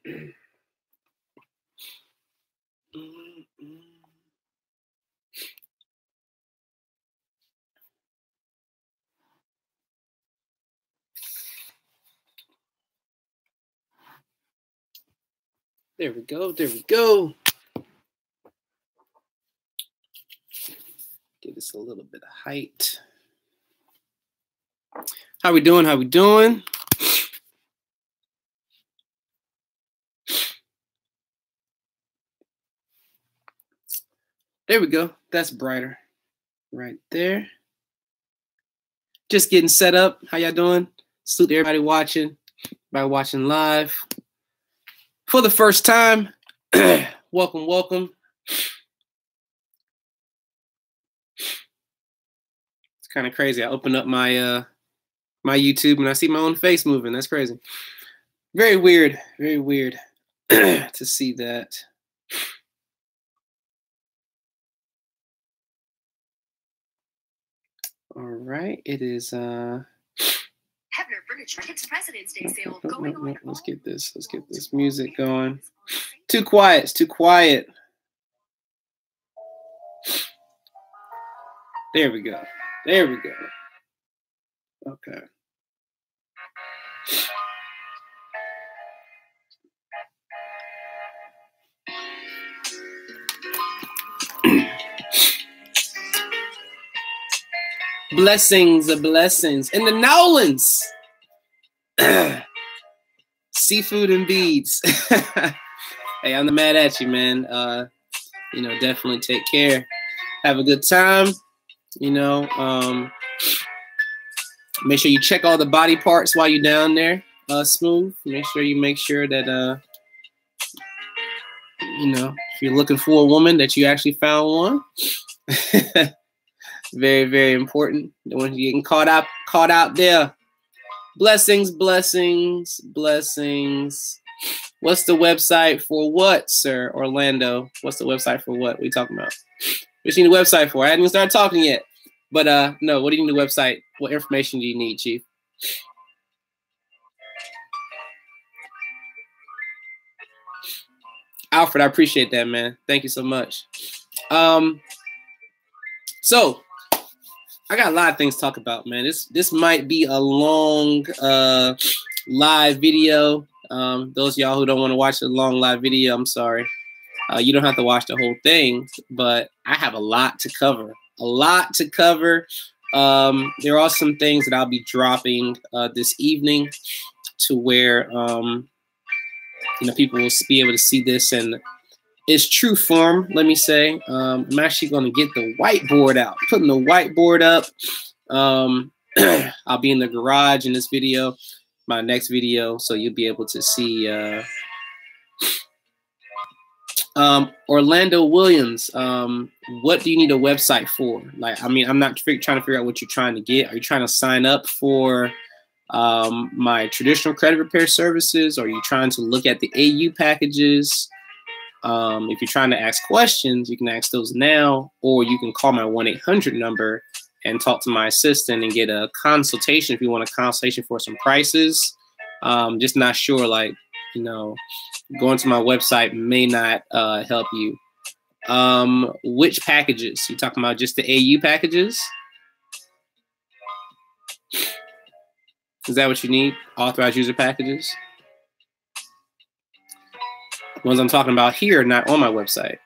There we go. There we go. Give this a little bit of height. How we doing? How we doing? There we go. That's brighter right there. Just getting set up. How y'all doing? Salute to everybody watching. Everybody watching live. For the first time, welcome, welcome. It's kind of crazy. I opened up my my YouTube and I see my own face moving. That's crazy. Very weird. Very weird to see that. All right, it is Hebner Furniture Kids President's Day sale going on. Let's get this music going. Too quiet, it's too quiet. There we go. There we go. Okay. Blessings of blessings. And the Nolans. Seafood and beads. Hey, I'm not mad at you, man. You know, definitely take care. Have a good time. You know, make sure you check all the body parts while you're down there. Smooth. Make sure that you know, if you're looking for a woman, that you actually found one. Very, very important. Don't want you getting caught out there. Blessings, blessings, blessings. What's the website for what, sir? Orlando. What's the website for what? What are you talking about? What you need a website for? I hadn't even started talking yet. But no, what do you need a website? What information do you need, Chief? Alfred, I appreciate that, man. Thank you so much. So I got a lot of things to talk about, man. This might be a long live video. Those of y'all who don't want to watch a long live video, I'm sorry. You don't have to watch the whole thing, but I have a lot to cover. A lot to cover. There are some things that I'll be dropping this evening to where you know, people will be able to see this in its true form, let me say. I'm actually going to get the whiteboard out, putting the whiteboard up. I'll be in the garage in this video, my next video, so you'll be able to see Orlando Williams. What do you need a website for? Like, I mean, I'm not trying to figure out what you're trying to get. Are you trying to sign up for my traditional credit repair services? Or are you trying to look at the AU packages? If you're trying to ask questions, you can ask those now, or you can call my 1-800 number and talk to my assistant and get a consultation if you want a consultation for some prices. Just not sure, like, you know, going to my website may not help you. Which packages? You talking about just the AU packages? Is that what you need? Authorized user packages? The ones I'm talking about here are not on my website.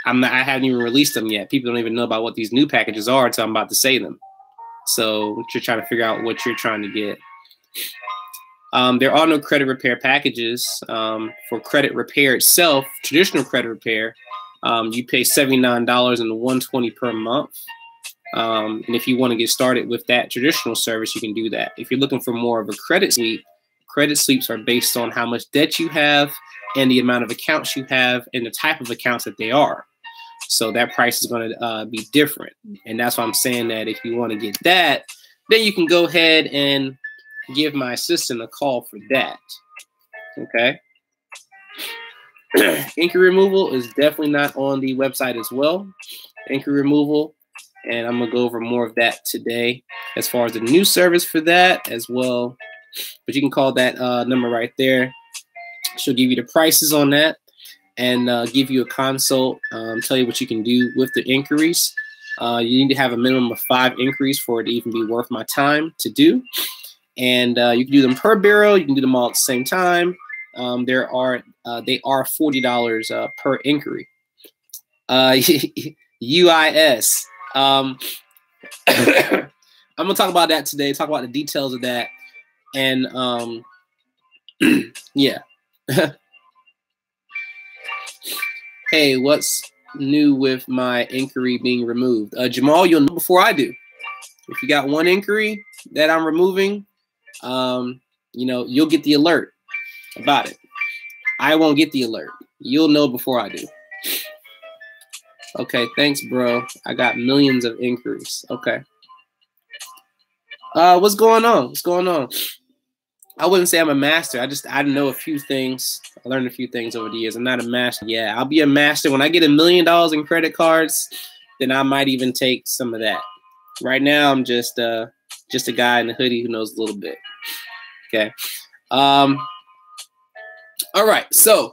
I haven't even released them yet. People don't even know about what these new packages are until I'm about to say them. So you're trying to figure out what you're trying to get. There are no credit repair packages. For credit repair itself, traditional credit repair, you pay $79 and $120 per month. And if you want to get started with that traditional service, you can do that. If you're looking for more of a credit sweeps are based on how much debt you have and the amount of accounts you have and the type of accounts that they are. So that price is going to be different. And that's why I'm saying that if you want to get that, then you can go ahead and give my assistant a call for that. Okay. Inquiry removal is definitely not on the website as well. Inquiry removal. And I'm going to go over more of that today as far as the new service for that as well. But you can call that number right there. She'll give you the prices on that and give you a consult, tell you what you can do with the inquiries. You need to have a minimum of 5 inquiries for it to even be worth my time to do. And you can do them per bureau. You can do them all at the same time. They are $40 per inquiry. UIS. I'm gonna talk about that today. Talk about the details of that, and yeah. Hey, what's new with my inquiry being removed? Jamal, you'll know before I do. If you got 1 inquiry that I'm removing, you know, you'll get the alert about it. I won't get the alert. You'll know before I do. Okay, thanks, bro. I got millions of inquiries. Okay. What's going on? What's going on? I wouldn't say I'm a master. I know a few things. I learned a few things over the years. I'm not a master. Yeah, I'll be a master when I get $1 million in credit cards. Then I might even take some of that. Right now, I'm just a guy in a hoodie who knows a little bit. Okay. All right. So,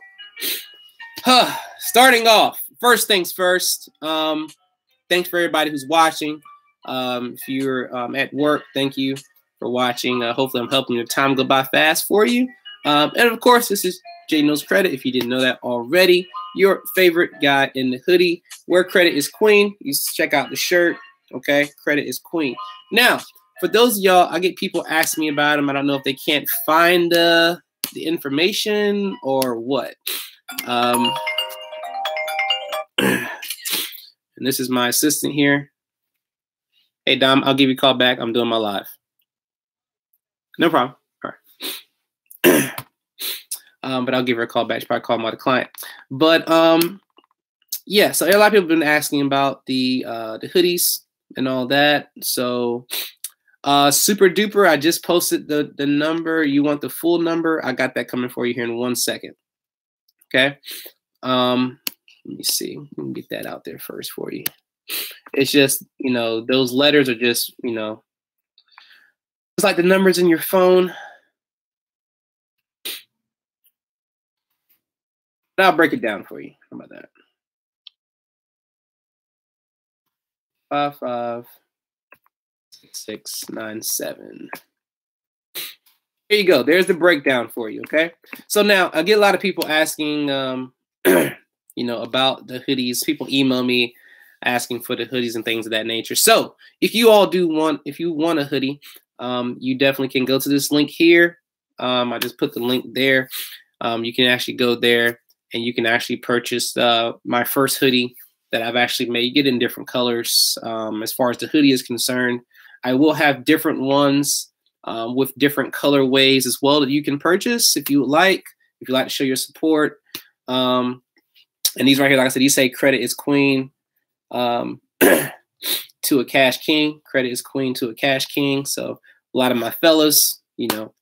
starting off. First things first. Thanks for everybody who's watching. If you're at work, thank you for watching. Hopefully I'm helping your time go by fast for you. And of course, this is Jay Knows Credit. If you didn't know that already, your favorite guy in the hoodie, where credit is queen. You check out the shirt. Okay, credit is queen. Now, for those of y'all, I get people asking me about them. I don't know if they can't find the information or what. And this is my assistant here. Hey, Dom, I'll give you a call back. I'm doing my live. No problem. All right. But I'll give her a call back. She probably called my client. But yeah, so a lot of people have been asking about the hoodies and all that. So super duper, I just posted the number. You want the full number? I got that coming for you here in 1 second. Okay. Let me see. Let me get that out there first for you. It's just, you know, those letters are just, you know, it's like the numbers in your phone. But I'll break it down for you. How about that? 556697. There you go. There's the breakdown for you. Okay. So now I get a lot of people asking, you know, about the hoodies. People email me asking for the hoodies and things of that nature. So if you all do want, if you want a hoodie, you definitely can go to this link here. I just put the link there. You can actually go there and you can actually purchase my first hoodie that I've actually made. You get in different colors. As far as the hoodie is concerned, I will have different ones with different colorways as well that you can purchase if you would like. If you'd like to show your support. And these right here, like I said, these say credit is queen to a cash king. Credit is queen to a cash king. So a lot of my fellas, you know,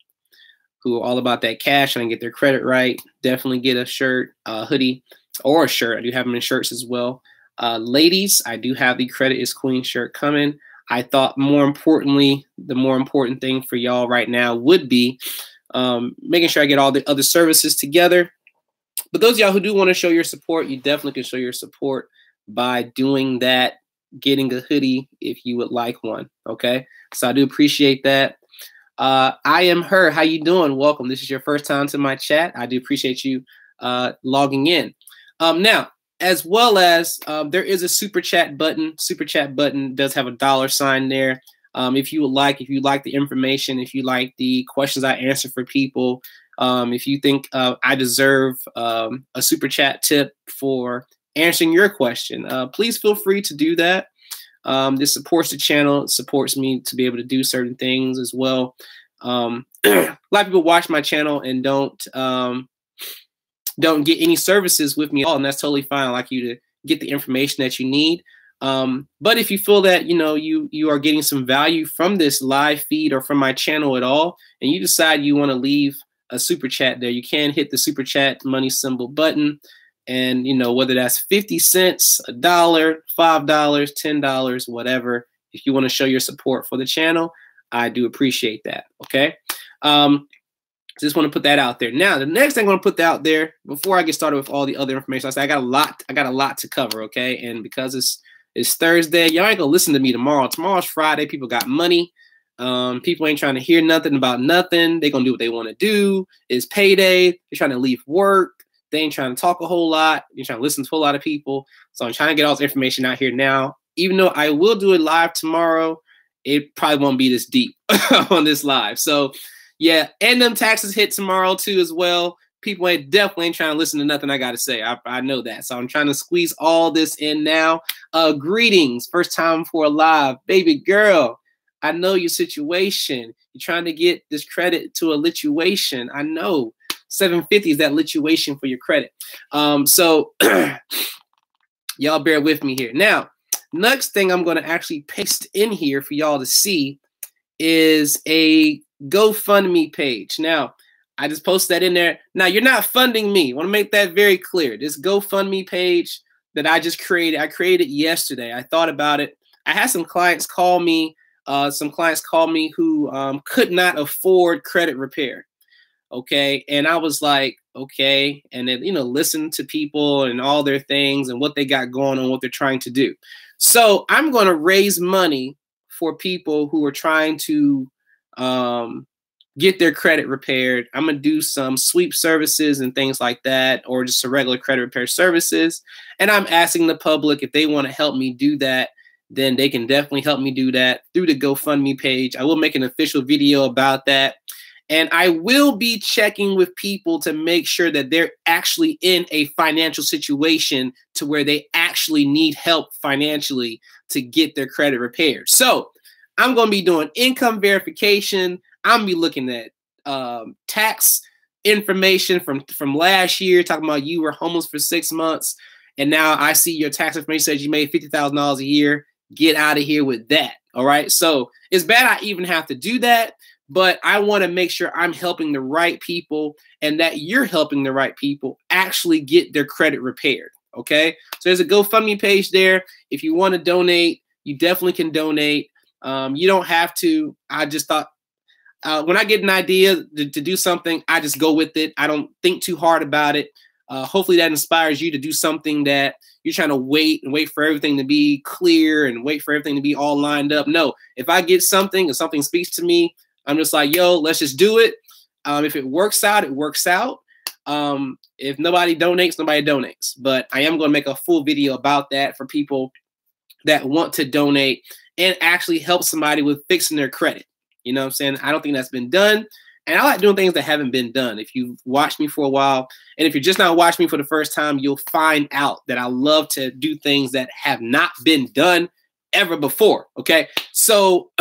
who are all about that cash and get their credit right, definitely get a shirt, hoodie, or a shirt. I do have them in shirts as well. Ladies, I do have the credit is queen shirt coming. I thought more importantly, the more important thing for y'all right now would be making sure I get all the other services together. But those of y'all who do want to show your support, you definitely can show your support by doing that, getting a hoodie if you would like one. Okay, so I do appreciate that. I am her. How you doing? Welcome. This is your first time to my chat. I do appreciate you logging in. Now, as well as there is a super chat button. Super chat button does have a $sign there. If you would like, if you like the information, if you like the questions I answer for people, if you think I deserve a super chat tip for answering your question, please feel free to do that. This supports the channel. It supports me to be able to do certain things as well. A lot of people watch my channel and don't get any services with me at all, and that's totally fine. I like you to get the information that you need. But if you feel that, you know, you are getting some value from this live feed or from my channel at all, and you decide you want to leave a super chat there, you can hit the super chat money symbol button. And, you know, whether that's 50 cents, $1, $5, $10, whatever, if you want to show your support for the channel, I do appreciate that. Okay. Just want to put that out there. Now, the next thing I want to put out there before I get started with all the other information, I got a lot to cover, okay? And because it's Thursday, y'all ain't gonna listen to me tomorrow. Tomorrow's Friday. People got money. People ain't trying to hear nothing about nothing. They gonna do what they want to do. It's payday. They're trying to leave work. They ain't trying to talk a whole lot. You're trying to listen to a lot of people. So I'm trying to get all this information out here now. Even though I will do it live tomorrow, it probably won't be this deep on this live. So yeah, and them taxes hit tomorrow too as well. People definitely ain't trying to listen to nothing I got to say. I know that. So I'm trying to squeeze all this in now. Greetings. First time for a live. Baby girl, I know your situation. You're trying to get this credit to a lituation. I know. 750 is that lituation for your credit. So y'all bear with me here. Now, next thing I'm going to actually paste in here for y'all to see is a GoFundMe page. Now, I just posted that in there. Now, you're not funding me. I want to make that very clear. This GoFundMe page that I just created, I created yesterday. I thought about it. I had some clients call me. Who could not afford credit repair. Okay. And I was like, okay. And then, listen to people and all their things and what they got going on, what they're trying to do. So I'm going to raise money for people who are trying to get their credit repaired. I'm going to do some sweep services and things like that, or just a regular credit repair services. And I'm asking the public if they want to help me do that, then they can definitely help me do that through the GoFundMe page. I will make an official video about that. And I will be checking with people to make sure that they're actually in a financial situation to where they actually need help financially to get their credit repaired. So I'm going to be doing income verification. I'm going to be looking at tax information from last year, talking about you were homeless for 6 months, and now I see your tax information says you made $50,000 a year. Get out of here with that. All right. So it's bad I even have to do that, but I want to make sure I'm helping the right people and that you're helping the right people actually get their credit repaired. Okay. So there's a GoFundMe page there. If you want to donate, you definitely can donate. You don't have to. I just thought when I get an idea to do something, I just go with it. I don't think too hard about it. Hopefully that inspires you to do something that you're trying to wait for everything to be clear and wait for everything to be all lined up. No, if I get something, if something speaks to me, I'm just like, yo, let's just do it. If it works out, it works out. If nobody donates, nobody donates. But I am going to make a full video about that for people that want to donate and actually help somebody with fixing their credit. You know what I'm saying? I don't think that's been done. And I like doing things that haven't been done. If you've watched me for a while, and if you're just not watching me for the first time, you'll find out that I love to do things that have not been done ever before. Okay. So,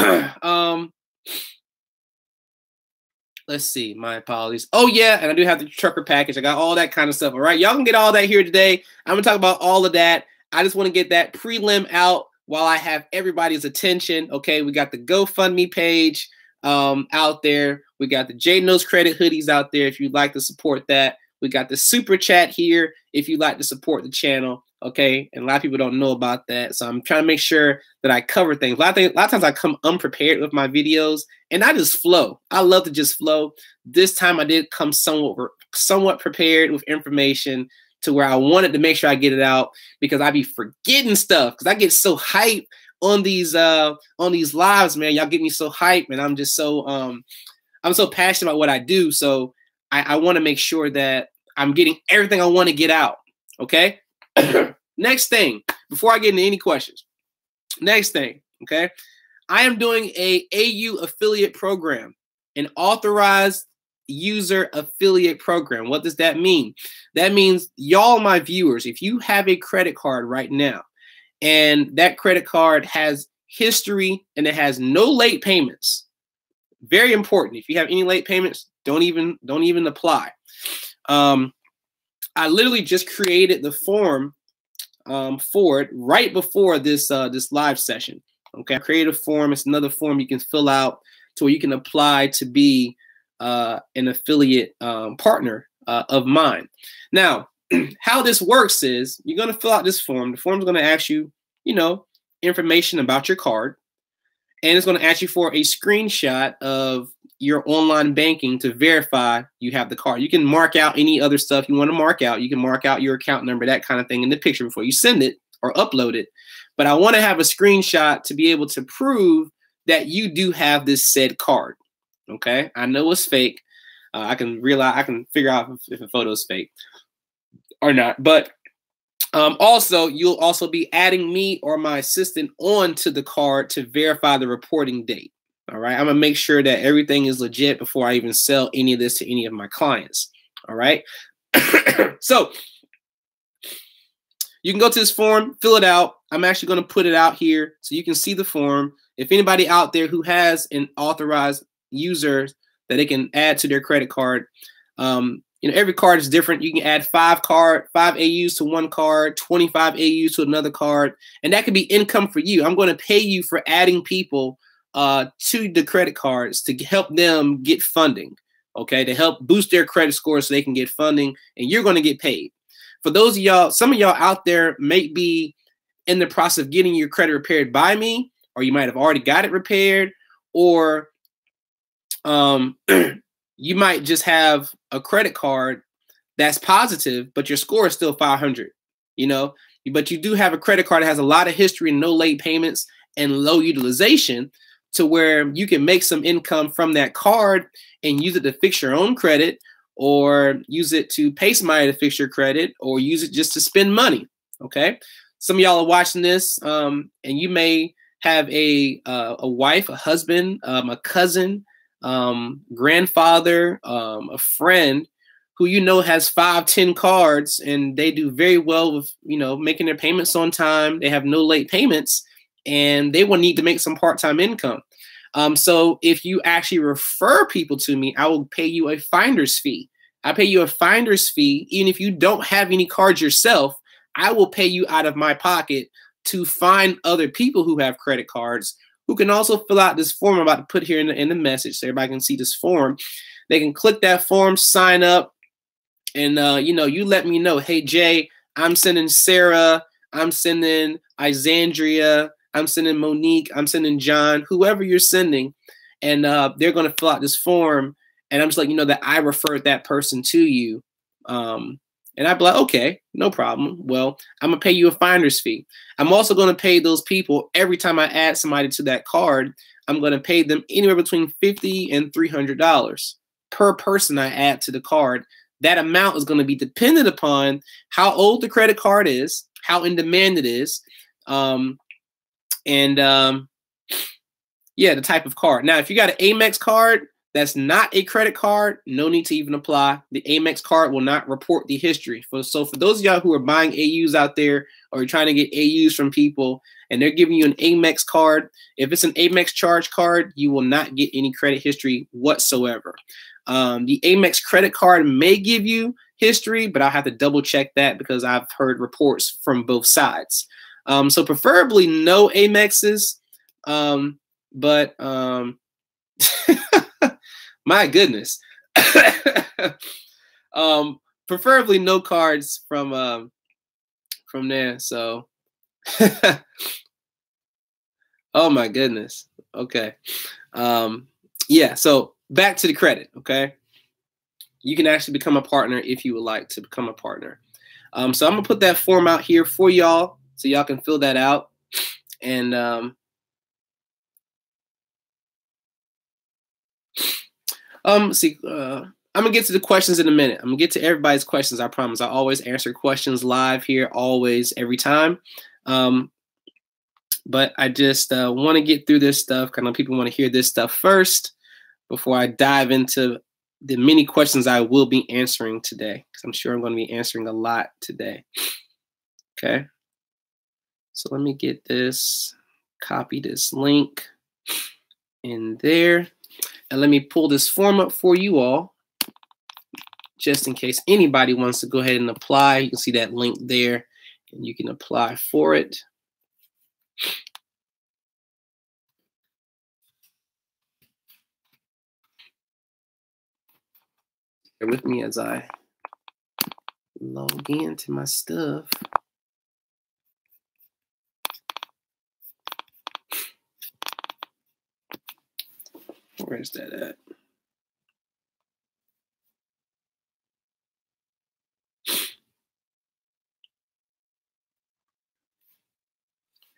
let's see. My apologies. Oh, yeah. And I do have the trucker package. I got all that kind of stuff. All right. Y'all can get all that here today. I'm going to talk about all of that. I just want to get that prelim out while I have everybody's attention. Okay. We got the GoFundMe page out there. We got the J Knows Credit hoodies out there if you'd like to support that. We got the super chat here if you'd like to support the channel. Okay. And a lot of people don't know about that. So I'm trying to make sure that I cover things. A lot of times I come unprepared with my videos and I just flow. I love to just flow. This time I did come somewhat prepared with information to where I wanted to make sure I get it out because I be forgetting stuff because I get so hyped on these lives, man. Y'all get me so hyped, and I'm just so I'm so passionate about what I do. So I want to make sure that I'm getting everything I want to get out. Okay. Next thing, before I get into any questions, next thing, okay, I am doing a AU affiliate program, an authorized user affiliate program. What does that mean? That means y'all, my viewers, if you have a credit card right now and that credit card has history and it has no late payments, very important. If you have any late payments, don't even apply. I literally just created the form for it right before this live session. Okay, I created a form. It's another form you can fill out to where you can apply to be an affiliate partner of mine. Now, how this works is you're going to fill out this form. The form is going to ask you, information about your card, and it's going to ask you for a screenshot of your online banking to verify you have the card. You can mark out any other stuff you want to mark out. You can mark out your account number, that kind of thing in the picture before you send it or upload it. But I want to have a screenshot to be able to prove that you do have this said card. Okay, I know it's fake. I can figure out if a photo is fake or not. But also, you'll also be adding me or my assistant onto the card to verify the reporting date. All right, I'm gonna make sure that everything is legit before I even sell any of this to any of my clients. All right, so you can go to this form, fill it out. I'm actually going to put it out here so you can see the form. If anybody out there who has an authorized user that they can add to their credit card, every card is different. You can add 5 AUs to one card, 25 AUs to another card, and that could be income for you. I'm going to pay you for adding people to the credit cards to help them get funding, okay, to help boost their credit score so they can get funding, and you're going to get paid. For those of y'all, some of y'all out there may be in the process of getting your credit repaired by me, or you might have already got it repaired, or you might just have a credit card that's positive, but your score is still 500, but you do have a credit card that has a lot of history and no late payments and low utilization, to where you can make some income from that card and use it to fix your own credit, or use it to pay somebody to fix your credit, or use it just to spend money. Okay. Some of y'all are watching this, and you may have a wife, a husband, a cousin, grandfather, a friend who has 5, 10 cards, and they do very well with making their payments on time. They have no late payments, and they will need to make some part-time income. So if you actually refer people to me, I will pay you a finder's fee. I pay you a finder's fee. Even if you don't have any cards yourself, I will pay you out of my pocket to find other people who have credit cards, who can also fill out this form I'm about to put here in the message so everybody can see this form. They can click that form, sign up, and you let me know, hey, Jay, I'm sending Sarah, I'm sending Isandria, I'm sending Monique, I'm sending John, whoever you're sending, and they're going to fill out this form, and I'm just letting you know that I referred that person to you. And I'd be like, okay, no problem. Well, I'm going to pay you a finder's fee. I'm also going to pay those people every time I add somebody to that card. I'm going to pay them anywhere between $50 and $300 per person I add to the card. That amount is going to be dependent upon how old the credit card is, how in demand it is, the type of card. Now, if you got an Amex card that's not a credit card, no need to even apply. The Amex card will not report the history. So for those of y'all who are buying AUs out there, or you're trying to get AUs from people, and they're giving you an Amex card, if it's an Amex charge card, you will not get any credit history whatsoever. The Amex credit card may give you history, but I'll have to double check that because I've heard reports from both sides. So preferably no Amexes, but my goodness, preferably no cards from there. So, oh my goodness. Okay. Yeah. So back to the credit. Okay. You can actually become a partner if you would like to become a partner. So I'm gonna put that form out here for y'all so y'all can fill that out. And see, I'm gonna get to the questions in a minute. I'm gonna get to everybody's questions. I promise. I always answer questions live here, always, every time. But I just want to get through this stuff because I know people want to hear this stuff first before I dive into the many questions I will be answering today, because I'm sure I'm going to be answering a lot today. Okay. So let me get this, copy this link in there, and let me pull this form up for you all, just in case anybody wants to go ahead and apply. You can see that link there, and you can apply for it. Bear with me as I log into my stuff. Where's that at?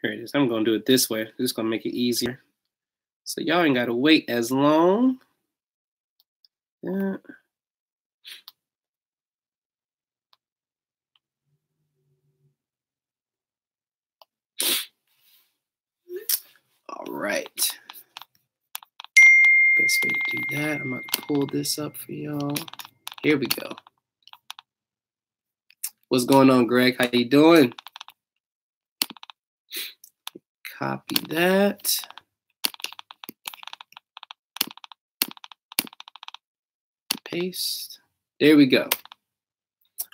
Here it is. I'm going to do it this way. Just going to make it easier. So y'all ain't got to wait as long. Yeah. All right. Best way to do that. I'm going to pull this up for y'all. Here we go. What's going on, Greg? How you doing? Copy that. Paste. There we go.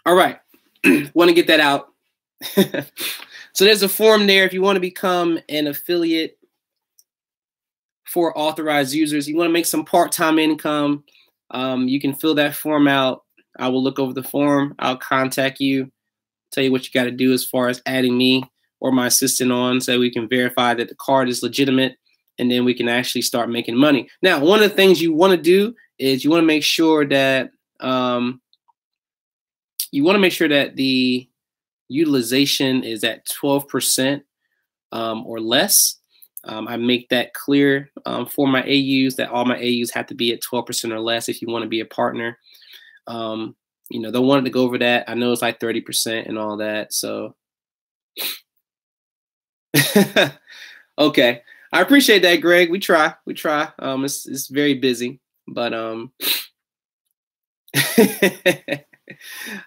All right. Want to get that out. So there's a form there if you want to become an affiliate for authorized users. You want to make some part-time income. You can fill that form out. I will look over the form. I'll contact you, tell you what you got to do as far as adding me or my assistant on so we can verify that the card is legitimate, and then we can actually start making money. Now, one of the things you want to do is you want to make sure that the utilization is at 12% or less. I make that clear for my AUs that all my AUs have to be at 12% or less if you want to be a partner. You know, they wanted to go over that. I know it's like 30% and all that. So, okay. I appreciate that, Greg. We try. It's very busy, but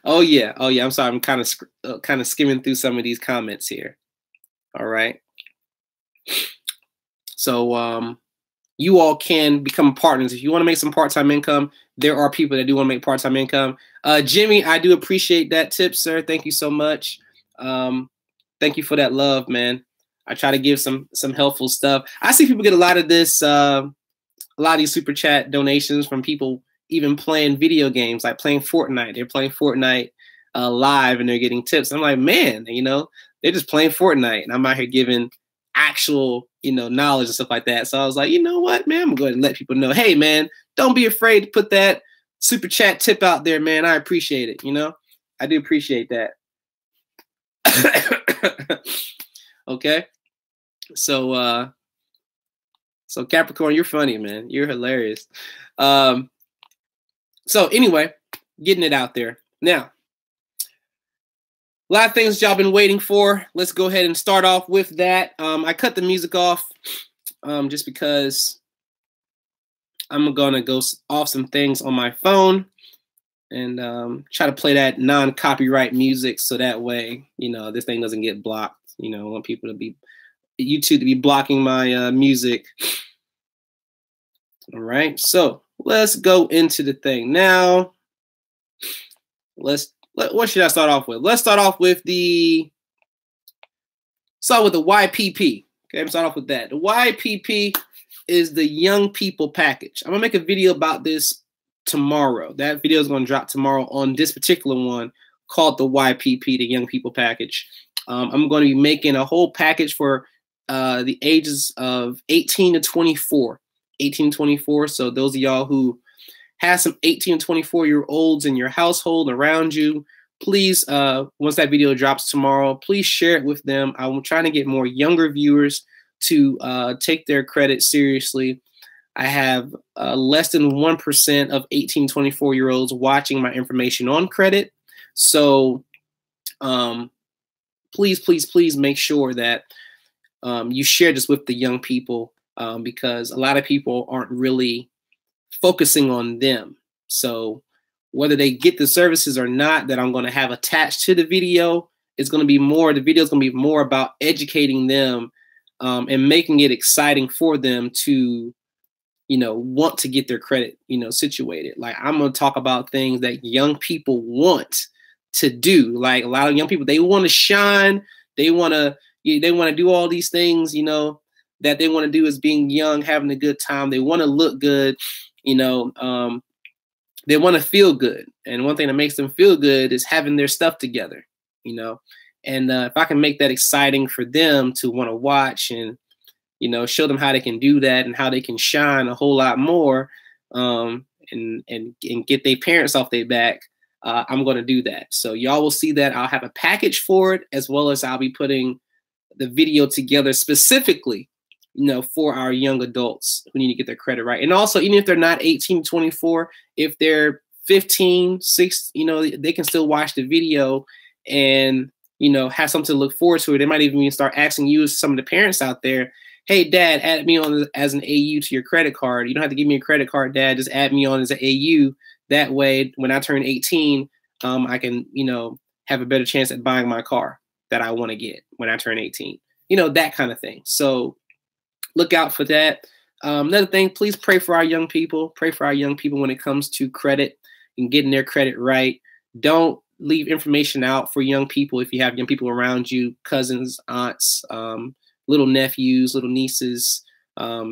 oh yeah. I'm sorry. I'm kind of skimming through some of these comments here. All right. So you all can become partners if you want to make some part-time income. There are people that do want to make part-time income. Jimmy, I do appreciate that tip, sir. Thank you so much. Thank you for that love, man. I try to give some helpful stuff. I see people get a lot of this, a lot of these super chat donations from people even playing video games, like playing Fortnite. They're playing Fortnite live and they're getting tips. I'm like, man, you know, they're just playing Fortnite, and I'm out here giving actual, you know, knowledge and stuff like that. So I was like, you know what, man, I'm going to let people know, hey, man, don't be afraid to put that super chat tip out there, man. I appreciate it. You know, I do appreciate that. Okay. So Capricorn, you're funny, man. You're hilarious. So anyway, getting it out there. Now, a lot of things y'all been waiting for. Let's go ahead and start off with that. I cut the music off just because I'm going to go off some things on my phone and try to play that non-copyright music so that way, you know, this thing doesn't get blocked. You know, I want people to be, YouTube to be blocking my music. All right, so let's go into the thing now. What should I start off with? Let's start off with the YPP. Okay, I'm start off with that. The YPP is the Young People Package. I'm gonna make a video about this tomorrow. That video is gonna drop tomorrow on this particular one called the YPP, the Young People Package. I'm going to be making a whole package for the ages of 18 to 24. 18 to 24. So those of y'all who have some 18 to 24-year-olds in your household around you, please, once that video drops tomorrow, please share it with them. I'm trying to get more younger viewers to take their credit seriously. I have less than 1% of 18 to 24-year-olds watching my information on credit. So please make sure that you share this with the young people because a lot of people aren't really focusing on them. So whether they get the services or not that I'm going to have attached to the video, it's going to be more, the video is going to be more about educating them and making it exciting for them to, you know, want to get their credit, you know, situated. Like I'm going to talk about things that young people want to do. Like a lot of young people, they want to shine. They want to do all these things, you know, that they want to do as being young, having a good time. They want to look good, you know, they want to feel good. And one thing that makes them feel good is having their stuff together, you know, and if I can make that exciting for them to want to watch and, you know, show them how they can do that and how they can shine a whole lot more and get their parents off their back, I'm going to do that. So y'all will see that I'll have a package for it, as well as I'll be putting the video together specifically, for our young adults who need to get their credit right. And also, even if they're not 18 to 24, if they're 15, 6, they can still watch the video and, have something to look forward to. They might even start asking you, some of the parents out there, hey, Dad, add me on as an AU to your credit card. You don't have to give me a credit card, Dad. Just add me on as an AU. That way, when I turn 18, I can, have a better chance at buying my car that I want to get when I turn 18. That kind of thing. So look out for that. Another thing, please pray for our young people. Pray for our young people when it comes to credit and getting their credit right. Don't leave information out for young people if you have young people around you, cousins, aunts, little nephews, little nieces,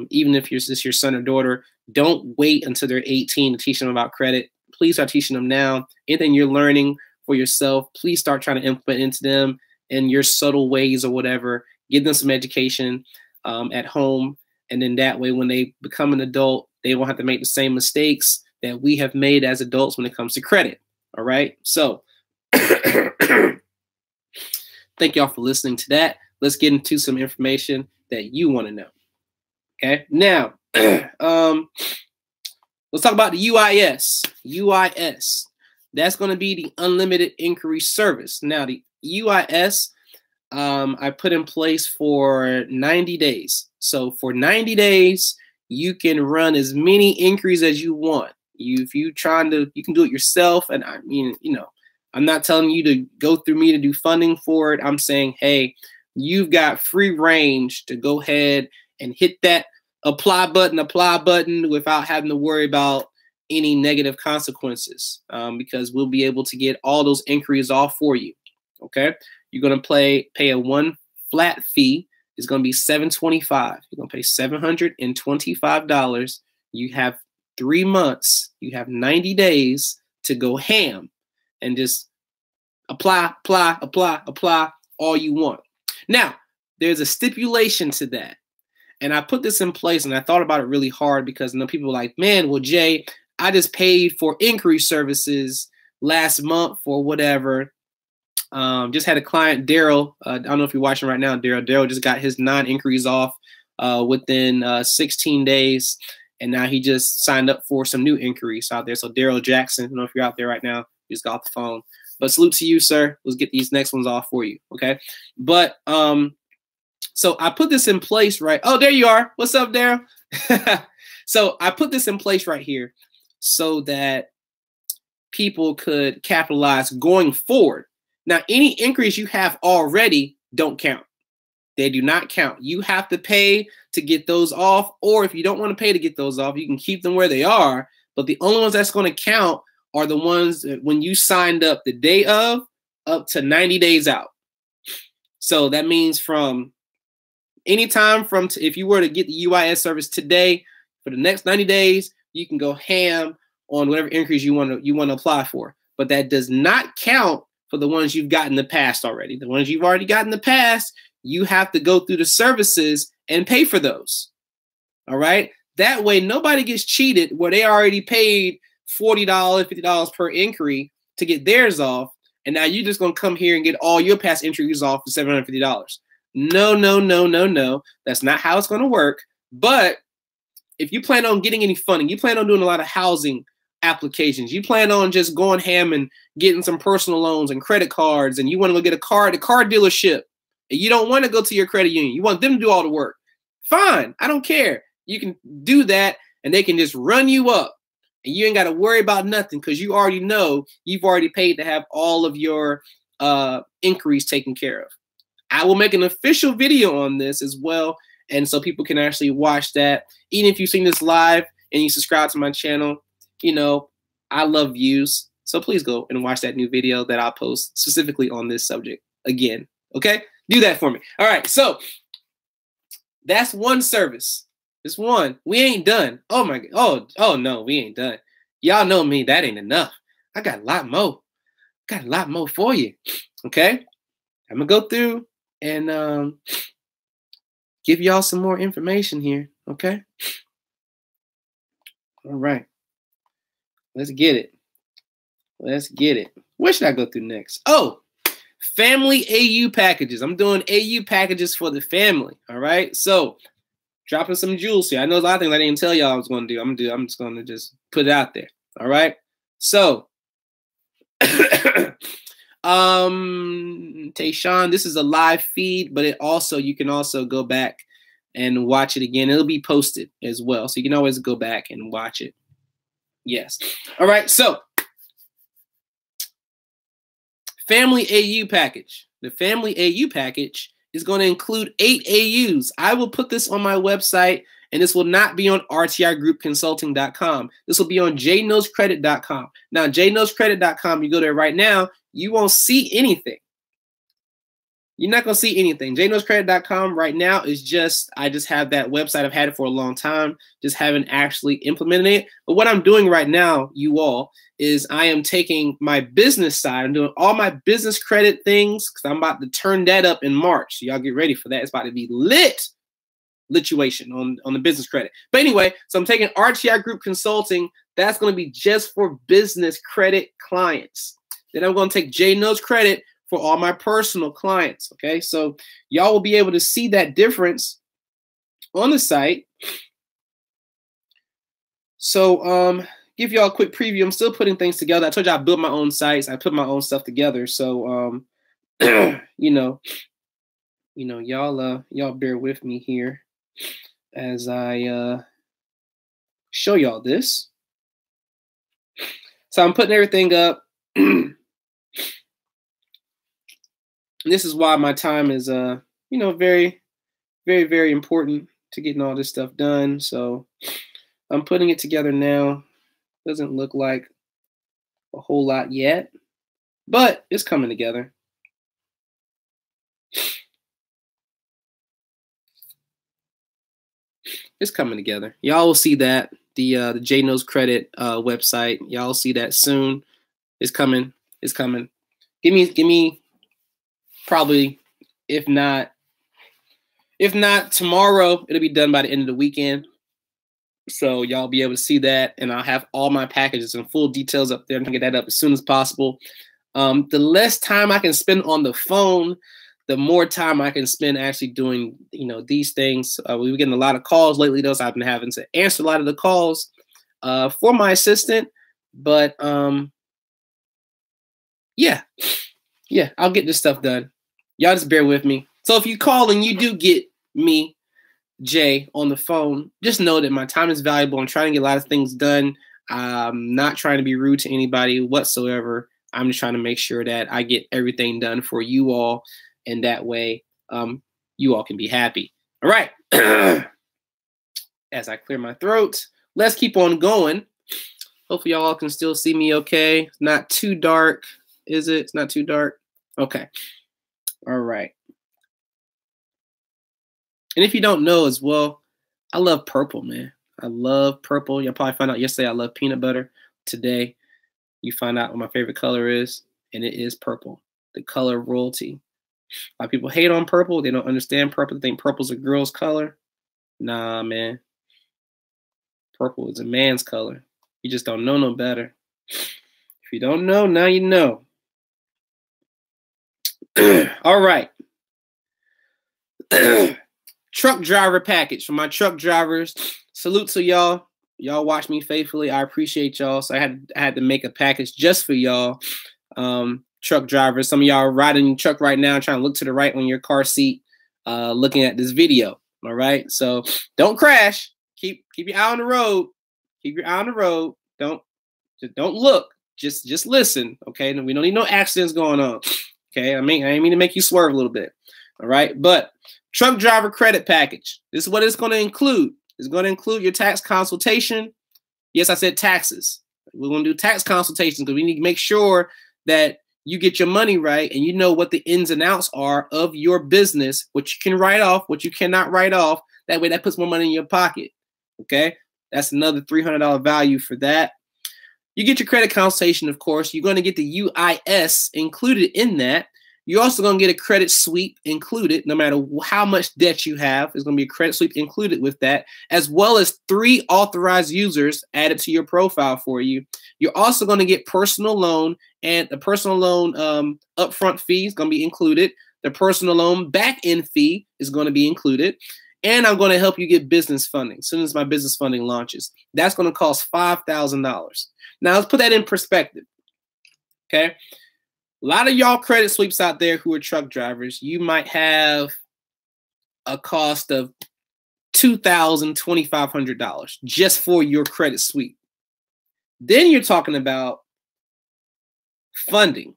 even if it's your son or daughter. Don't wait until they're 18 to teach them about credit. Please start teaching them now. Anything you're learning for yourself, please start trying to implement into them in your subtle ways or whatever. Give them some education at home. And then that way, when they become an adult, they won't have to make the same mistakes that we have made as adults when it comes to credit. All right. So thank y'all for listening to that. Let's get into some information that you want to know. Okay. Now, let's talk about the UIS. UIS. That's going to be the Unlimited Inquiry Service. Now, the UIS, I put in place for 90 days. So for 90 days, you can run as many inquiries as you want. You can do it yourself. And I mean, I'm not telling you to go through me to do funding for it. I'm saying, hey, you've got free range to go ahead and hit that apply button without having to worry about any negative consequences, because we'll be able to get all those inquiries off for you. Okay. You're going to pay a one flat fee. It's going to be $725. You're going to pay $725. You have 3 months. You have 90 days to go ham and just apply all you want. Now, there's a stipulation to that. And I put this in place and I thought about it really hard because people are like, man, well, Jay, I just paid for inquiry services last month for whatever. Just had a client, Daryl. I don't know if you're watching right now, Daryl. Daryl just got his 9 inquiries off within 16 days. And now he just signed up for some new inquiries out there. So Daryl Jackson, I don't know if you're out there right now. He just got off the phone. But salute to you, sir. Let's get these next ones off for you. Okay. But so I put this in place, right? Oh, there you are. What's up, Daryl? So I put this in place right here so that people could capitalize going forward. Now, any inquiries you have already don't count. They do not count. You have to pay to get those off, or if you don't want to pay to get those off, you can keep them where they are. But the only ones that's going to count are the ones that when you signed up the day of up to 90 days out. So that means from anytime if you were to get the UIS service today, for the next 90 days, you can go ham on whatever inquiries you want to apply for. But that does not count for the ones you've got in the past already. The ones you've already got in the past, you have to go through the services and pay for those. All right. That way, nobody gets cheated where they already paid $40, $50 per inquiry to get theirs off. And now you're just going to come here and get all your past inquiries off for $750. No. That's not how it's going to work. But if you plan on getting any funding, you plan on doing a lot of housing applications, you plan on just going ham and getting some personal loans and credit cards, and you want to go get a car at a car dealership, and you don't want to go to your credit union, you want them to do all the work, fine, I don't care. You can do that, and they can just run you up, and you ain't got to worry about nothing because you already know you've already paid to have all of your inquiries taken care of. I will make an official video on this as well, and so people can actually watch that. Even if you've seen this live and you subscribe to my channel, I love views. So please go and watch that new video that I'll post specifically on this subject again. Okay? Do that for me. All right. So that's one service. It's one. We ain't done. Oh my God. Oh no, we ain't done. Y'all know me. That ain't enough. I got a lot more. Got a lot more for you. Okay? I'm gonna go through and give y'all some more information here. Okay? All right. Let's get it. Let's get it. Where should I go through next? Oh, family AU packages. I'm doing AU packages for the family. All right. So dropping some jewels here. I know a lot of things I didn't tell y'all I was going to do. I'm just going to just put it out there. All right. So, Tayshawn, this is a live feed, but it also, you can also go back and watch it again. It'll be posted as well. So you can always go back and watch it. Yes. All right. So family AU package. The family AU package is going to include 8 AUs. I will put this on my website, and this will not be on rtigroupconsulting.com. This will be on jknowscredit.com. Now, jknowscredit.com, you go there right now, you won't see anything. You're not going to see anything. jknowscredit.com right now is just, I just have that website. I've had it for a long time, just haven't actually implemented it. But what I'm doing right now, you all, is I am taking my business side. I'm doing all my business credit things because I'm about to turn that up in March. So y'all get ready for that. It's about to be lituation on the business credit. But anyway, so I'm taking RTI Group Consulting. That's going to be just for business credit clients. Then I'm going to take JKnows Credit for all my personal clients. Okay, so y'all will be able to see that difference on the site. So give y'all a quick preview. I'm still putting things together. I told you I built my own sites. I put my own stuff together. So you know, y'all bear with me here as I show y'all this. So I'm putting everything up. This is why my time is very, very, very important to getting all this stuff done. So I'm putting it together now. Doesn't look like a whole lot yet, but it's coming together. It's coming together. Y'all will see that the JKnows Credit website. Y'all will see that soon. It's coming. It's coming. Give me probably, if not tomorrow, it'll be done by the end of the weekend. So y'all be able to see that, and I'll have all my packages and full details up there. I'm gonna get that up as soon as possible. The less time I can spend on the phone, the more time I can spend actually doing, these things. We've been getting a lot of calls lately, though, so I've been having to answer a lot of the calls for my assistant. But yeah, I'll get this stuff done. Y'all just bear with me. So if you call and you do get me, Jay, on the phone, just know that my time is valuable. I'm trying to get a lot of things done. I'm not trying to be rude to anybody whatsoever. I'm just trying to make sure that I get everything done for you all, and that way you all can be happy. All right. As I clear my throat, let's keep on going. Hopefully y'all can still see me okay. It's not too dark, is it? It's not too dark? Okay. All right. And if you don't know as well, I love purple, man. I love purple. You'll probably find out yesterday I love peanut butter. Today, you find out what my favorite color is, and it is purple, the color of royalty. A lot of people hate on purple. They don't understand purple. They think purple's a girl's color. Nah, man. Purple is a man's color. You just don't know no better. If you don't know, now you know. All right. Truck driver package for my truck drivers. Salute to y'all. Y'all watch me faithfully. I appreciate y'all. So I had to make a package just for y'all. Truck drivers. Some of y'all are riding your truck right now, trying to look to the right on your car seat, looking at this video. All right. So don't crash. Keep your eye on the road. Keep your eye on the road. Don't look. Just listen. Okay. We don't need no accidents going on. Okay. I ain't mean to make you swerve a little bit. All right. But truck driver credit package. This is what it's going to include. It's going to include your tax consultation. Yes, I said taxes. We're going to do tax consultations because we need to make sure that you get your money right and you know what the ins and outs are of your business, what you can write off, what you cannot write off. That way that puts more money in your pocket. Okay. That's another $300 value for that. You get your credit consultation, of course. You're going to get the UIS included in that. You're also going to get a credit sweep included, no matter how much debt you have. There's going to be a credit sweep included with that, as well as 3 authorized users added to your profile for you. You're also going to get personal loan and the personal loan upfront fee is going to be included. The personal loan back-end fee is going to be included. And I'm going to help you get business funding as soon as my business funding launches. That's going to cost $5,000. Now, let's put that in perspective. Okay. A lot of y'all credit sweeps out there who are truck drivers, you might have a cost of $2,000, $2,500 just for your credit sweep. Then you're talking about funding.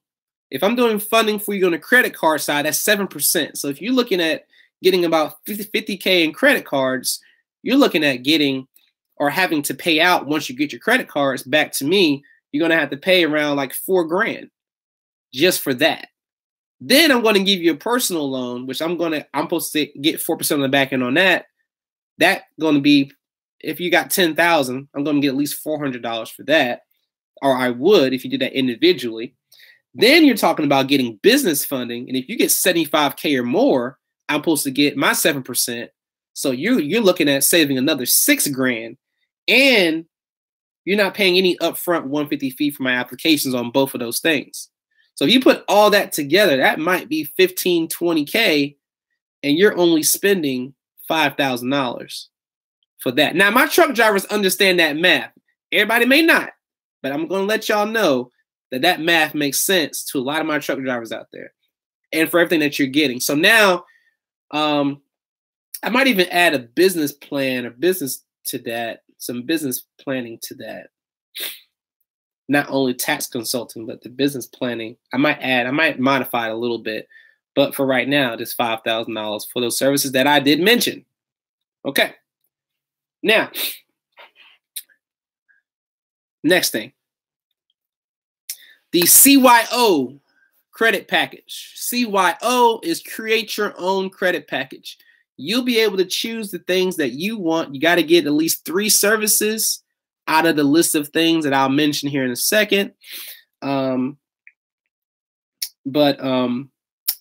If I'm doing funding for you on the credit card side, that's 7%. So if you're looking at getting about 50K in credit cards, you're looking at getting or having to pay out once you get your credit cards back to me, you're going to have to pay around like $4,000 just for that. Then I'm going to give you a personal loan, which I'm supposed to get 4% on the back end on that. That's going to be, if you got 10,000, I'm going to get at least $400 for that. Or I would if you did that individually. Then you're talking about getting business funding. And if you get 75K or more, I'm supposed to get my 7%. So you're looking at saving another $6,000. And you're not paying any upfront 150 fee for my applications on both of those things. So if you put all that together, that might be 15, 20K, and you're only spending $5,000 for that. Now, my truck drivers understand that math. Everybody may not, but I'm going to let y'all know that that math makes sense to a lot of my truck drivers out there and for everything that you're getting. So now I might even add a business plan or business to that, some business planning to that. Not only tax consulting, but the business planning. I might modify it a little bit. But for right now, it is $5,000 for those services that I did mention. Okay. Now, next thing. The CYO credit package. CYO is create your own credit package. You'll be able to choose the things that you want. You got to get at least 3 services out of the list of things that I'll mention here in a second.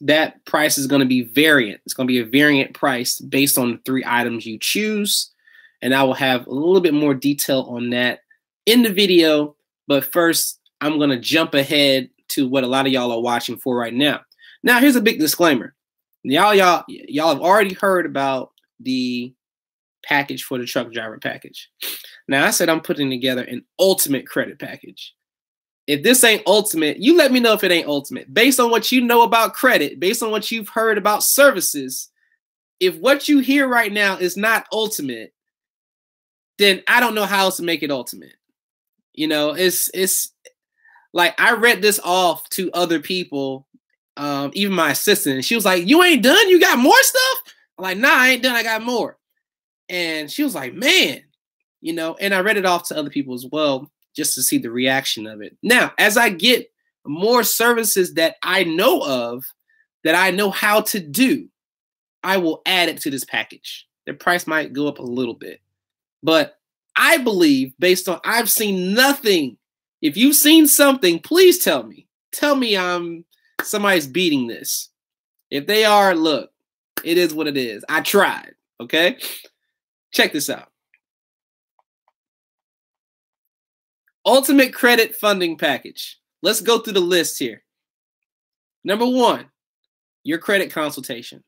That price is going to be variant. It's going to be a variant price based on the 3 items you choose. And I will have a little bit more detail on that in the video. But first, I'm going to jump ahead to what a lot of y'all are watching for right now. Now, here's a big disclaimer. Y'all have already heard about the package for the truck driver package. Now, I said I'm putting together an ultimate credit package. If this ain't ultimate, you let me know if it ain't ultimate. Based on what you know about credit, based on what you've heard about services, if what you hear right now is not ultimate, then I don't know how else to make it ultimate. You know, it's like I read this off to other people, even my assistant, and she was like, "You ain't done? You got more stuff?" I'm like, "Nah, I ain't done. I got more." And she was like, "Man," you know, and I read it off to other people as well, just to see the reaction of it. Now, as I get more services that I know of, that I know how to do, I will add it to this package. The price might go up a little bit, but I believe based on, I've seen nothing. If you've seen something, please tell me. Tell me somebody's beating this. If they are, look, it is what it is. I tried, okay? Check this out. Ultimate credit funding package. Let's go through the list here. Number 1, your credit consultation.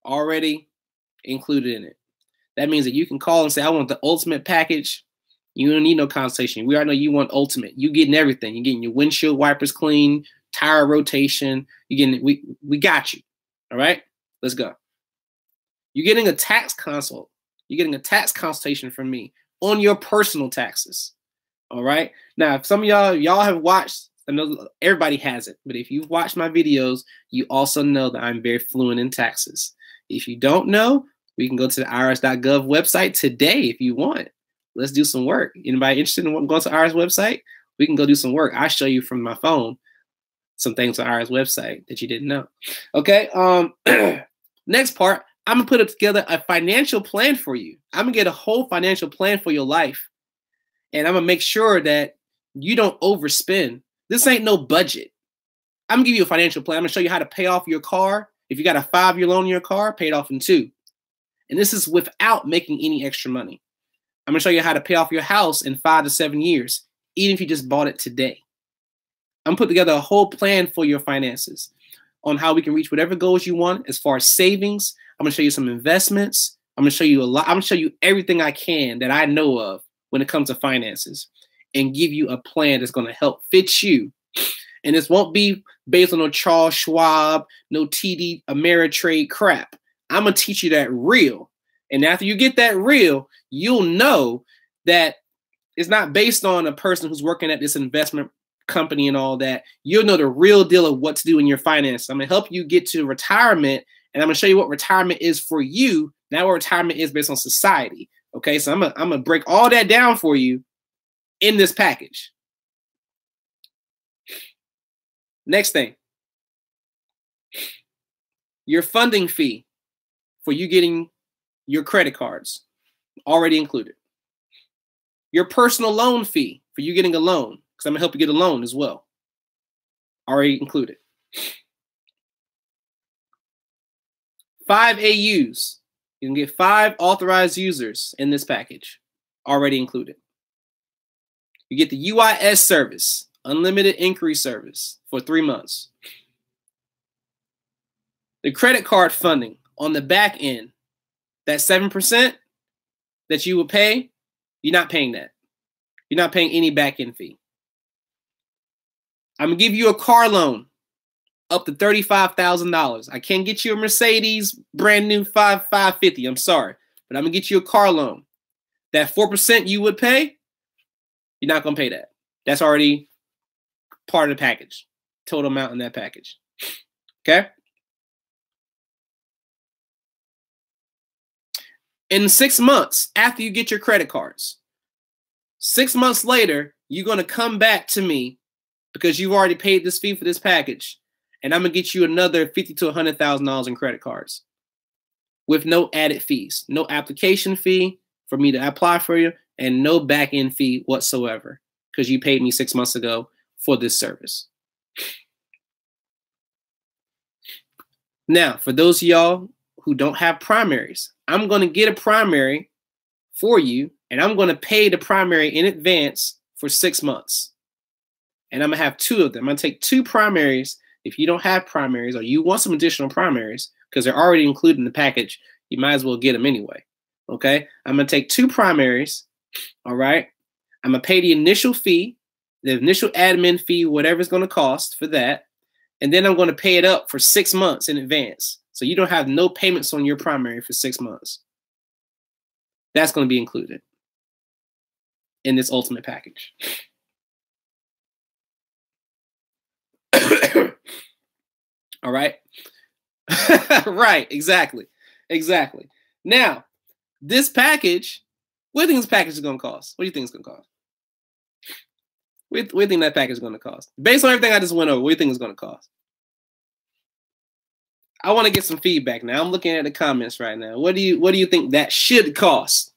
Already included in it. That means that you can call and say, "I want the ultimate package." You don't need no consultation. We already know you want ultimate. You getting everything. You're getting your windshield wipers clean, tire rotation. You getting we got you. All right, let's go. You're getting a tax consult. You're getting a tax consultation from me on your personal taxes. All right. Now, if some of y'all have watched, I know everybody hasn't, but if you've watched my videos, you also know that I'm very fluent in taxes. If you don't know, we can go to the IRS.gov website today if you want. Let's do some work. Anybody interested in going to the IRS website? We can go do some work. I'll show you from my phone some things on the IRS website that you didn't know. Okay. Next part, I'm going to put together a financial plan for you. I'm going to get a whole financial plan for your life. And I'm going to make sure that you don't overspend. This ain't no budget. I'm going to give you a financial plan. I'm going to show you how to pay off your car. If you got a 5-year loan on your car, pay it off in 2. And this is without making any extra money. I'm going to show you how to pay off your house in 5 to 7 years, even if you just bought it today. I'm put together a whole plan for your finances on how we can reach whatever goals you want as far as savings. I'm gonna show you some investments. I'm gonna show you a lot. I'm gonna show you everything I can that I know of when it comes to finances and give you a plan that's gonna help fit you. And this won't be based on no Charles Schwab, no TD Ameritrade crap. I'm gonna teach you that real. And after you get that real, you'll know that it's not based on a person who's working at this investment company and all that. You'll know the real deal of what to do in your finances. I'm gonna help you get to retirement, and I'm gonna show you what retirement is for you, not what retirement is based on society. Okay, so I'm gonna break all that down for you in this package. Next thing, your funding fee for you getting your credit cards already included. Your personal loan fee for you getting a loan, because I'm gonna help you get a loan as well, already included. 5 AUs. You can get 5 authorized users in this package, already included. You get the UIS service, unlimited inquiry service for 3 months. The credit card funding on the back end, that 7% that you would pay, you're not paying that. You're not paying any back end fee. I'm gonna give you a car loan up to $35,000. I can't get you a Mercedes brand new 550. I'm sorry, but I'm gonna get you a car loan. That 4% you would pay, you're not gonna pay that. That's already part of the package, total amount in that package. Okay. In 6 months after you get your credit cards, 6 months later, you're gonna come back to me because you've already paid this fee for this package, and I'm gonna get you another $50,000 to $100,000 in credit cards with no added fees, no application fee for me to apply for you, and no back end fee whatsoever because you paid me 6 months ago for this service. Now, for those of y'all who don't have primaries, I'm gonna get a primary for you, and I'm gonna pay the primary in advance for 6 months. And I'm gonna have 2 of them. I'm gonna take 2 primaries. If you don't have primaries or you want some additional primaries, because they're already included in the package, you might as well get them anyway. Okay, I'm gonna take 2 primaries. All right, I'm gonna pay the initial fee, the initial admin fee, whatever it's gonna cost for that, and then I'm gonna pay it up for 6 months in advance. So you don't have no payments on your primary for 6 months. That's gonna be included in this ultimate package. All right. Right. Exactly. Now, this package, what do you think this package is going to cost? What do you think it's going to cost? What do you think that package is going to cost? Based on everything I just went over, what do you think it's going to cost? I want to get some feedback now. I'm looking at the comments right now. What do you think that should cost?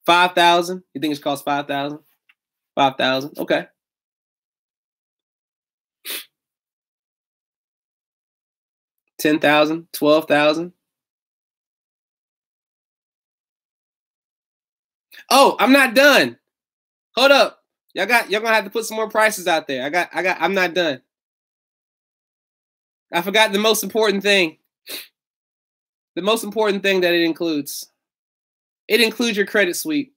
5,000? You think it's cost 5,000? 5,000. Okay. 10,000, 12,000. Oh, I'm not done. Hold up. Y'all gonna have to put some more prices out there. I'm not done. I forgot the most important thing. The most important thing that it includes. It includes your credit sweep.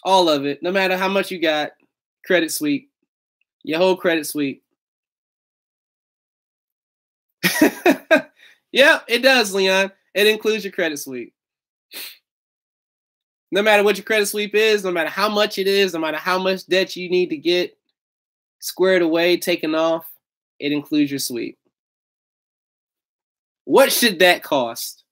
All of it. No matter how much you got, credit sweep. Your whole credit sweep. Yep, it does, Leon. It includes your credit sweep. No matter what your credit sweep is, no matter how much it is, no matter how much debt you need to get squared away, taken off, it includes your sweep. What should that cost?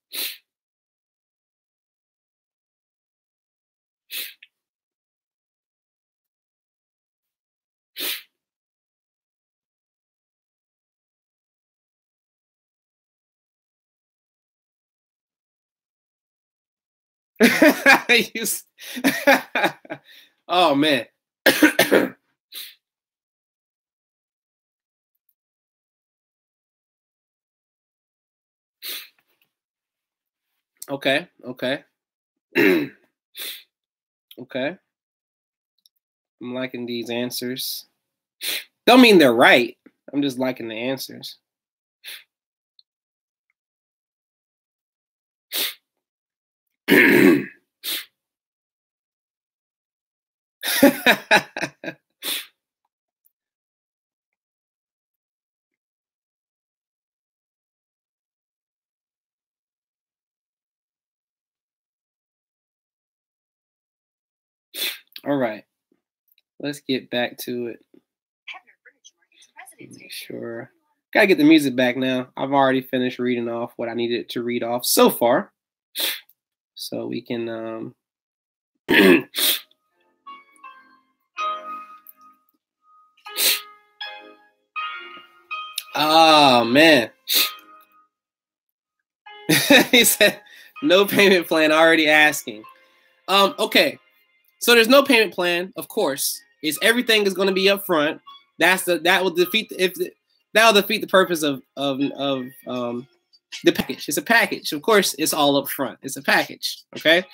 Oh man. Okay. Okay. I'm liking these answers. Don't mean they're right. I'm just liking the answers. All right, let's get back to it. Sure. Gotta get the music back now. I've already finished reading off what I needed to read off so far. So we can oh man. He said no payment plan, already asking. Okay. So there's no payment plan, of course. Everything is going to be up front. That will defeat the purpose of the package. It's a package. Of course, it's all up front. It's a package. Okay.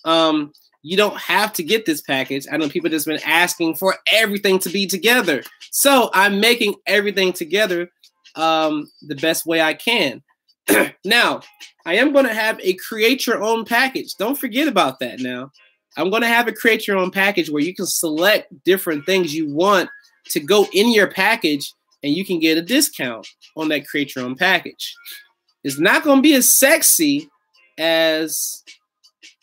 You don't have to get this package. I know people just been asking for everything to be together. So I'm making everything together the best way I can. Now, I am going to have a create your own package. Don't forget about that now. I'm going to have a create your own package where you can select different things you want to go in your package and you can get a discount on that create your own package. It's not going to be as sexy as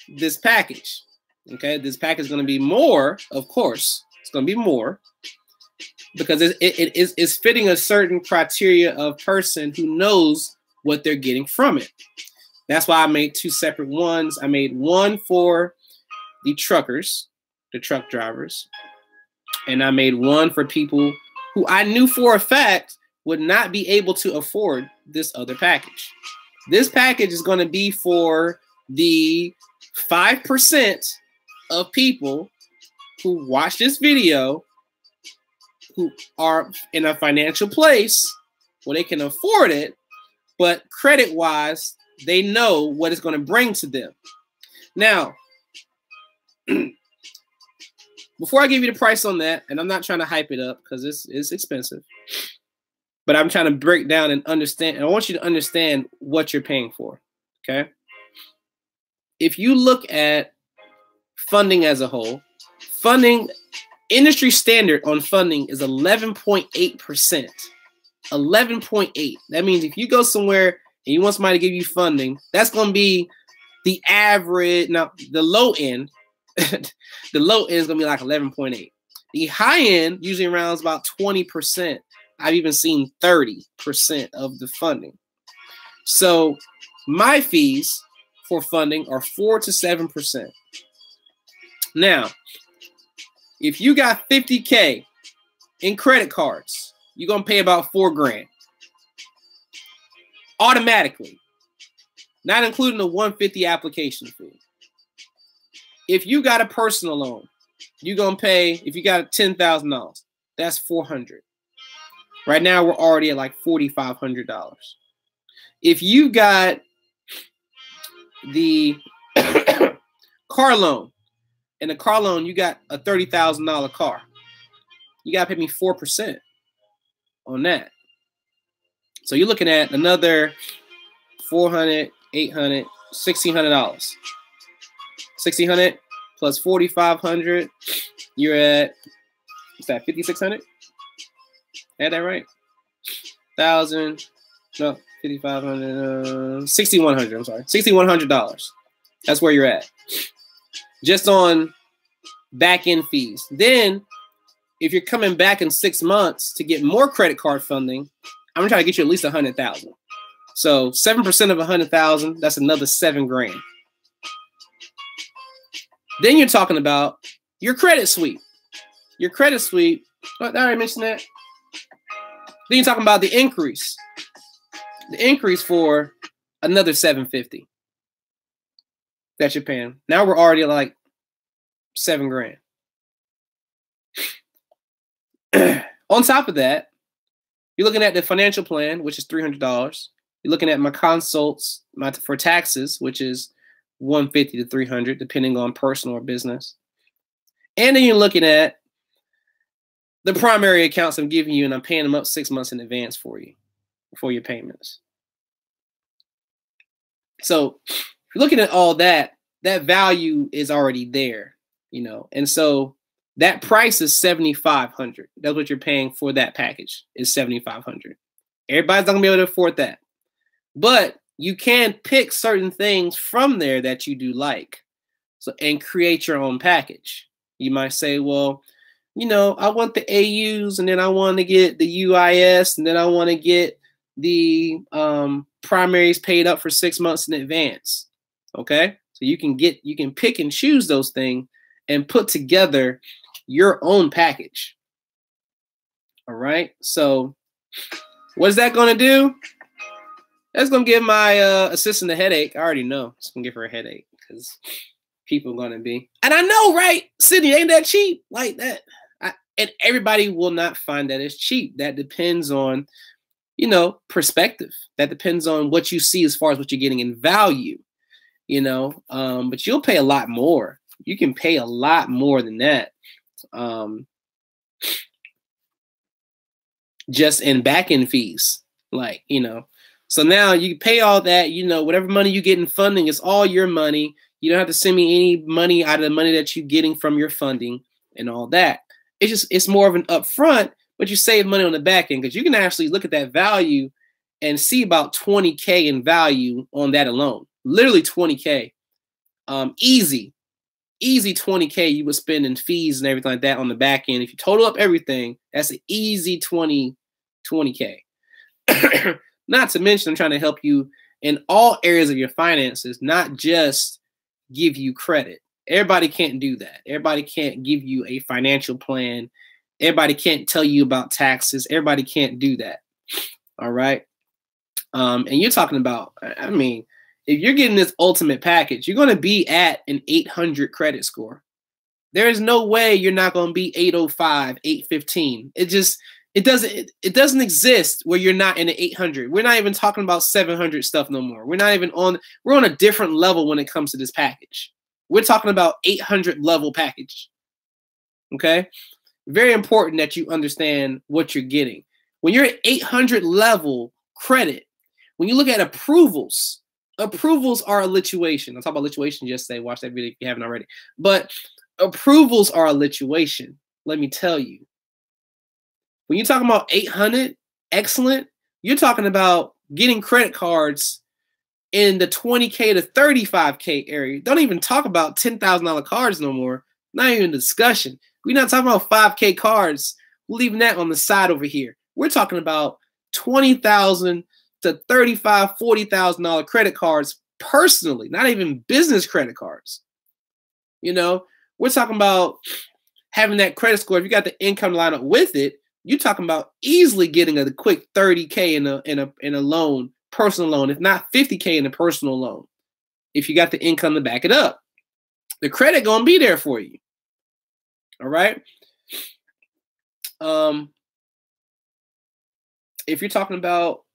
this package. Okay, this package is going to be more, of course. It's going to be more because it's fitting a certain criteria of person who knows what they're getting from it. That's why I made two separate ones. I made one for the truckers, the truck drivers, and I made one for people who I knew for a fact would not be able to afford this other package. This package is going to be for the 5% of people who watch this video who are in a financial place where they can afford it, but credit-wise, they know what it's going to bring to them. Now, before I give you the price on that, and I'm not trying to hype it up because it's expensive, but I'm trying to break down and understand. And I want you to understand what you're paying for, okay? If you look at funding as a whole, funding, industry standard on funding is 11.8%. 11.8. That means if you go somewhere and you want somebody to give you funding, that's going to be the average. Now, the low end, the low end is going to be like 11.8. The high end usually around about 20%. I've even seen 30% of the funding. So my fees for funding are 4 to 7%. Now, if you got 50K in credit cards, you're going to pay about $4 grand. Automatically. Not including the $150 application fee. If you got a personal loan, you're going to pay, if you got $10,000, that's $400. Right now, we're already at like $4,500. If you got the car loan, and the car loan, you got a $30,000 car, you got to pay me 4% on that. So you're looking at another $400, $800, $1,600. $1,600 plus $4,500, you're at, what's that, $5,600? Had that right? 1,000, no, $5,500, $6,100, I'm sorry, $6,100. That's where you're at. Just on back-end fees. Then, if you're coming back in 6 months to get more credit card funding, I'm gonna try to get you at least $100,000. So 7% of $100,000, that's another $7 grand. Then you're talking about your credit sweep. Your credit sweep. Oh, I already mentioned that. Then you're talking about the increase. The increase for another $750 that you're paying. Now we're already at like $7 grand. On top of that, you're looking at the financial plan, which is $300. You're looking at my consults for taxes, which is $150 to $300, depending on personal or business. And then you're looking at the primary accounts I'm giving you, and I'm paying them up 6 months in advance for you, for your payments. So looking at all that, that value is already there, you know, and so that price is $7,500. That's what you're paying for that package is $7,500. Everybody's not gonna be able to afford that, but you can pick certain things from there that you do like, so and create your own package. You might say, well, you know, I want the AUs, and then I want to get the UIS, and then I want to get the primaries paid up for 6 months in advance. Okay, so you can pick and choose those things and put together your own package. All right, so what is that going to do? That's going to give my assistant a headache. I already know it's going to give her a headache because people are going to be, and I know, right? Sydney, ain't that cheap like that? And everybody will not find that it's cheap. That depends on, you know, perspective. That depends on what you see as far as what you're getting in value, you know, but you'll pay a lot more. You can pay a lot more than that. Just in back-end fees, like, you know. So now you pay all that, you know, whatever money you get in funding is all your money. You don't have to send me any money out of the money that you're getting from your funding and all that. It's more of an upfront, but you save money on the back end because you can actually look at that value and see about 20K in value on that alone. Literally 20K. Easy 20K you would spend in fees and everything like that on the back end. If you total up everything, that's an easy 20K. Not to mention, I'm trying to help you in all areas of your finances, not just give you credit. Everybody can't do that. Everybody can't give you a financial plan. Everybody can't tell you about taxes. Everybody can't do that. All right. And you're talking about, I mean, if you're getting this ultimate package, you're going to be at an 800 credit score. There is no way you're not going to be 805, 815. It doesn't exist where you're not in the 800. We're not even talking about 700 stuff no more. We're on a different level when it comes to this package. We're talking about 800 level package. Okay? Very important that you understand what you're getting. When you're at 800 level credit, when you look at approvals are a lituation. I talked about lituation yesterday. Watch that video if you haven't already. But approvals are a lituation. Let me tell you. When you're talking about 800, excellent, you're talking about getting credit cards in the 20K to 35K area. Don't even talk about $10,000 cards no more. Not even a discussion. We're not talking about 5K cards. We're leaving that on the side over here. We're talking about $20,000 to $35,000, $40,000 credit cards personally, not even business credit cards. You know, we're talking about having that credit score. If you got the income line up with it, you're talking about easily getting a quick 30K in a loan, personal loan, if not 50K in a personal loan. If you got the income to back it up, the credit gonna be there for you. All right. If you're talking about,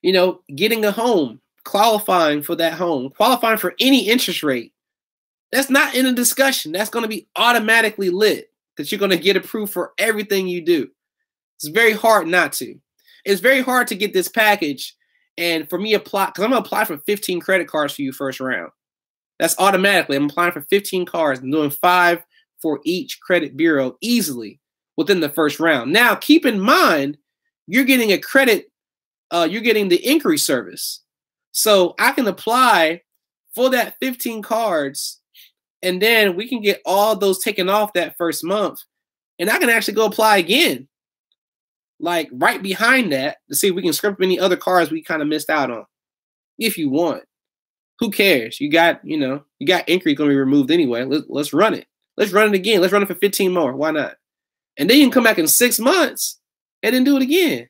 you know, getting a home, qualifying for that home, qualifying for any interest rate, that's not in a discussion. That's going to be automatically lit, that you're going to get approved for everything you do. It's very hard not to. It's very hard to get this package. And for me, apply, because I'm going to apply for 15 credit cards for you first round. That's automatically. I'm applying for 15 cards. I'm doing 5 for each credit bureau easily within the first round. Now, keep in mind, you're getting a credit, you're getting the inquiry service. So I can apply for that 15 cards, and then we can get all those taken off that first month. And I can actually go apply again, like right behind that, to see if we can scrape up any other cards we kind of missed out on. If you want. Who cares? You got, you know, you got inquiry going to be removed anyway. Let's run it. Let's run it again. Let's run it for 15 more. Why not? And then you can come back in 6 months and then do it again.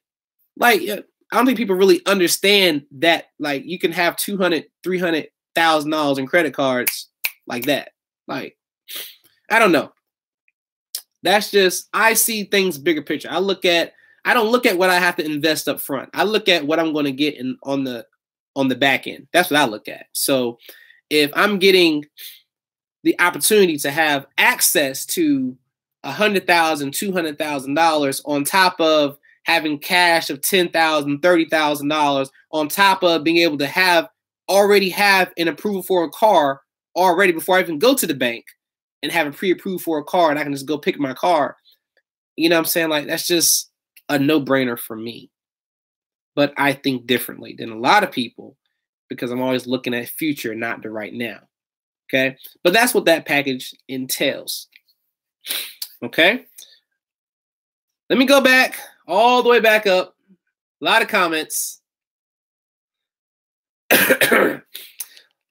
Like, I don't think people really understand that, like, you can have $200,000, $300,000 in credit cards like that. Like, I don't know. That's just, I see things bigger picture. I don't look at what I have to invest up front. I look at what I'm going to get on the back end. That's what I look at. So if I'm getting the opportunity to have access to $100,000, $200,000 on top of having cash of $10,000, $30,000, on top of being able to already have an approval for a car already before I even go to the bank and have it pre-approved for a car, and I can just go pick my car. You know what I'm saying? Like, that's just a no-brainer for me. But I think differently than a lot of people because I'm always looking at future, not the right now. Okay? But that's what that package entails. Okay? Let me go back, all the way back up. A lot of comments.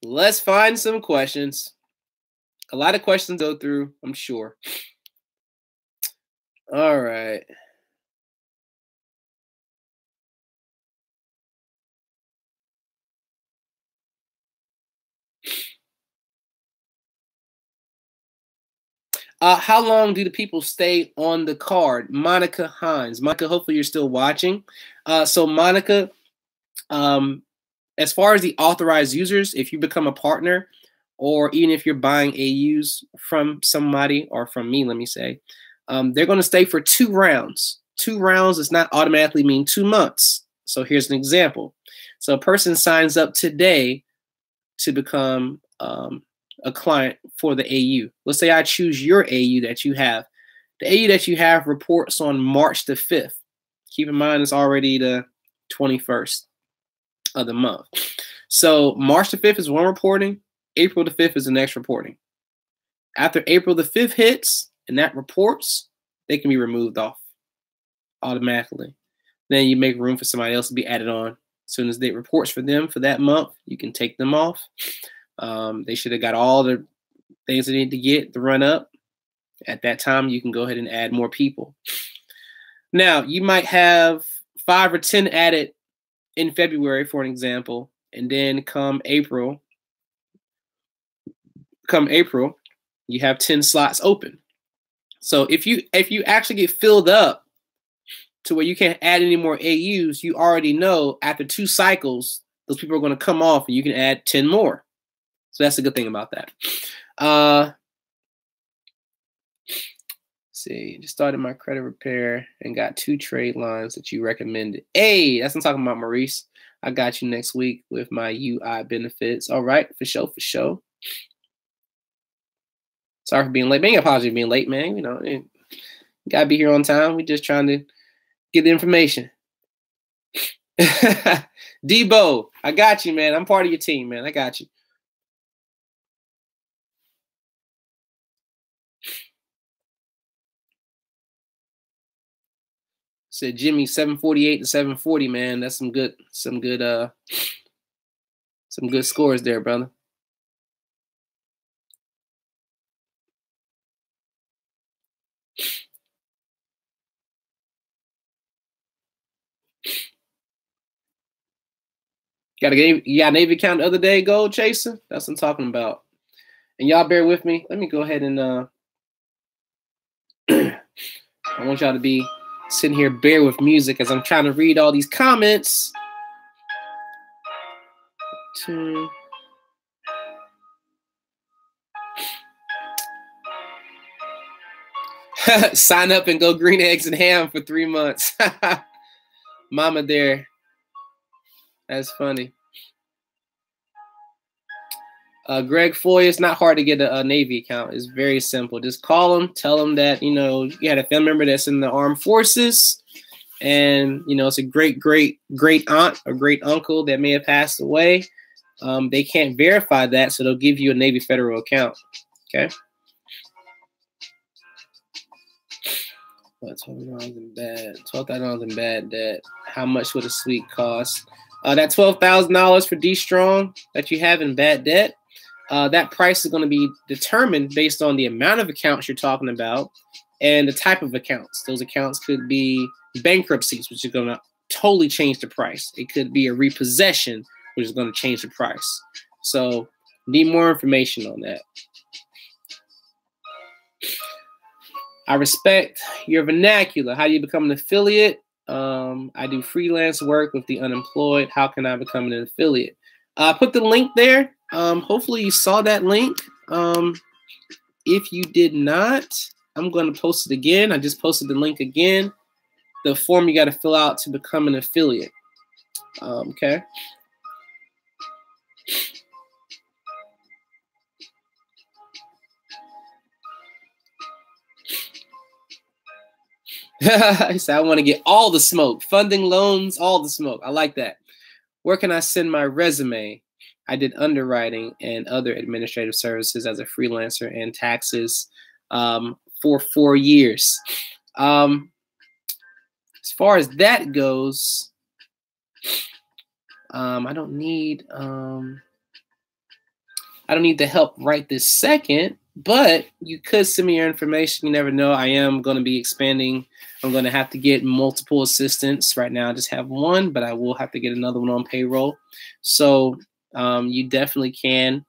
Let's find some questions. A lot of questions to go through, I'm sure. All right. How long do the people stay on the card? Monica Hines. Monica, hopefully you're still watching. So Monica, as far as the authorized users, if you become a partner, or even if you're buying AUs from somebody or from me, let me say, they're going to stay for 2 rounds. 2 rounds does not automatically mean 2 months. So here's an example. So a person signs up today to become a client for the AU. Let's say I choose your AU that you have. The AU that you have reports on March the 5th. Keep in mind it's already the 21st of the month. So March the 5th is one reporting. April the 5th is the next reporting. After April the 5th hits and that reports, they can be removed off automatically. Then you make room for somebody else to be added on. As soon as it reports for them for that month, you can take them off. They should have got all the things they need to get to run up. At that time, you can go ahead and add more people. Now, you might have 5 or 10 added in February, for an example, and then come April, you have 10 slots open. So if you actually get filled up to where you can't add any more AUs, you already know after 2 cycles, those people are going to come off and you can add 10 more. So that's a good thing about that. See, just started my credit repair and got 2 trade lines that you recommended. Hey, that's what I'm talking about, Maurice. I got you next week with my UI benefits. All right, for sure, for sure. Sorry for being late. Man, apology for being late, man. You know, you gotta be here on time. We're just trying to get the information. Debo, I got you, man. I'm part of your team, man. I got you. Said Jimmy 748 to 740, man. That's some good scores there, brother. You got a Navy account the other day, Gold Chaser? That's what I'm talking about. And y'all bear with me. Let me go ahead and I want y'all to be sitting here, bear with music as I'm trying to read all these comments. Sign up and go green eggs and ham for 3 months. Mama there. That's funny. Greg Foy, it's not hard to get a Navy account. It's very simple. Just call them, tell them that, you know, you had a family member that's in the armed forces and, you know, it's a great aunt or great uncle that may have passed away. They can't verify that, so they'll give you a Navy Federal account. Okay. $12,000 in bad. $12,000 in bad debt. How much would a suite cost? That $12,000 for D Strong that you have in bad debt. That price is going to be determined based on the amount of accounts you're talking about and the type of accounts. Those accounts could be bankruptcies, which is going to totally change the price. It could be a repossession, which is going to change the price. So need more information on that. I respect your vernacular. How do you become an affiliate? I do freelance work with the unemployed. How can I become an affiliate? I put the link there. Hopefully you saw that link. If you did not, I'm going to post it again. I just posted the link again. The form you got to fill out to become an affiliate. Okay. He said, I want to get all the smoke. Funding, loans, all the smoke. I like that. Where can I send my resume? I did underwriting and other administrative services as a freelancer and taxes for 4 years. As far as that goes, I don't need the help right this second, but you could send me your information. You never know. I am going to be expanding. I'm going to have to get multiple assistants. Right now I just have one, but I will have to get another one on payroll. So you definitely can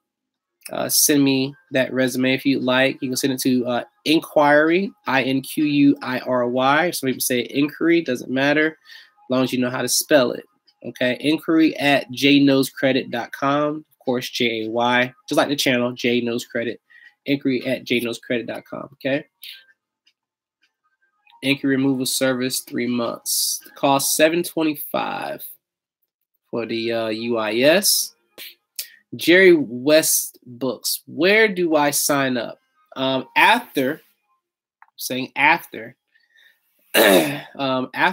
send me that resume if you'd like. You can send it to inquiry, INQUIRY. Some people say inquiry, doesn't matter, as long as you know how to spell it. Okay, inquiry at jknowscredit.com. Of course, JAY, just like the channel, J Knows Credit. Inquiry at jknowscredit.com. Okay. Inquiry removal service, 3 months. The cost $725 for the UIS. Jerry West Books. Where do I sign up? After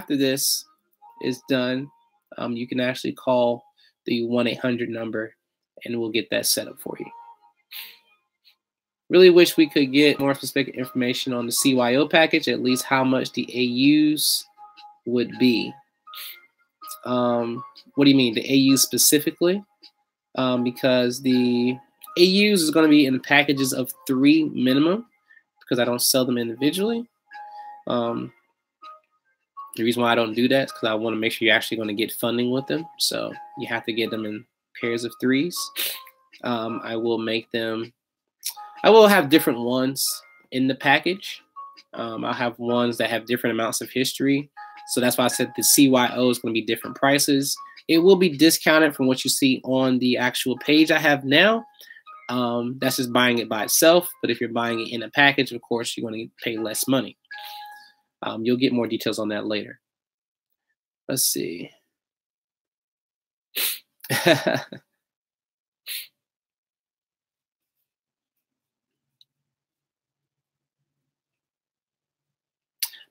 this is done, you can actually call the 1-800 number and we'll get that set up for you. Really wish we could get more specific information on the CYO package, at least how much the AUs would be. What do you mean, the AUs specifically? Because the AUs is going to be in packages of 3 minimum, because I don't sell them individually. The reason why I don't do that is because I want to make sure you're actually going to get funding with them. So you have to get them in pairs of 3s. I will have different ones in the package. I'll have ones that have different amounts of history. So that's why I said the CYO is going to be different prices. It will be discounted from what you see on the actual page I have now. That's just buying it by itself. But if you're buying it in a package, of course, you're going to pay less money. You'll get more details on that later. Let's see.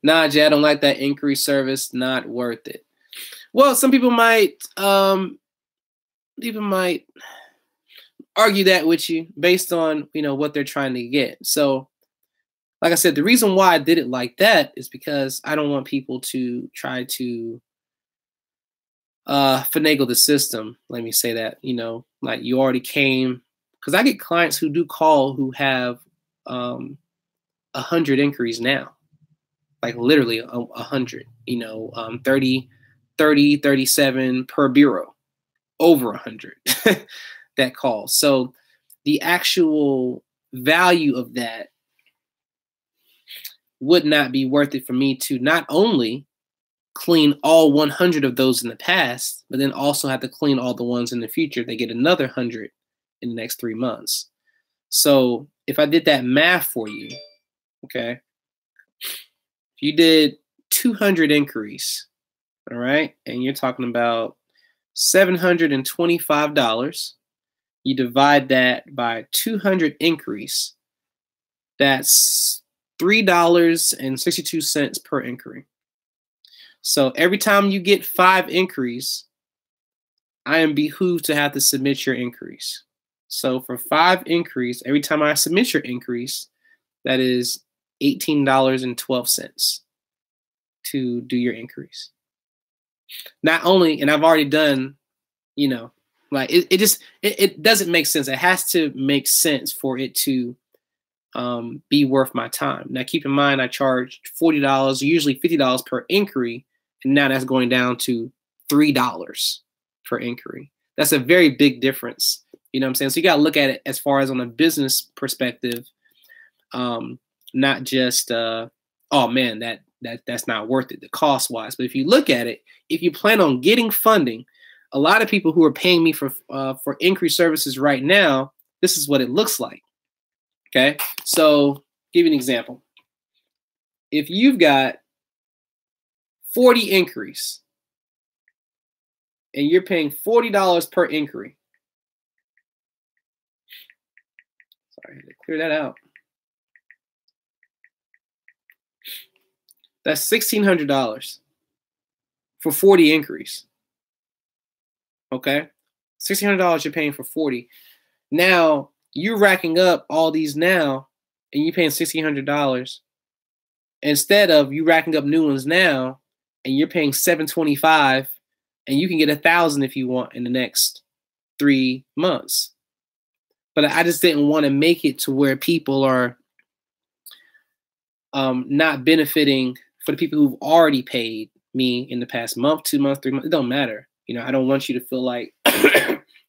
Nah, Jay, I don't like that inquiry service. Not worth it. Well, some people might argue that with you based on, what they're trying to get. So, like I said, the reason why I did it like that is because I don't want people to try to finagle the system. Let me say that, like you already came, because I get clients who do call who have 100 inquiries now. Like literally 100, 30, 37 per bureau, over 100 that call. So the actual value of that would not be worth it for me to not only clean all 100 of those in the past, but then also have to clean all the ones in the future. They get another 100 in the next 3 months. So if I did that math for you, okay, if you did 200 inquiries, all right, and you're talking about $725, you divide that by 200 inquiries, that's $3.62 per inquiry. So every time you get 5 inquiries, I am behooved to have to submit your inquiries. So for 5 inquiries, every time I submit your inquiries, that is $18.12 to do your inquiries. Not only, and I've already done, like it doesn't make sense. It has to make sense for it to be worth my time. Now keep in mind, I charged $40, usually $50 per inquiry, and now that's going down to $3 per inquiry. That's a very big difference. You know what I'm saying? So you got to look at it as far as on a business perspective, not just, oh man, that's not worth it, the cost wise. But if you look at it, if you plan on getting funding, a lot of people who are paying me for inquiry services right now, this is what it looks like. Okay, so give you an example. if you've got 40 inquiries and you're paying $40 per inquiry, sorry, I had to clear that out. That's $1,600 for 40 inquiries. Okay? $1,600 you're paying for 40. Now, you're racking up all these now, and you're paying $1,600. Instead of you racking up new ones now, and you're paying $725, and you can get 1,000 if you want in the next 3 months. But I just didn't want to make it to where people are not benefiting for the people who've already paid me in the past month, 2 months, 3 months. It don't matter. You know, I don't want you to feel like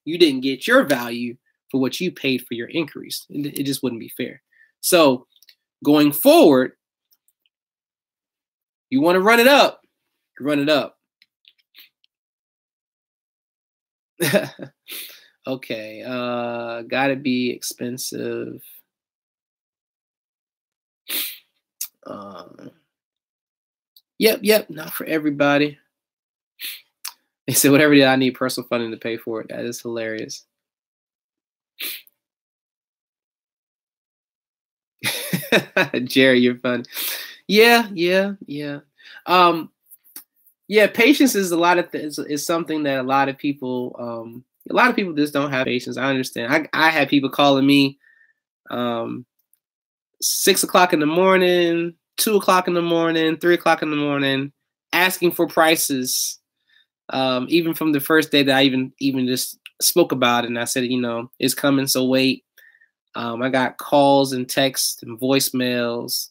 you didn't get your value for what you paid for your increase. It just wouldn't be fair. So going forward, you want to run it up, run it up. Okay, gotta be expensive. Yep, not for everybody. They said, whatever it is, I need personal funding to pay for it. That is hilarious. Jerry, you're fun. Yeah. Patience is is something that a lot of people just don't have patience. I understand. I had people calling me 6 o'clock in the morning, 2 o'clock in the morning, 3 o'clock in the morning, asking for prices. Even from the first day that I even just spoke about it, and I said, you know, it's coming, so wait. I got calls and texts and voicemails.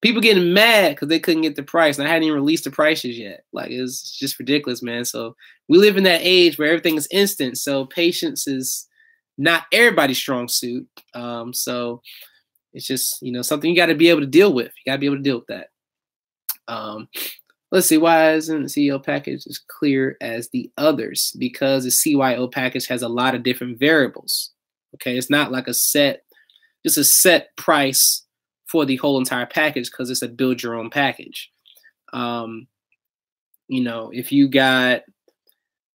People getting mad because they couldn't get the price, and I hadn't even released the prices yet. Like, it's just ridiculous, man. So we live in that age where everything is instant. So patience is not everybody's strong suit. So it's just, you know, something you got to be able to deal with. You got to be able to deal with that. Let's see, why isn't the CEO package as clear as the others? Because the CYO package has a lot of different variables. Okay, it's not like just a set price for the whole entire package because it's a build your own package. You know, if you got,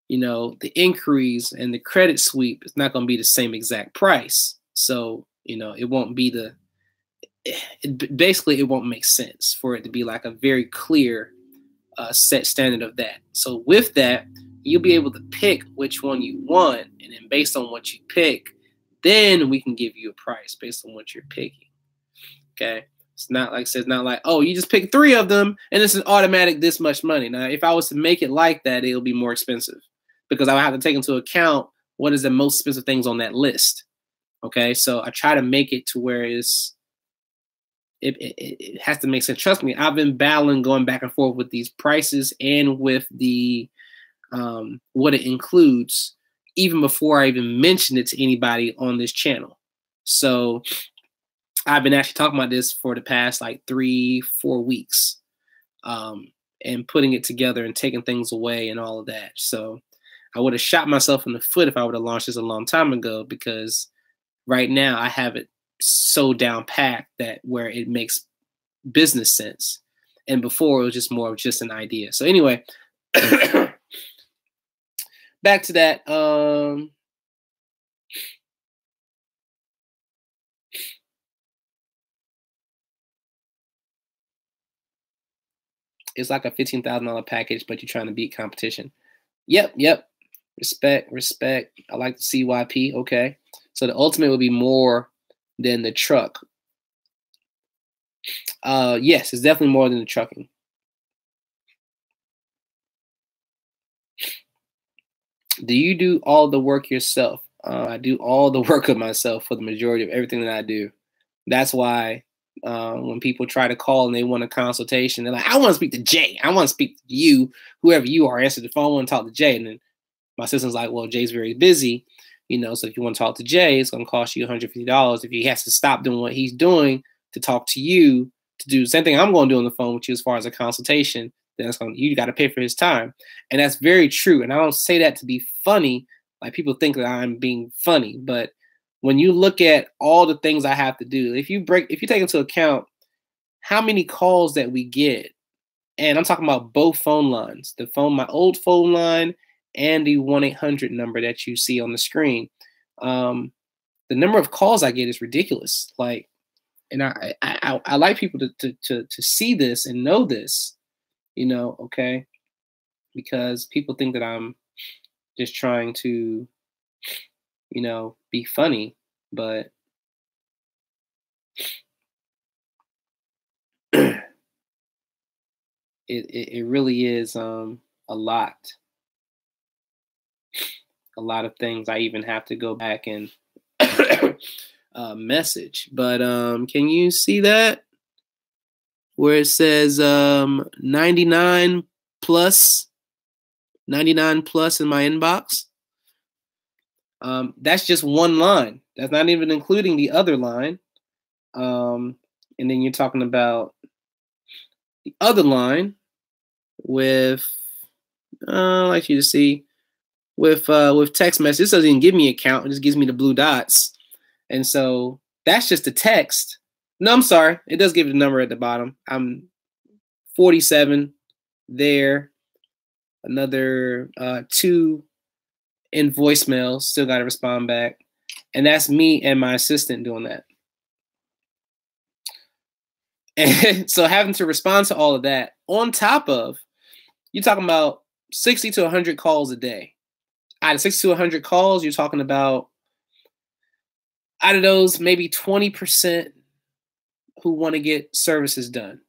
you know, the inquiries and the credit sweep, it's not going to be the same exact price. So, you know, it won't be basically it won't make sense for it to be like a very clear set standard of that. So with that, you'll be able to pick which one you want, and then based on what you pick, then we can give you a price based on what you're picking. Okay, it's not like oh, you just pick 3 of them and it's an automatic this much money. Now, if I was to make it like that, it'll be more expensive because I would have to take into account what is the most expensive things on that list. Okay, so I try to make it to where it has to make sense. Trust me, I've been battling going back and forth with these prices and with the what it includes even before I even mentioned it to anybody on this channel. So I've been actually talking about this for the past like 3-4 weeks and putting it together and taking things away and all of that. So I would have shot myself in the foot if I would have launched this a long time ago, because right now I have it so down packed that where it makes business sense. And before it was just more of just an idea. So anyway, back to that. It's like a $15,000 package, but you're trying to beat competition. Yep. Respect. I like the CYP. Okay. So the ultimate would be more than the truck. Yes, it's definitely more than the trucking. Do you do all the work yourself? I do all the work of myself for the majority of everything that I do. That's why when people try to call and they want a consultation, they're like, I want to speak to Jay. I want to speak to you, whoever you are. Answer the phone, I want to talk to Jay. And then my assistant's like, well, Jay's very busy. You know, so if you want to talk to Jay, it's going to cost you $150 if he has to stop doing what he's doing to talk to you to do the same thing I'm going to do on the phone with you as far as a consultation. Then you got to pay for his time. And that's very true. And I don't say that to be funny. Like, people think that I'm being funny, but when you look at all the things I have to do, if you take into account how many calls that we get. And I'm talking about both phone lines, my old phone line and the 1-800 number that you see on the screen. The number of calls I get is ridiculous. Like, and I like people to see this and know this, okay? Because people think that I'm just trying to, be funny, but it really is a lot of things I even have to go back and message. But can you see that where it says 99 plus in my inbox? That's just one line. That's not even including the other line. And then you're talking about the other line with, I'd like you to see, with text message. This doesn't even give me a count. It just gives me the blue dots. And so that's just a text. No, I'm sorry. It does give the number at the bottom. I'm 47 there. Another 2 in voicemail. Still got to respond back. And that's me and my assistant doing that. And so having to respond to all of that on top of, you're talking about 60 to 100 calls a day. Out of 60 to 100 calls, you're talking about, out of those, maybe 20% who want to get services done.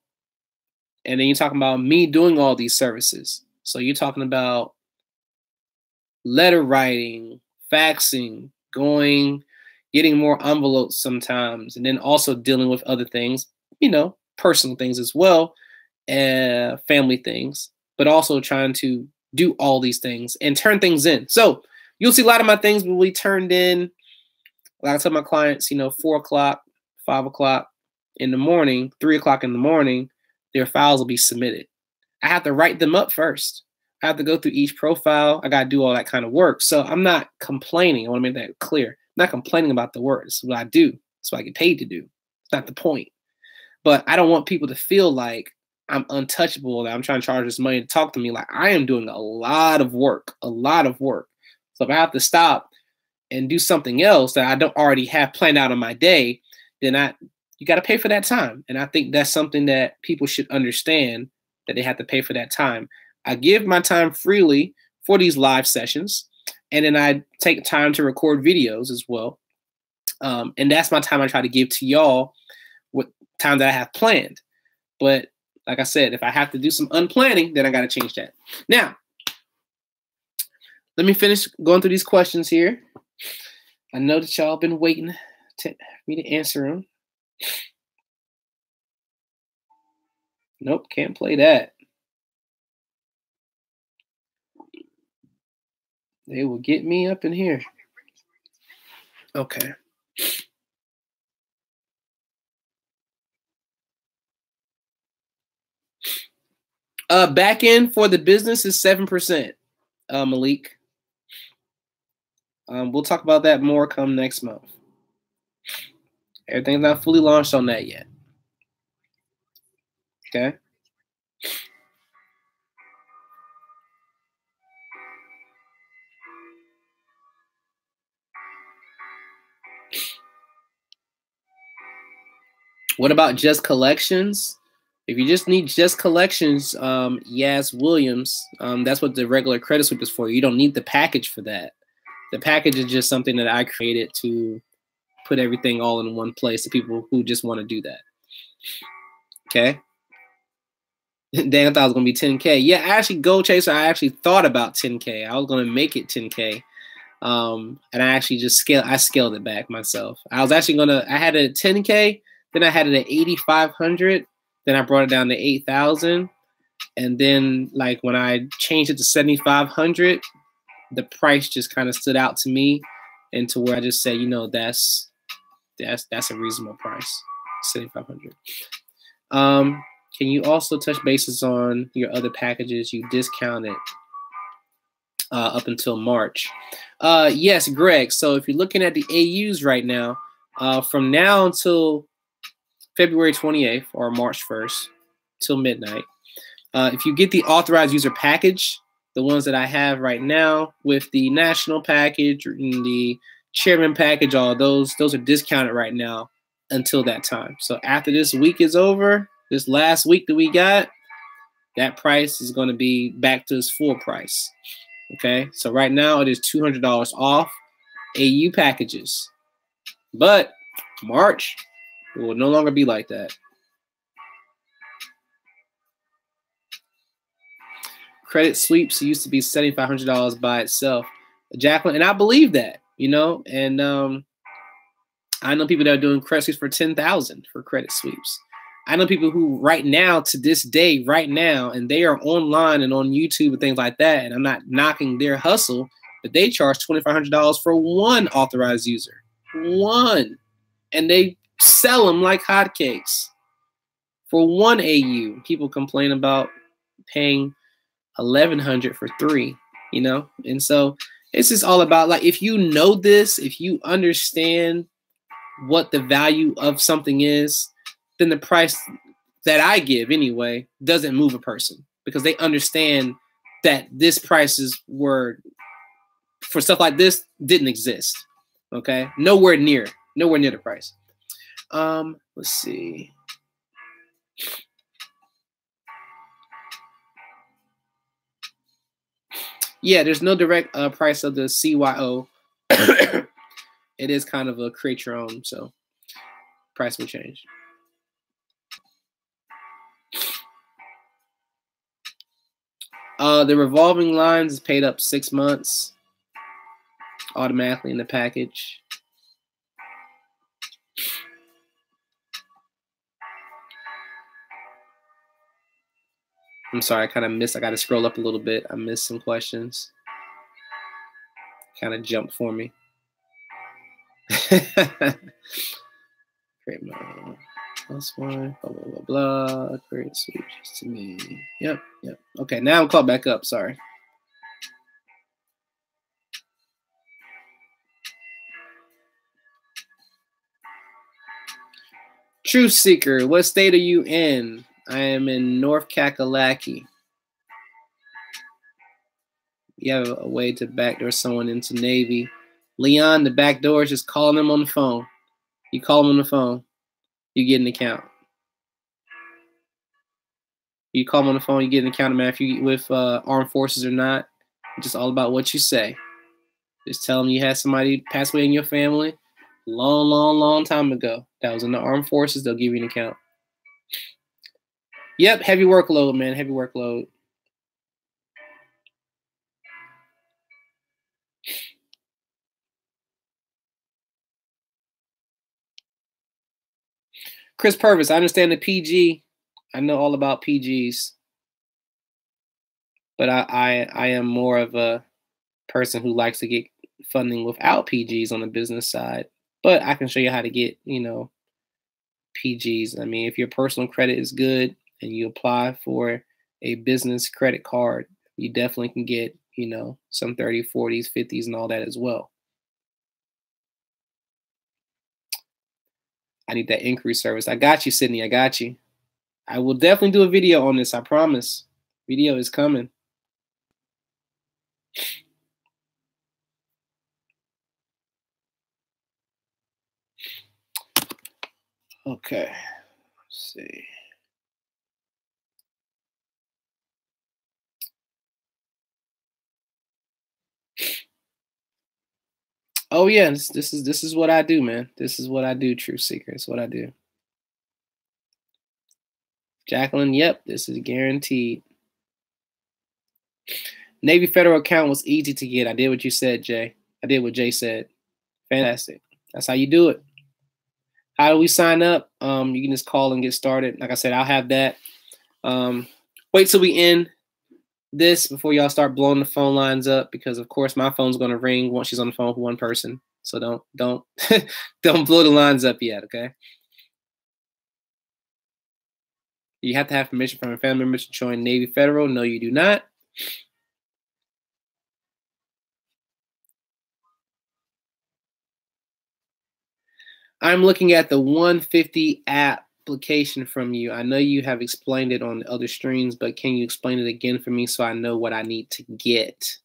And then you're talking about me doing all these services. So you're talking about letter writing, faxing, getting more envelopes sometimes, and then also dealing with other things, personal things as well, family things, but also trying to do all these things and turn things in. So you'll see a lot of my things will be turned in. Like I tell my clients, 4 o'clock, 5 o'clock in the morning, 3 o'clock in the morning, their files will be submitted. I have to write them up first. I have to go through each profile. I got to do all that kind of work. So I'm not complaining. I want to make that clear. I'm not complaining about the work. It's what I do. It's what I get paid to do. It's not the point. But I don't want people to feel like I'm untouchable, that I'm trying to charge this money to talk to me. Like, I am doing a lot of work. So if I have to stop and do something else that I don't already have planned out on my day, then you got to pay for that time. And I think that's something that people should understand, that they have to pay for that time. I give my time freely for these live sessions, and then I take time to record videos as well. And that's my time I try to give to y'all with time that I have planned. But like I said, if I have to do some unplanning, then I got to change that. Now, let me finish going through these questions here. I know that y'all been waiting for me to answer them. Nope, can't play that. They will get me up in here. Okay. Back end for the business is 7%, Malik. We'll talk about that more come next month. Everything's not fully launched on that yet. Okay. What about just collections? If you just need just collections, Yas Williams, that's what the regular credit sweep is for. You don't need the package for that. The package is just something that I created to put everything all in one place to people who just want to do that. Okay. Dang, I thought it was going to be 10K. Yeah, actually, Gold Chaser, I actually thought about 10K. I was going to make it 10K. And I actually just scaled it back myself. I was actually I had it at 10K, then I had it at 8,500. Then I brought it down to 8,000. And then like when I changed it to 7,500, the price just kind of stood out to me, and to where I just said, that's a reasonable price, 7,500. Can you also touch bases on your other packages you discounted up until March? Yes, Greg. So if you're looking at the AUs right now, from now until February 28th or March 1st till midnight. If you get the authorized user package, the ones that I have right now with the national package and the chairman package, all those are discounted right now until that time. So after this week is over, this last week that we got, that price is going to be back to its full price. Okay, so right now it is $200 off AU packages. But March, it will no longer be like that. Credit sweeps used to be $7,500 by itself, Jacqueline, and I believe that, you know, and I know people that are doing credit sweeps for $10,000 for credit sweeps. I know people who right now, to this day, right now, and they are online and on YouTube and things like that, and I'm not knocking their hustle, but they charge $2,500 for one authorized user. One. And they sell them like hotcakes for one AU. People complain about paying $1,100 for 3, you know? And so it's just all about, like, if you know this, if you understand what the value of something is, then the price that I give anyway doesn't move a person, because they understand that this prices were for stuff like this didn't exist. Okay, nowhere near the price. Let's see. Yeah, there's no direct price of the CYO. It is kind of a create your own, so price will change. The revolving lines is paid up 6 months automatically in the package. I'm sorry, I got to scroll up a little bit. I missed some questions. Kind of jumped for me. Create my +1, blah, blah, blah, blah. Create switches to me. Yep. Okay, now I'm caught back up. Sorry. Truth Seeker, what state are you in? I am in North Kakalaki. You have a way to backdoor someone into Navy. Leon, the backdoor is just calling them on the phone. You call them on the phone, you get an account. You call them on the phone, you get an account, man. If you with armed forces or not, it's just all about what you say. Just tell them you had somebody pass away in your family long time ago that was in the armed forces. They'll give you an account. Yep, heavy workload, man. Heavy workload. Chris Purvis, I understand the PG. I know all about PGs. But I am more of a person who likes to get funding without PGs on the business side. But I can show you how to get, you know, PGs. I mean, if your personal credit is good and you apply for a business credit card, you definitely can get, you know, some 30s, 40s, 50s, and all that as well. I need that inquiry service. I got you, Sydney. I got you. I will definitely do a video on this. I promise. Video is coming. Okay. Let's see. Oh yeah, this is what I do, man. This is what I do, Truth Seeker. It's what I do. Jacqueline, yep, this is guaranteed. Navy Federal account was easy to get. I did what you said, Jay. I did what Jay said. Fantastic. That's how you do it. How do we sign up? You can just call and get started. Like I said, I'll have that. Wait till we end this before y'all start blowing the phone lines up, because of course my phone's gonna ring once she's on the phone with one person. So don't don't blow the lines up yet, okay? You have to have permission from a family member to join Navy Federal. No, you do not. I'm looking at the 150 app application from you. I know you have explained it on the other streams, but can you explain it again for me so I know what I need to get?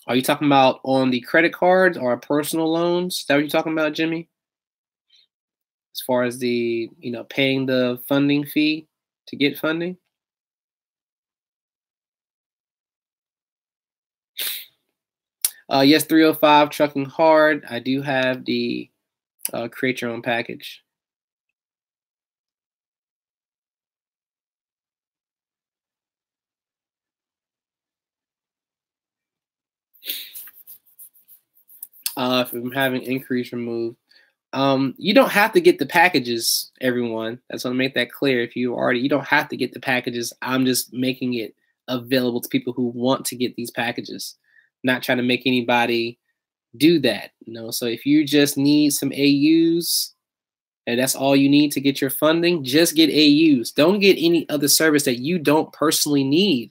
Are you talking about on the credit cards or personal loans? Is that what you're talking about, Jimmy? As far as the, paying the funding fee to get funding? Yes, 305 Trucking Hard. I do have the create your own package. If I'm having increase removed, you don't have to get the packages, everyone. That's want to make that clear. If you don't have to get the packages. I'm just making it available to people who want to get these packages. Not trying to make anybody do that. So if you just need some AUs and that's all you need to get your funding, just get AUs. Don't get any other service that you don't personally need.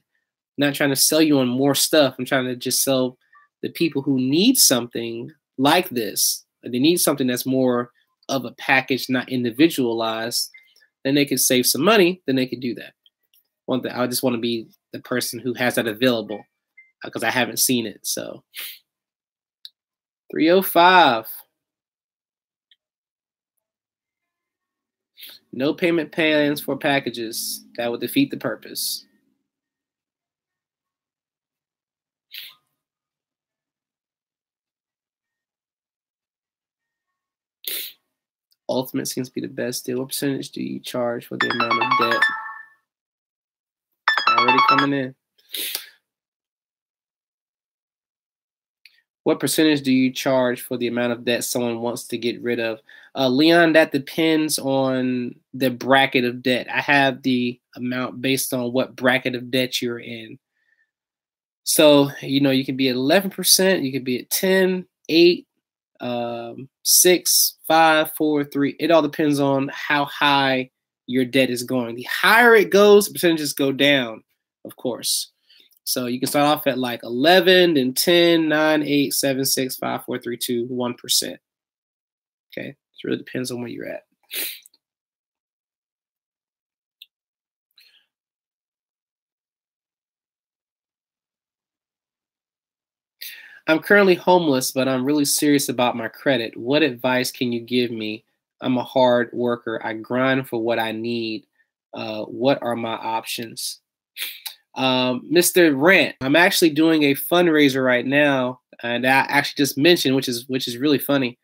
I'm not trying to sell you on more stuff. I'm trying to just sell the people who need something like this. They need something that's more of a package, not individualized. Then they could save some money. Then they could do that. One thing, I just want to be the person who has that available because I haven't seen it. So 305. No payment plans for packages. That would defeat the purpose. Ultimate seems to be the best deal. What percentage do you charge for the amount of debt? Already coming in. What percentage do you charge for the amount of debt someone wants to get rid of? Leon, that depends on the bracket of debt. I have the amount based on what bracket of debt you're in. So, you can be at 11%, you could be at 10, 8, 6, 5, 4, 3. It all depends on how high your debt is going. The higher it goes, the percentages go down, of course. So you can start off at like 11, then 10, 9, 8, 7, 6, 5, 4, 3, 2, 1%. Okay, it really depends on where you're at. I'm currently homeless, but I'm really serious about my credit. What advice can you give me? I'm a hard worker. I grind for what I need. What are my options? Mr. Rant, I'm actually doing a fundraiser right now, and I actually just mentioned, which is really funny.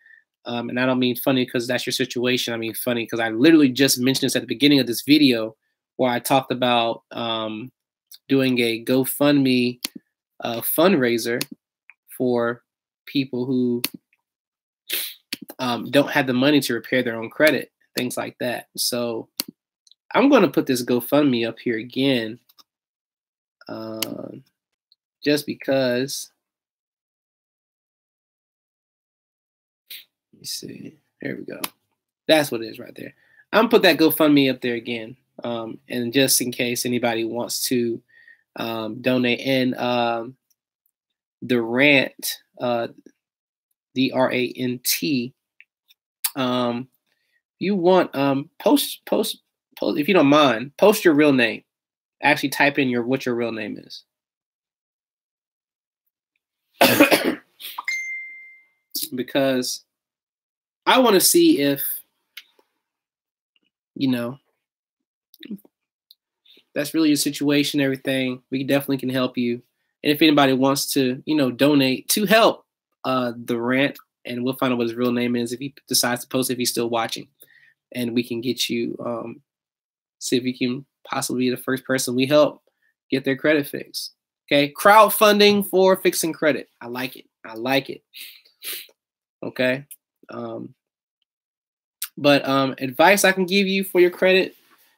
And I don't mean funny because that's your situation. I mean funny because I literally just mentioned this at the beginning of this video where I talked about doing a GoFundMe fundraiser for people who don't have the money to repair their own credit, things like that. So I'm going to put this GoFundMe up here again, just because. Let me see. There we go. That's what it is right there. I'm going to put that GoFundMe up there again, and just in case anybody wants to donate. And the Rant, DRANT. You want post if you don't mind, post your real name. Actually type in what your real name is. Because I want to see if that's really your situation, everything. We definitely can help you. And if anybody wants to, donate to help the Rant, and we'll find out what his real name is if he decides to post, if he's still watching, and we can get you, see if we can possibly be the first person we help get their credit fixed. Okay, crowdfunding for fixing credit. I like it. I like it. Okay, but advice I can give you for your credit,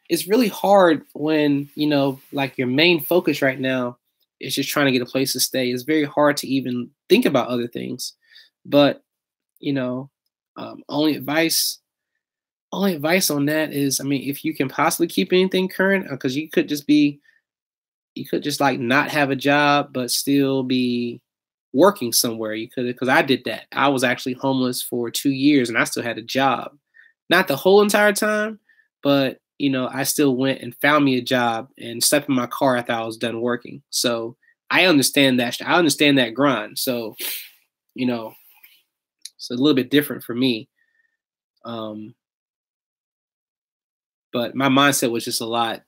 it's really hard when like your main focus right now is just trying to get a place to stay. It's very hard to even think about other things. But only advice on that is, if you can possibly keep anything current, because you could just like not have a job but still be working somewhere. You could, because I did that. I was actually homeless for 2 years and I still had a job, not the whole entire time, but you know, I still went and found me a job and slept in my car after I was done working. So I understand that. I understand that grind. So, you know, it's a little bit different for me. But my mindset was just a lot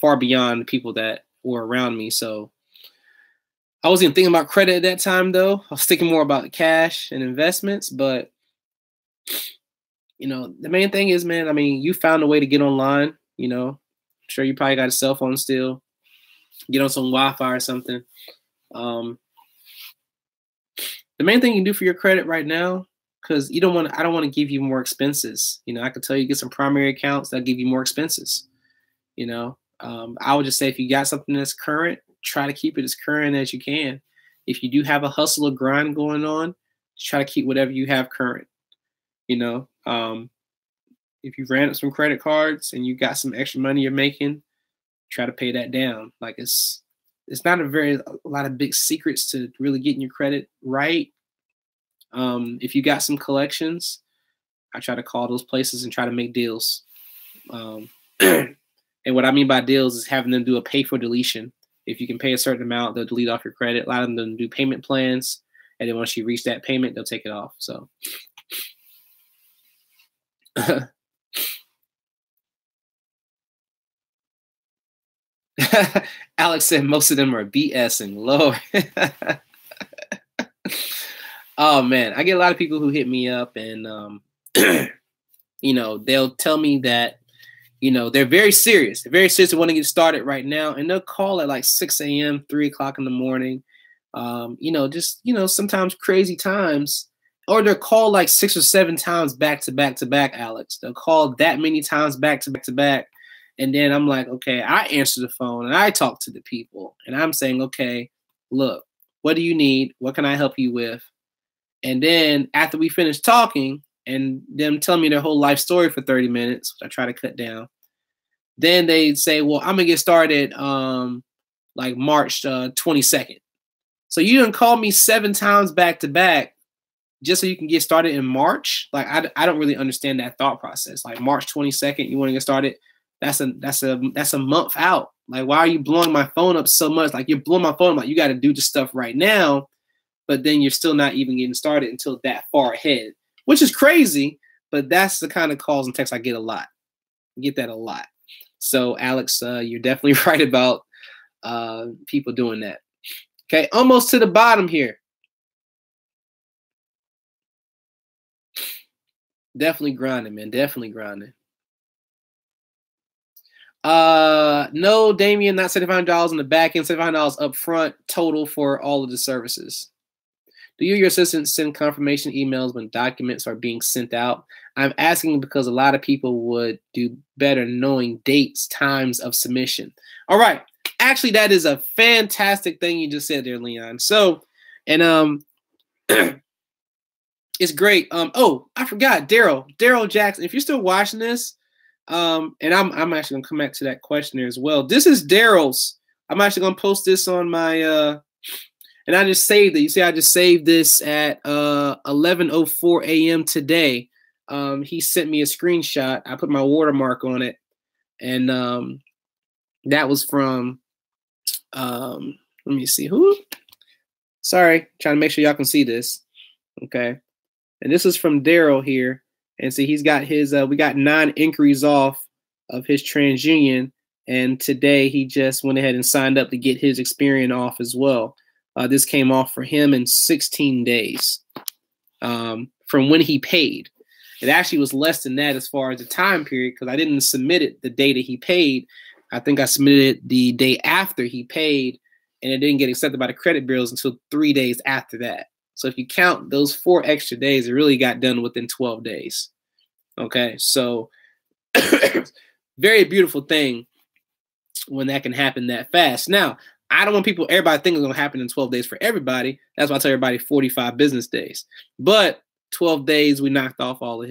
far beyond the people that were around me. So I wasn't even thinking about credit at that time, though. I was thinking more about cash and investments. But you know, the main thing is, man, I mean, you found a way to get online. You know, I'm sure you probably got a cell phone still. Get on some Wi-Fi or something. The main thing you can do for your credit right now, because I don't want to give you more expenses. You know, I could tell you get some primary accounts that give you more expenses. You know, I would just say if you got something that's current, try to keep it as current as you can. If you do have a hustle or grind going on, try to keep whatever you have current. You know, if you ran up some credit cards and you got some extra money you're making, try to pay that down. Like it's not a lot of big secrets to really getting your credit right. If you got some collections, I try to call those places and try to make deals. And what I mean by deals is having them do a pay for deletion. If you can pay a certain amount, they'll delete off your credit. A lot of them do payment plans, and then once you reach that payment, they'll take it off. So Alex said most of them are BS and low. Oh man, I get a lot of people who hit me up and you know, they'll tell me that, you know, they're very serious. They're very serious. They want to get started right now, and they'll call at like 6 a.m., 3 o'clock in the morning. You know, just, you know, sometimes crazy times, or they'll call like 6 or 7 times back to back to back, Alex. They'll call that many times back to back to back. And then I'm like, okay, I answer the phone and I talk to the people and I'm saying, okay, look, what do you need? What can I help you with? And then after we finish talking and them telling me their whole life story for 30 minutes, which I try to cut down, then they say, well, I'm gonna get started like March 22nd. So you didn't call me 7 times back to back just so you can get started in March? Like I don't really understand that thought process. Like March 22nd, you want to get started? That's a month out. Like, why are you blowing my phone up so much? Like, you're blowing my phone up. Like, you got to do the stuff right now, but then you're still not even getting started until that far ahead, which is crazy. But that's the kind of calls and texts I get a lot. I get that a lot. So, Alex, you're definitely right about people doing that. Okay, almost to the bottom here. Definitely grinding, man. Definitely grinding. No, Damien, not $75 in the back end, $75 up front total for all of the services. Do you or your assistant send confirmation emails when documents are being sent out? I'm asking because a lot of people would do better knowing dates, times of submission. All right. Actually, that is a fantastic thing you just said there, Leon. So, and it's great. Oh, I forgot, Daryl Jackson. If you're still watching this, and I'm actually gonna come back to that question there as well. This is Daryl's. I'm actually gonna post this on my and I just saved it. You see, I just saved this at 11:04 a.m. today. He sent me a screenshot. I put my watermark on it, and that was from let me see who. Sorry, trying to make sure y'all can see this. Okay, and this is from Daryl here. And see, he's got his, we got 9 inquiries off of his TransUnion. And today he just went ahead and signed up to get his Experian off as well. This came off for him in 16 days from when he paid. It actually was less than that as far as the time period, because I didn't submit it the day that he paid. I think I submitted it the day after he paid, and it didn't get accepted by the credit bureaus until 3 days after that. So if you count those 4 extra days, it really got done within 12 days. Okay, so very beautiful thing when that can happen that fast. Now, I don't want everybody thinking it's going to happen in 12 days for everybody. That's why I tell everybody 45 business days. But 12 days, we knocked off all of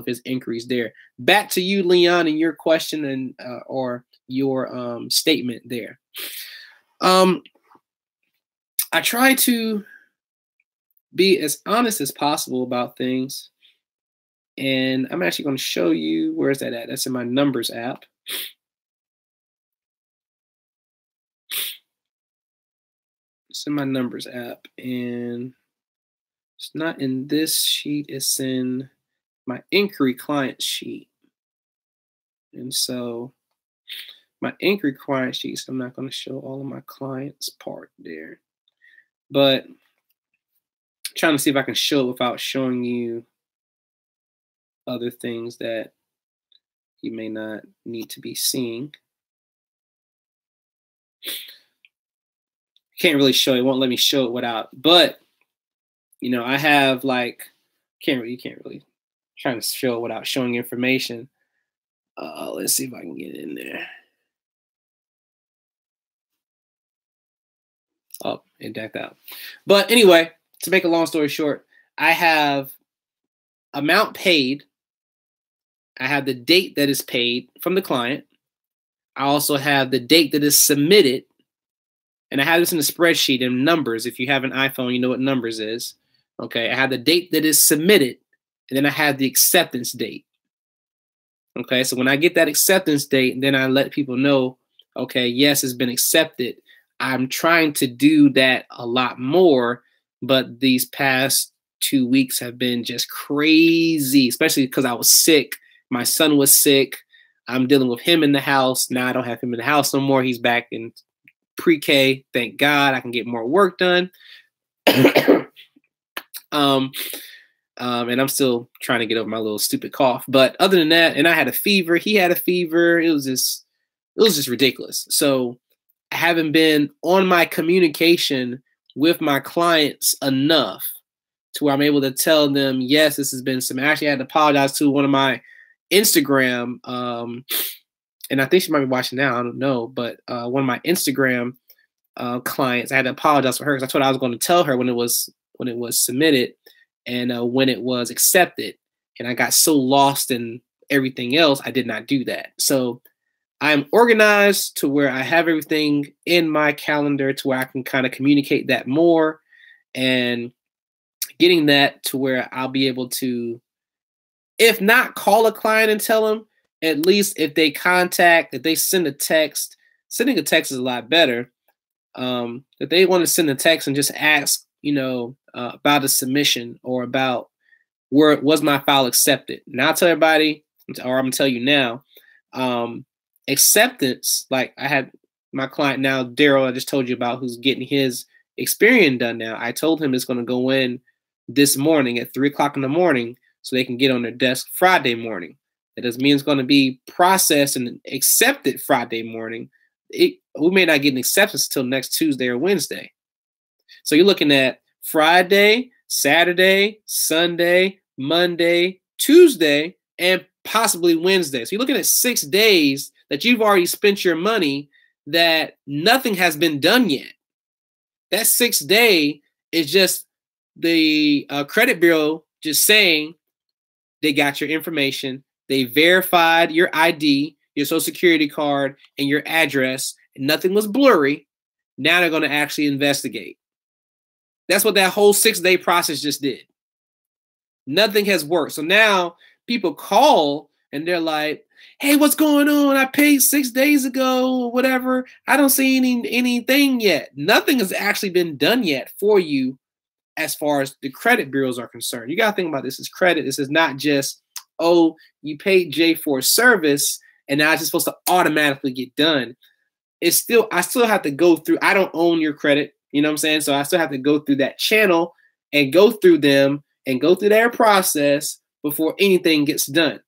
his inquiries there. Back to you, Leon, and your question and or your statement there. I try to be as honest as possible about things. And I'm actually going to show you, where is that at? That's in my Numbers app. It's in my Numbers app, and it's not in this sheet. It's in my inquiry client sheet. And so my inquiry client sheet, so I'm not going to show all of my clients part there. But I'm trying to see if I can show it without showing you other things that you may not need to be seeing. Can't really show it. It won't let me show it without. But you know, I have like you can't really trying to show it without showing information. Let's see if I can get in there. Oh, it decked out. But anyway, to make a long story short, I have amount paid. I have the date that is paid from the client. I also have the date that is submitted. And I have this in a spreadsheet in Numbers. If you have an iPhone, you know what Numbers is. Okay, I have the date that is submitted, and then I have the acceptance date. Okay, so when I get that acceptance date, then I let people know, okay, yes, it's been accepted. I'm trying to do that a lot more, but these past 2 weeks have been just crazy, especially because I was sick. My son was sick. I'm dealing with him in the house. Now I don't have him in the house no more. He's back in pre-K. Thank God I can get more work done. And I'm still trying to get over my little stupid cough. But other than that, and I had a fever. He had a fever. It was just ridiculous. So I haven't been on my communication with my clients enough to where I'm able to tell them, yes, this has been some. Actually, I had to apologize to one of my Instagram, and I think she might be watching now. I don't know, but one of my Instagram clients, I had to apologize for her because I told her I was going to tell her when it was submitted and when it was accepted. And I got so lost in everything else, I did not do that. So I'm organized to where I have everything in my calendar to where I can kind of communicate that more, and getting that to where I'll be able to, if not call a client and tell them, at least if they send a text, sending a text is a lot better. If they want to send a text and just ask, about a submission or about where was my file accepted. And I'll tell everybody, or I'm gonna tell you now, acceptance, like I had my client now, Daryl, I just told you about, who's getting his Experian done now. I told him it's going to go in this morning at 3:00 in the morning so they can get on their desk Friday morning. That doesn't mean it's going to be processed and accepted Friday morning. We may not get an acceptance until next Tuesday or Wednesday. So you're looking at Friday, Saturday, Sunday, Monday, Tuesday, and possibly Wednesday. So you're looking at 6 days that you've already spent your money that nothing has been done yet. That 6th day is just the credit bureau just saying they got your information. They verified your ID, your social security card, and your address. And nothing was blurry. Now they're going to actually investigate. That's what that whole 6-day process just did. Nothing has worked. So now people call and they're like, hey, what's going on? I paid 6 days ago or whatever. I don't see anything yet. Nothing has actually been done yet for you as far as the credit bureaus are concerned. You got to think about this as credit. This is not just, oh, you paid Jay for a service and now it's just supposed to automatically get done. I still have to go through. I don't own your credit. You know what I'm saying? So I still have to go through that channel and go through them and go through their process before anything gets done.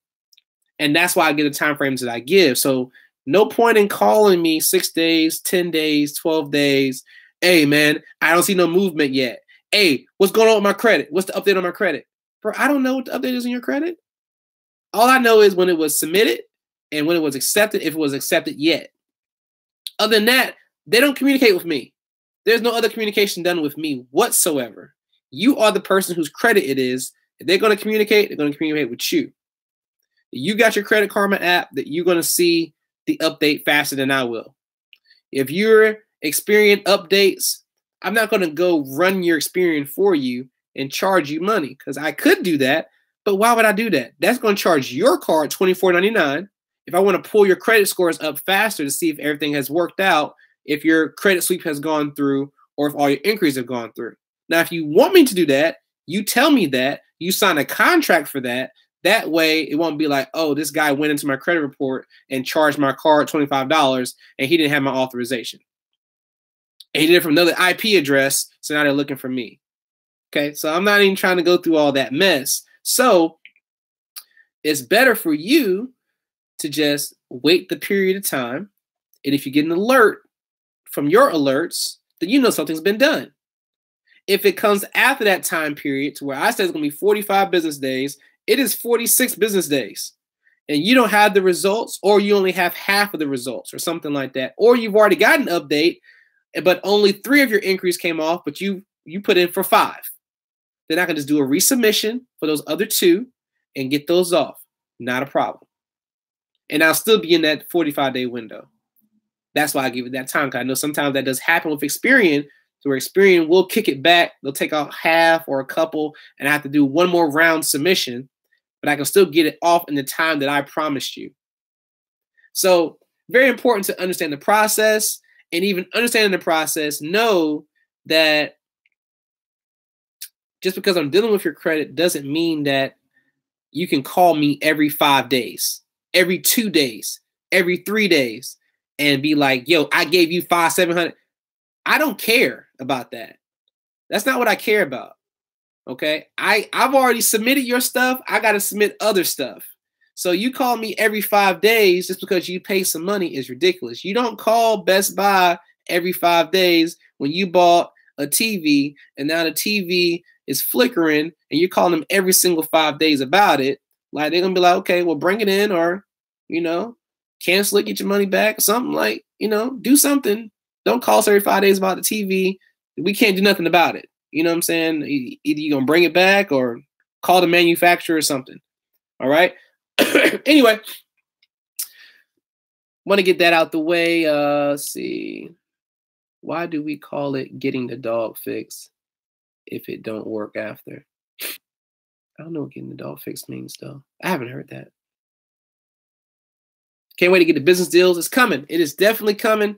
And that's why I get the time frames that I give. So no point in calling me 6 days, 10 days, 12 days. Hey, man, I don't see no movement yet. Hey, what's going on with my credit? What's the update on my credit? Bro, I don't know what the update is on your credit. All I know is when it was submitted and when it was accepted, if it was accepted yet. Other than that, they don't communicate with me. There's no other communication done with me whatsoever. You are the person whose credit it is. If they're going to communicate, they're going to communicate with you. You got your Credit Karma app that you're going to see the update faster than I will. If you're experiencing updates, I'm not going to go run your Experian for you and charge you money because I could do that, But why would I do that? That's going to charge your card $24.99. If I want to pull your credit scores up faster to see if everything has worked out, if your credit sweep has gone through, or if all your inquiries have gone through. Now, if you want me to do that, you tell me that, you sign a contract for that. That way, it won't be like, oh, this guy went into my credit report and charged my card $25 and he didn't have my authorization. And he did it from another IP address, so now they're looking for me. Okay, so I'm not even trying to go through all that mess. So it's better for you to just wait the period of time. And if you get an alert from your alerts, then you know something's been done. If it comes after that time period to where I said it's going to be 45 business days, it is 46 business days. And you don't have the results, or you only have half of the results or something like that. Or you've already got an update, but only 3 of your inquiries came off, but you put in for 5. Then I can just do a resubmission for those other 2 and get those off. Not a problem. And I'll still be in that 45-day window. That's why I give it that time, because I know sometimes that does happen with Experian, so where Experian will kick it back. They'll take out half or a couple, and I have to do one more round submission, but I can still get it off in the time that I promised you. So very important to understand the process, and even understanding the process, know that just because I'm dealing with your credit doesn't mean that you can call me every 5 days, every 2 days, every 3 days, and be like, yo, I gave you $500-$700. I don't care about that. That's not what I care about. Okay. I've already submitted your stuff. I got to submit other stuff. So you call me every 5 days just because you pay some money is ridiculous. You don't call Best Buy every 5 days when you bought a TV and now the TV is flickering and you're calling them every single 5 days about it. Like, they're going to be like, okay, well, bring it in, or, cancel it, get your money back, something like, do something. Don't call us every 5 days about the TV. We can't do nothing about it. You know what I'm saying? Either you're going to bring it back or call the manufacturer or something. All right. Anyway, want to get that out the way. Let's see. Why do we call it getting the dog fixed if it don't work after? I don't know what getting the dog fixed means, though. I haven't heard that. Can't wait to get the business deals. It's coming. It is definitely coming.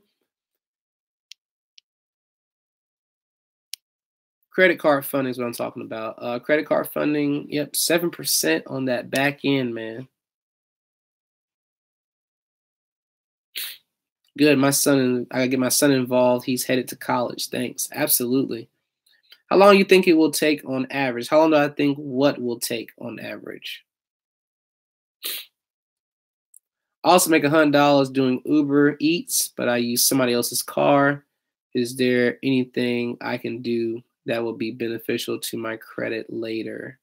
Credit card funding is what I'm talking about. Credit card funding, yep, 7% on that back end, man. Good. I gotta get my son involved. He's headed to college. Thanks. Absolutely. How long do you think it will take on average? How long do I think what will take on average? I also make $100 doing Uber Eats, but I use somebody else's car. Is there anything I can do that will be beneficial to my credit later?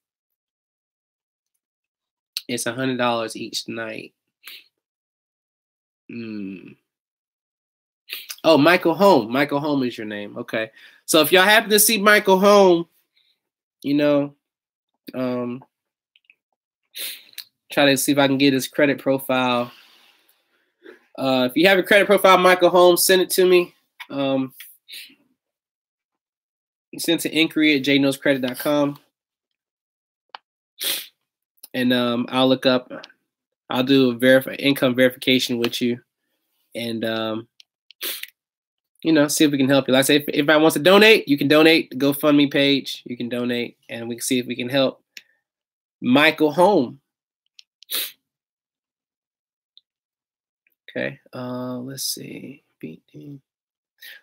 It's $100 each night. Oh, Michael Home. Michael Home is your name. Okay. So if y'all happen to see Michael Home, try to see if I can get his credit profile. If you have a credit profile, Michael Home, send it to me. Send to inquiry at jknowscredit.com. And I'll look up, I'll do a income verification with you. And, see if we can help you. Like I say, if anybody wants to donate, you can donate. The GoFundMe page, you can donate, and we can see if we can help Michael Home. Okay, let's see.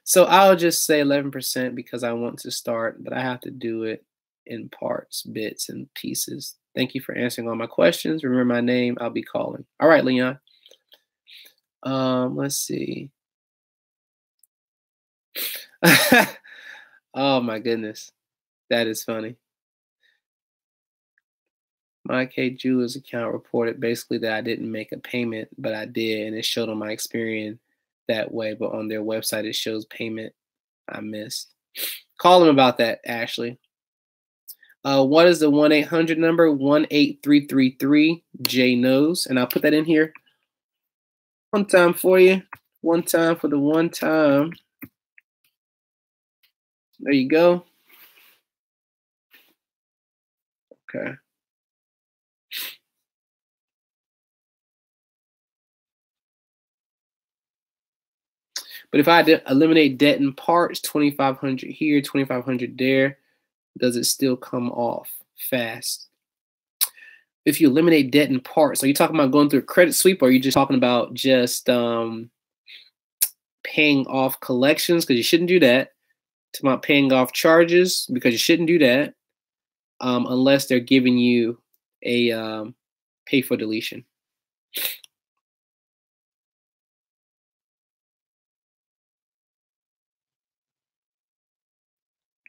So I'll just say 11% because I want to start, but I have to do it in parts, bits, and pieces. Thank you for answering all my questions. Remember my name. I'll be calling. All right, Leon. Let's see. Oh my goodness. That is funny. My K Jewelers account reported basically that I didn't make a payment, but I did, and it showed on my Experian that way, but on their website it shows payment I missed. Call them about that, Ashley. What is the 1-800 number? 18333 J knows, and I'll put that in here one time for you. One time for the one time. There you go. Okay. But if I had to eliminate debt in parts, 2,500 here, 2,500 there, does it still come off fast? If you eliminate debt in parts, are you talking about going through a credit sweep, or are you just talking about just paying off collections? Because you shouldn't do that. It's about paying off charges, because you shouldn't do that unless they're giving you a pay for deletion.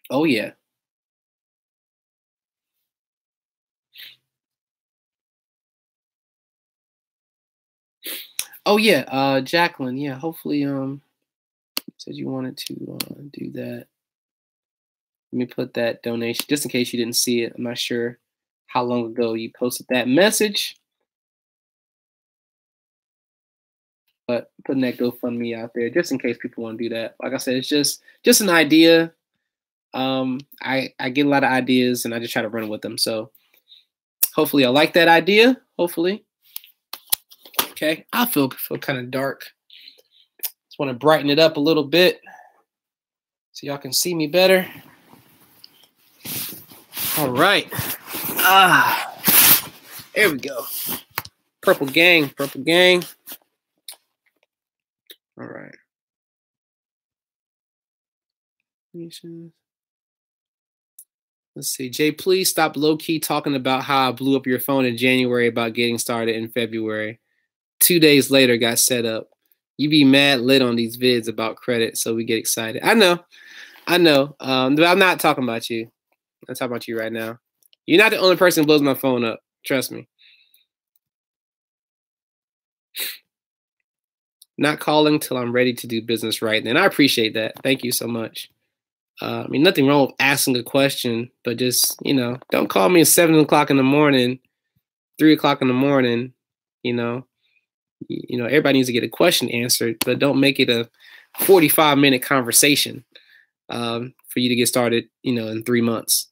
Oh, yeah. Oh, yeah. Jacqueline, yeah, hopefully said you wanted to do that. Let me put that donation, just in case you didn't see it. I'm not sure how long ago you posted that message, but putting that GoFundMe out there just in case people want to do that. Like I said, it's just an idea. I get a lot of ideas and I just try to run with them. So hopefully I like that idea. Hopefully. Okay, I feel kind of dark. Just want to brighten it up a little bit so y'all can see me better. All right. There we go. Purple gang, purple gang. All right. Let's see. Jay, please stop low-key talking about how I blew up your phone in January about getting started in February. 2 days later, got set up. You be mad lit on these vids about credit, so we get excited. I know. But I'm not talking about you. I'm talking about you right now. You're not the only person who blows my phone up. Trust me. Not calling till I'm ready to do business right then. I appreciate that. Thank you so much. I mean, nothing wrong with asking a question, but just, don't call me at 7 o'clock in the morning, 3 o'clock in the morning. Everybody needs to get a question answered, but don't make it a 45-minute conversation for you to get started, in 3 months.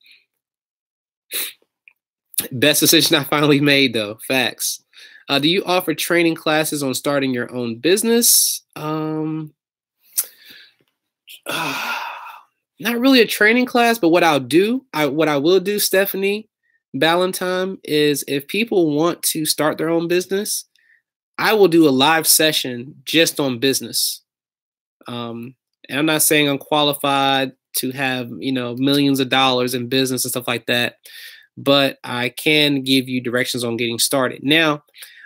Best decision I finally made, though. Facts. Do you offer training classes on starting your own business? Not really a training class, but what I will do, Stephanie Ballantyne, is if people want to start their own business, I will do a live session just on business. And I'm not saying I'm qualified to have, millions of dollars in business and stuff like that, but I can give you directions on getting started. Now,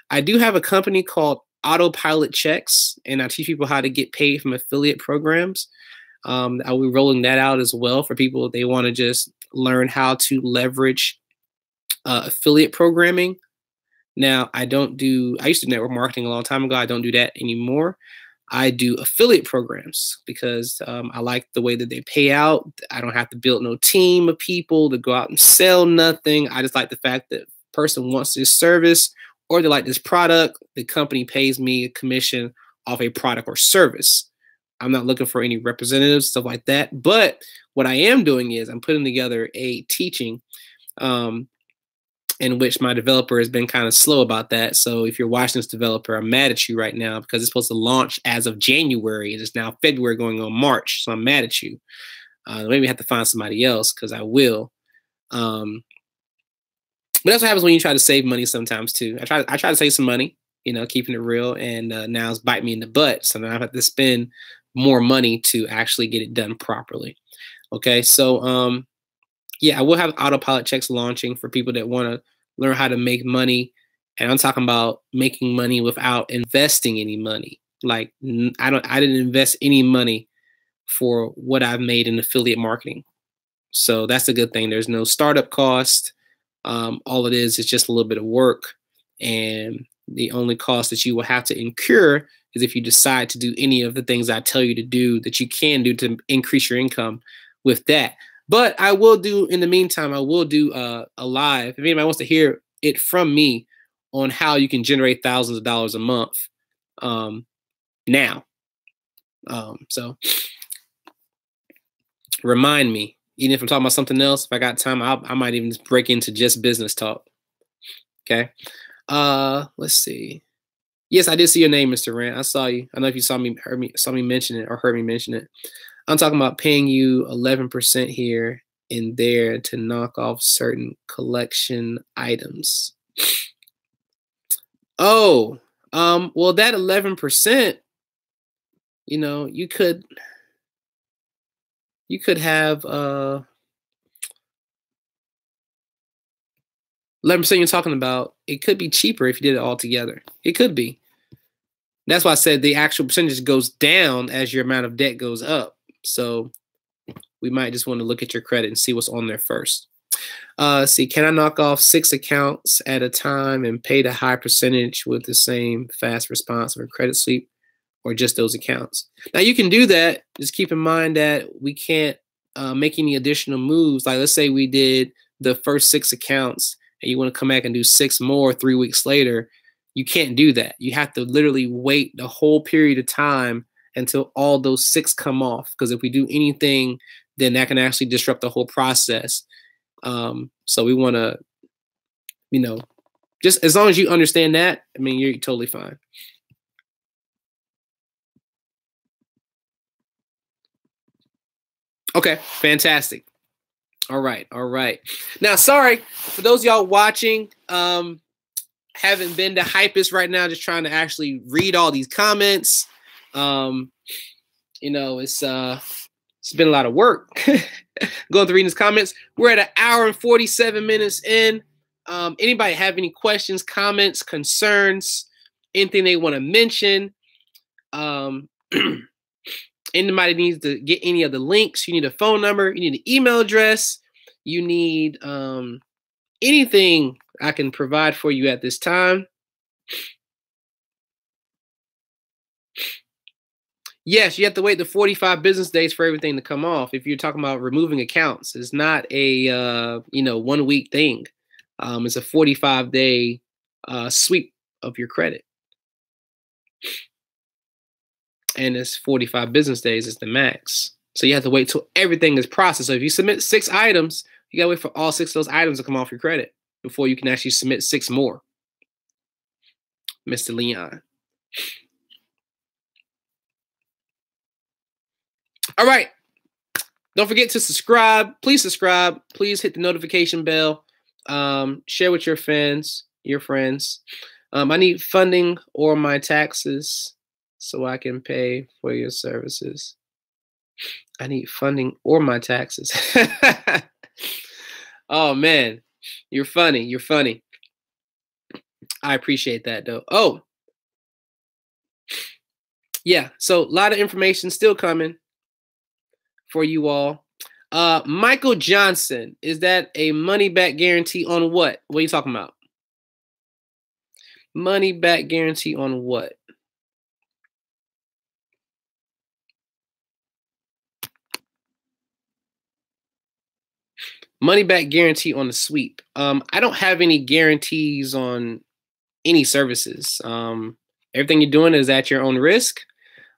I do have a company called Autopilot Checks, and I teach people how to get paid from affiliate programs. I'll be rolling that out as well for people if they want to just learn how to leverage affiliate programming. Now, I used to do network marketing a long time ago. I don't do that anymore. I do affiliate programs because I like the way that they pay out. I don't have to build no team of people to go out and sell nothing. I just like the fact that person wants this service or they like this product. The company pays me a commission off a product or service. I'm not looking for any representatives, stuff like that. But what I am doing is I'm putting together a teaching in which my developer has been kind of slow about that. So if you're watching this developer, I'm mad at you right now because it's supposed to launch as of January. It is now February going on March. So I'm mad at you. Maybe I have to find somebody else because I will. But that's what happens when you try to save money sometimes too. I try to save some money, keeping it real. And now it's biting me in the butt. So now I have to spend more money to actually get it done properly. Okay. So, yeah, I will have Autopilot Checks launching for people that want to learn how to make money. And I'm talking about making money without investing any money. Like I didn't invest any money for what I've made in affiliate marketing. So that's a good thing. There's no startup cost. All it is just a little bit of work. And the only cost that you will have to incur is if you decide to do any of the things I tell you to do that you can do to increase your income with that. But I will do, in the meantime, I will do a live. If anybody wants to hear it from me on how you can generate thousands of dollars a month now. So remind me, even if I'm talking about something else, if I got time, I might even just break into just business talk. Okay. Let's see. Yes, I did see your name, Mr. Rand. I saw you. I don't know if you saw me mention it or heard me mention it. I'm talking about paying you 11% here and there to knock off certain collection items. Oh, well, that 11%, you know, you could have 11% you're talking about. It could be cheaper if you did it all together. It could be. That's why I said the actual percentage goes down as your amount of debt goes up. So we might just want to look at your credit and see what's on there first. See, can I knock off 6 accounts at a time and pay the high percentage with the same fast response or credit sweep, or just those accounts? Now you can do that. Just keep in mind that we can't make any additional moves. Like let's say we did the first 6 accounts and you want to come back and do 6 more 3 weeks later. You can't do that. You have to literally wait the whole period of time until all those 6 come off. Because if we do anything, then that can actually disrupt the whole process. So we want to, you know, just as long as you understand that, I mean, you're totally fine. Okay, fantastic. All right, all right. Now, sorry for those of y'all watching. Haven't been to Hypest right now, just trying to actually read all these comments. You know, it's been a lot of work going through reading these comments. We're at 1 hour and 47 minutes in. Anybody have any questions, comments, concerns, anything they want to mention? Anybody needs to get any of the links? You need a phone number. You need an email address. You need anything I can provide for you at this time. Yes, you have to wait the 45 business days for everything to come off. If you're talking about removing accounts, it's not a 1 week thing. It's a 45-day sweep of your credit, and it's 45 business days is the max. So you have to wait till everything is processed. So if you submit 6 items, you gotta wait for all 6 of those items to come off your credit before you can actually submit 6 more. Mr. Leon. All right. Don't forget to subscribe. Please subscribe. Please hit the notification bell. Share with your friends. I need funding or my taxes so I can pay for your services. I need funding or my taxes. Oh, man. You're funny. You're funny. I appreciate that, though. Oh. Yeah. So a lot of information still coming for you all. Michael Johnson, is that a money back guarantee on what? What are you talking about? Money back guarantee on what? Money back guarantee on the sweep. I don't have any guarantees on any services. Everything you're doing is at your own risk.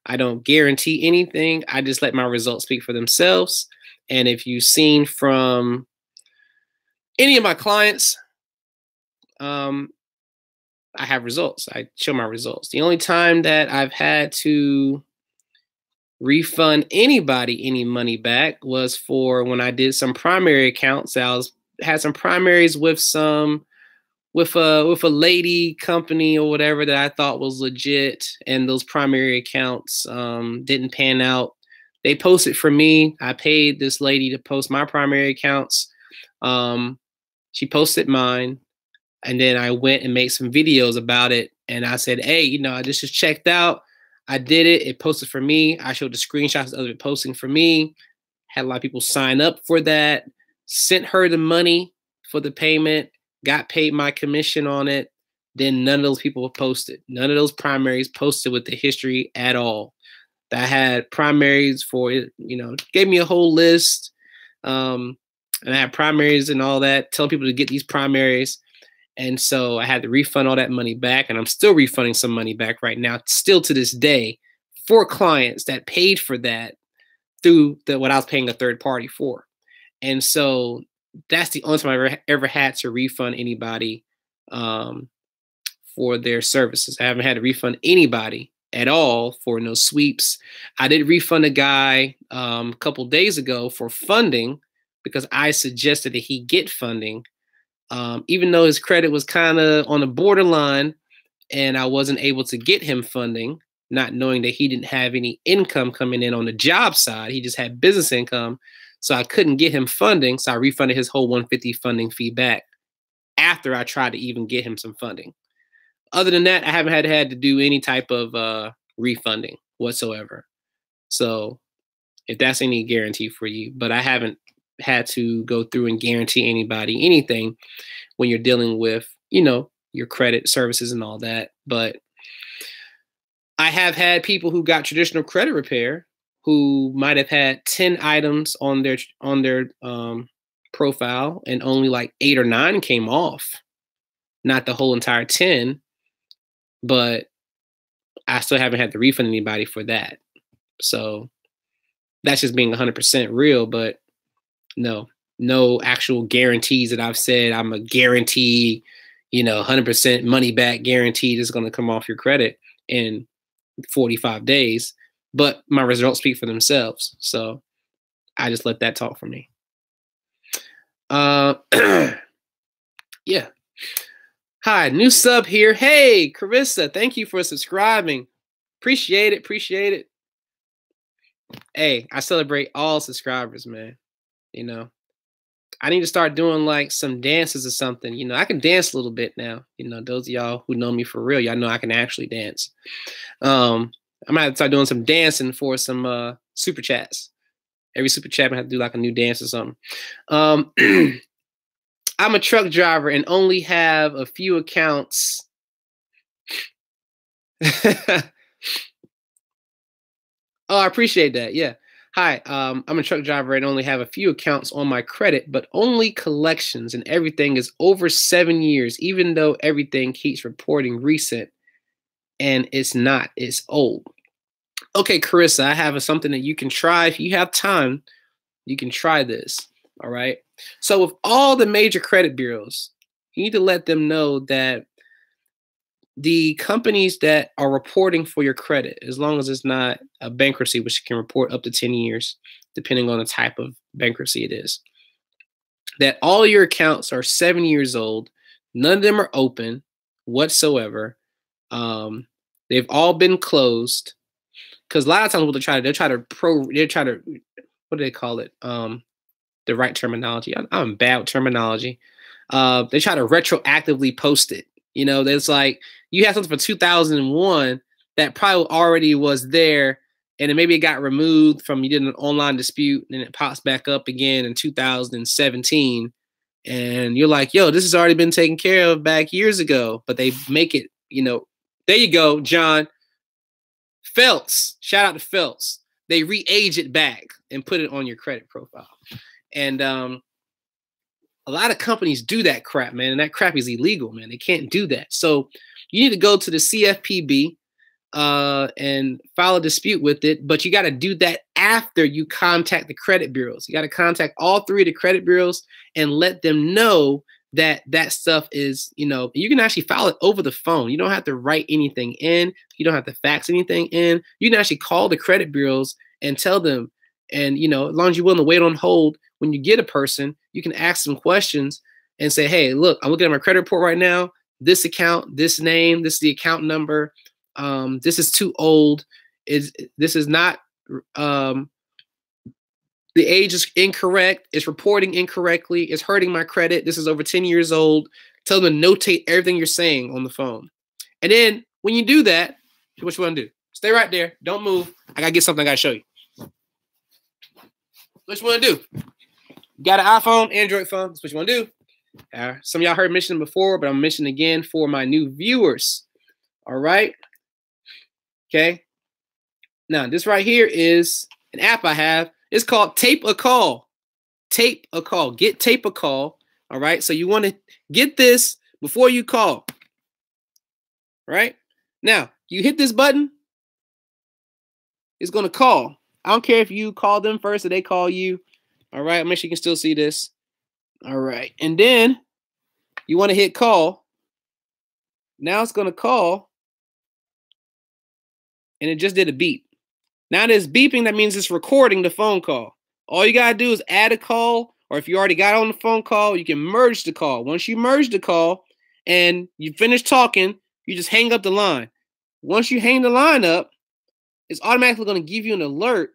I don't guarantee anything. I just let my results speak for themselves. And if you've seen from any of my clients, I have results. I show my results. The only time that I've had to refund anybody any money back was for when I did some primary accounts. Had some primaries with a lady company or whatever that I thought was legit, and those primary accounts didn't pan out. They posted for me. I paid this lady to post my primary accounts. She posted mine, and then I went and made some videos about it. And I said, hey, this is checked out. I did it. It posted for me. I showed the screenshots of it posting for me. Had a lot of people sign up for that. Sent her the money for the payment. Got paid my commission on it. Then none of those people posted. None of those primaries posted with the history at all. I had primaries for it, gave me a whole list. And I had primaries and all that, telling people to get these primaries. And so I had to refund all that money back. And I'm still refunding some money back right now, still to this day, for clients that paid for that through what I was paying a third party for. And so that's the only time I ever had to refund anybody for their services. I haven't had to refund anybody at all for no sweeps. I did refund a guy a couple days ago for funding because I suggested that he get funding, even though his credit was kind of on the borderline and I wasn't able to get him funding, not knowing that he didn't have any income coming in on the job side. He just had business income. So I couldn't get him funding. So I refunded his whole $150 funding fee back after I tried to even get him some funding. Other than that, I haven't had to do any type of refunding whatsoever. So if that's any guarantee for you, but I haven't had to go through and guarantee anybody anything when you're dealing with, you know, your credit services and all that. But I have had people who got traditional credit repair who might have had 10 items on their profile and only like 8 or 9 came off. Not the whole entire 10, but I still haven't had to refund anybody for that. So that's just being 100% real, but no actual guarantees that I've said I'm a guarantee, 100% money back guaranteed is going to come off your credit in 45 days, but my results speak for themselves. So I just let that talk for me. Yeah. Hi, new sub here. Hey, Carissa, thank you for subscribing. Appreciate it. Hey, I celebrate all subscribers, man. I need to start doing like some dances or something. I can dance a little bit now. Those of y'all who know me for real, y'all know I can actually dance. I might have to start doing some dancing for some super chats. Every super chat I have to do like a new dance or something. I'm a truck driver and only have a few accounts. Oh, I appreciate that. Yeah. Hi, I'm a truck driver and only have a few accounts on my credit, but only collections and everything is over 7 years, even though everything keeps reporting recent and it's not, it's old. Okay, Carissa, I have something that you can try. If you have time, you can try this. All right. So with all the major credit bureaus, you need to let them know that the companies that are reporting for your credit, as long as it's not a bankruptcy, which can report up to 10 years, depending on the type of bankruptcy it is, that all your accounts are 7 years old. None of them are open whatsoever. They've all been closed. Because a lot of times what they try to, what do they call it? The right terminology. I'm bad with terminology. They try to retroactively post it. There's like, you have something for 2001 that probably already was there, and then maybe it got removed from, you did an online dispute, and it pops back up again in 2017. And you're like, yo, this has already been taken care of back years ago. But they make it, there you go, John. Feltz, shout out to Feltz. They re-age it back and put it on your credit profile. And a lot of companies do that crap, man. And that crap is illegal, man. They can't do that. So you need to go to the CFPB and file a dispute with it. But you got to do that after you contact the credit bureaus. You got to contact all 3 of the credit bureaus and let them know that that stuff is, you can actually file it over the phone. You don't have to write anything in. You don't have to fax anything in. You can actually call the credit bureaus and tell them. And, as long as you're willing to wait on hold, when you get a person, you can ask them questions and say, hey, look, I'm looking at my credit report right now. This account, this name, this is the account number. This is too old. This is not, the age is incorrect. It's reporting incorrectly. It's hurting my credit. This is over 10 years old. Tell them to notate everything you're saying on the phone. And then when you do that, what you want to do? Stay right there. Don't move. I got to get something I got to show you. What you want to do? You got an iPhone, Android phone. That's what you want to do. Some of y'all heard mentioning before, but I'm mentioning again for my new viewers. All right. Okay. Now, this right here is an app I have. It's called Tape a Call. Tape a Call. Get Tape a Call. All right. So you want to get this before you call. Right. Now, you hit this button. It's going to call. I don't care if you call them first or they call you. All right. Make sure you can still see this. All right. And then you want to hit call. Now it's going to call, and it just did a beep. Now this beeping, that means it's recording the phone call. All you got to do is add a call, or if you already got on the phone call, you can merge the call. Once you merge the call and you finish talking, you just hang up the line. Once you hang the line up, it's automatically going to give you an alert.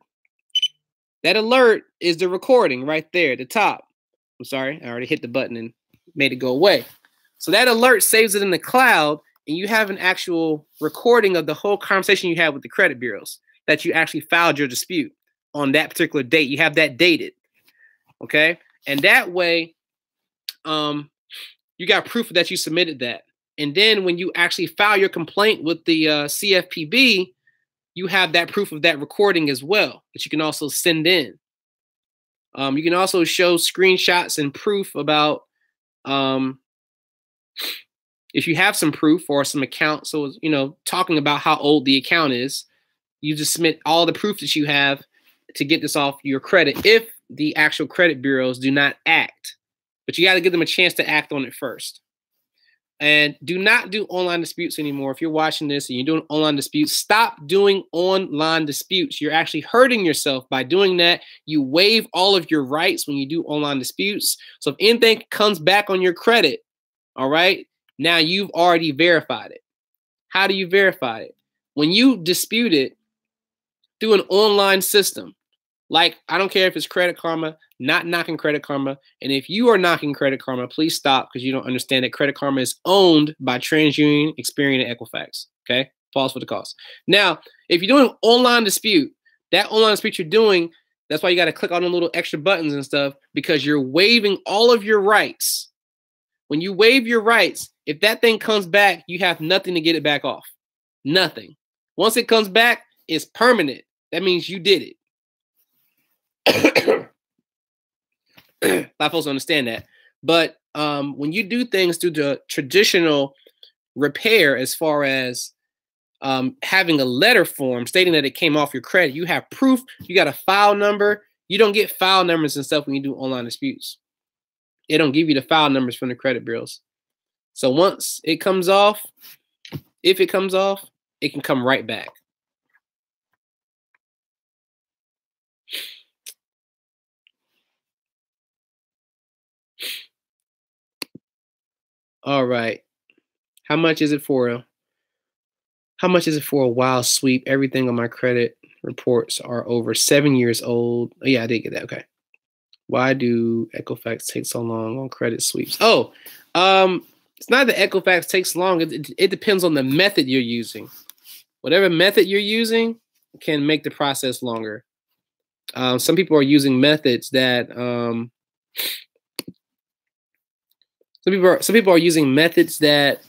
That alert is the recording right there at the top. I'm sorry, I already hit the button and made it go away. So that alert saves it in the cloud, and you have an actual recording of the whole conversation you had with the credit bureaus that you actually filed your dispute on that particular date. You have that dated, okay? And that way, you got proof that you submitted that. And then when you actually file your complaint with the CFPB, you have that proof of that recording as well that you can also send in. You can also show screenshots and proof about if you have some proof or some account. So, you know, talking about how old the account is, you just submit all the proof that you have to get this off your credit if the actual credit bureaus do not act. But you got to give them a chance to act on it first. And do not do online disputes anymore. If you're watching this and you're doing online disputes, stop doing online disputes. You're actually hurting yourself by doing that. You waive all of your rights when you do online disputes. So if anything comes back on your credit, all right, now you've already verified it. How do you verify it? When you dispute it through an online system, like, I don't care if it's Credit Karma, not knocking Credit Karma. And if you are knocking Credit Karma, please stop, because you don't understand that Credit Karma is owned by TransUnion, Experian, and Equifax. Okay? Pause for the cost. Now, if you're doing an online dispute, that online dispute you're doing, that's why you got to click on the little extra buttons and stuff, because you're waiving all of your rights. When you waive your rights, if that thing comes back, you have nothing to get it back off. Nothing. Once it comes back, it's permanent. That means you did it. A lot of folks understand that. But when you do things through the traditional repair, as far as having a letter form stating that it came off your credit, you have proof, you got a file number. You don't get file numbers and stuff when you do online disputes. It don't give you the file numbers from the credit bureaus. So once it comes off, if it comes off, it can come right back. All right. How much is it for a wild sweep? Everything on my credit reports are over 7 years old. Oh, yeah, I did get that. Okay. Why do Equifax take so long on credit sweeps? Oh, it's not that Equifax takes long. It depends on the method you're using. Whatever method you're using can make the process longer. Some people are using methods that some people are using methods that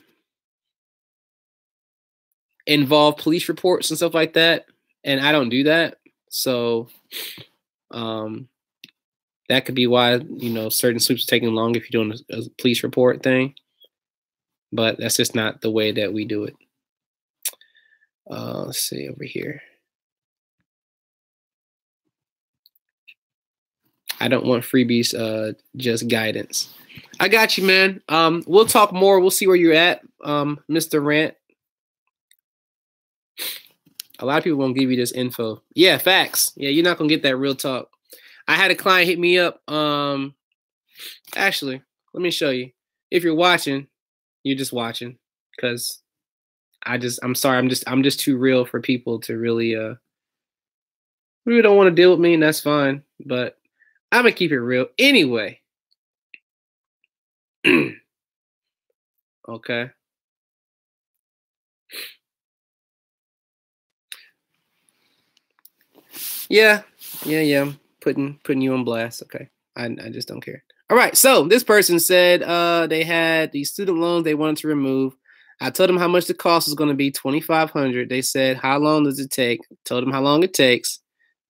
involve police reports and stuff like that, and I don't do that. So that could be why, you know, certain sweeps are taking long if you're doing a police report thing. But that's just not the way that we do it. Let's see over here. I don't want freebies, just guidance. I got you, man. We'll talk more. We'll see where you're at, Mr. Rant. A lot of people won't give you this info. Yeah, facts. Yeah, you're not gonna get that real talk. I had a client hit me up. Actually, let me show you. If you're watching, you're just watching, because I'm sorry, I'm just too real for people to really don't want to deal with me, and that's fine. But I'm gonna keep it real anyway. Okay. Yeah. I'm putting you on blast. Okay. I just don't care. All right. So this person said they had these student loans they wanted to remove. I told them how much the cost was going to be, $2,500. They said, how long does it take? Told them how long it takes.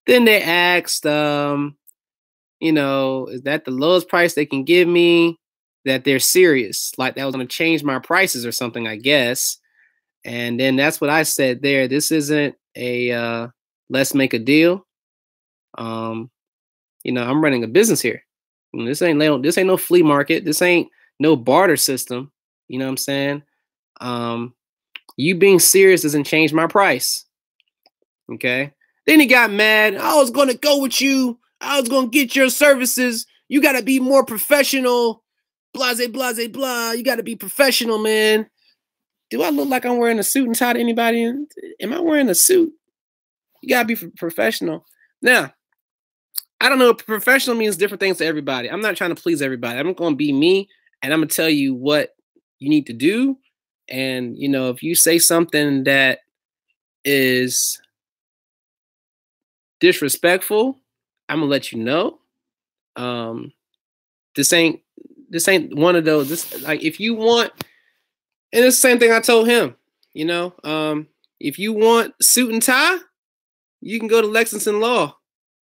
Then they asked, you know, is that the lowest price they can give me? That they're serious, like that was going to change my prices or something, I guess. And then that's what I said there. This isn't a let's make a deal. You know, I'm running a business here. This ain't no flea market. This ain't no barter system. You know what I'm saying? You being serious doesn't change my price. Okay. Then he got mad. I was going to go with you. I was going to get your services. You got to be more professional. Blase, blase, blah. You got to be professional, man. Do I look like I'm wearing a suit and tie to anybody? Am I wearing a suit? You got to be professional. Now, I don't know. Professional means different things to everybody. I'm not trying to please everybody. I'm going to be me, and I'm going to tell you what you need to do. And, you know, if you say something that is disrespectful, I'm going to let you know. This ain't one of those. This, like, if you want, and it's the same thing I told him, you know, if you want suit and tie, you can go to Lexington Law.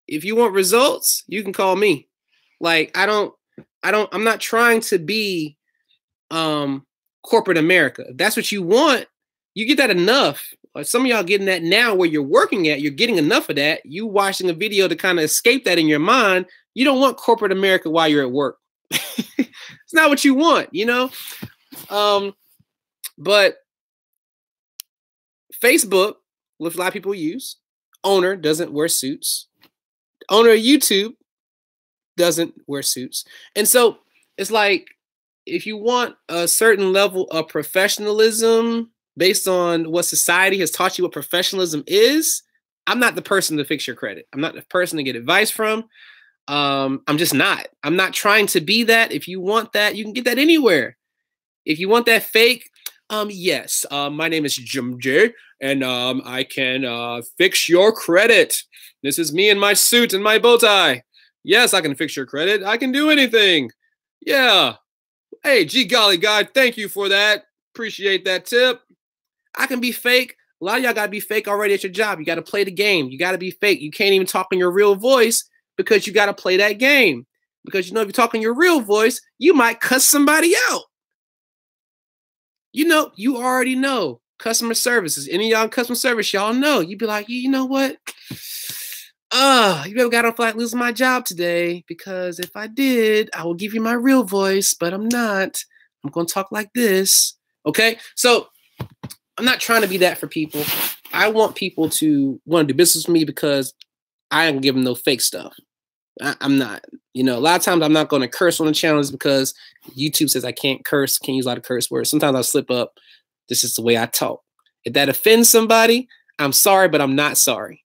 If you want results, you can call me. Like, I'm not trying to be corporate America. If that's what you want, you get that enough. Like, some of y'all getting that now where you're working at, you're getting enough of that. You watching a video to kind of escape that in your mind. You don't want corporate America while you're at work. It's not what you want, you know? But Facebook, which a lot of people use, owner doesn't wear suits. Owner of YouTube doesn't wear suits. And so it's like, if you want a certain level of professionalism based on what society has taught you what professionalism is, I'm not the person to fix your credit. I'm not the person to get advice from. I'm just not. I'm not trying to be that. If you want that, you can get that anywhere. If you want that fake, yes. My name is Jim J, and I can fix your credit. This is me in my suit and my bow tie. Yes, I can fix your credit. I can do anything. Yeah. Hey, gee golly, God, thank you for that. Appreciate that tip. I can be fake. A lot of y'all got to be fake already at your job. You got to play the game. You got to be fake. You can't even talk in your real voice because you got to play that game. Because, you know, if you talk in your real voice, you might cuss somebody out. You know, you already know customer services. Any of y'all in customer service, y'all know. You'd be like, you know what? You ever got on flat losing my job today? Because if I did, I will give you my real voice, but I'm not. I'm going to talk like this. Okay? So I'm not trying to be that for people. I want people to want to do business with me because I ain't give them no fake stuff. I'm not. You know, a lot of times I'm not going to curse on the channels because YouTube says I can't curse, can't use a lot of curse words. Sometimes I'll slip up. This is the way I talk. If that offends somebody, I'm sorry, but I'm not sorry.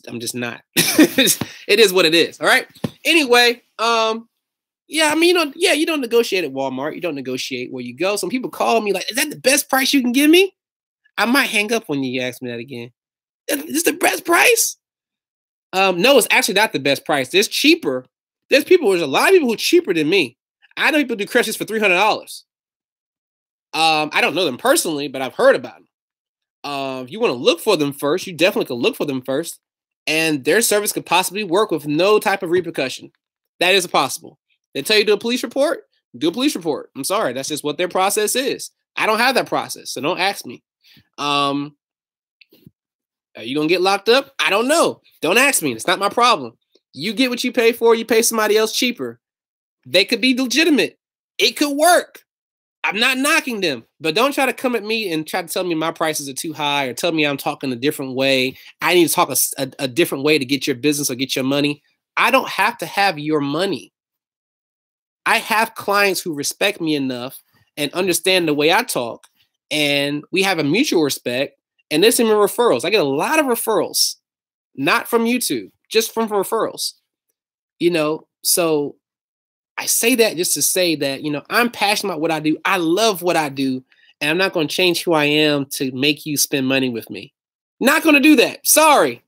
I'm just not. It is what it is. All right. Anyway, yeah, I mean, you don't negotiate at Walmart. You don't negotiate where you go. Some people call me like, is that the best price you can give me? I might hang up when you ask me that again. Is this the best price? No, it's actually not the best price. There's cheaper. There's a lot of people who are cheaper than me. I know people do crutches for $300. I don't know them personally, but I've heard about them. If you want to look for them first, you definitely can look for them first. And their service could possibly work with no type of repercussion. That is possible. They tell you to do a police report, do a police report. I'm sorry. That's just what their process is. I don't have that process, so don't ask me. Are you going to get locked up? I don't know. Don't ask me. It's not my problem. You get what you pay for. You pay somebody else cheaper. They could be legitimate. It could work. I'm not knocking them, but don't try to come at me and try to tell me my prices are too high or tell me I'm talking a different way. I need to talk a different way to get your business or get your money. I don't have to have your money. I have clients who respect me enough and understand the way I talk, and we have a mutual respect, and there's some referrals. I get a lot of referrals, not from YouTube, just from referrals, you know, so I say that just to say that, you know, I'm passionate about what I do. I love what I do. And I'm not going to change who I am to make you spend money with me. Not going to do that. Sorry.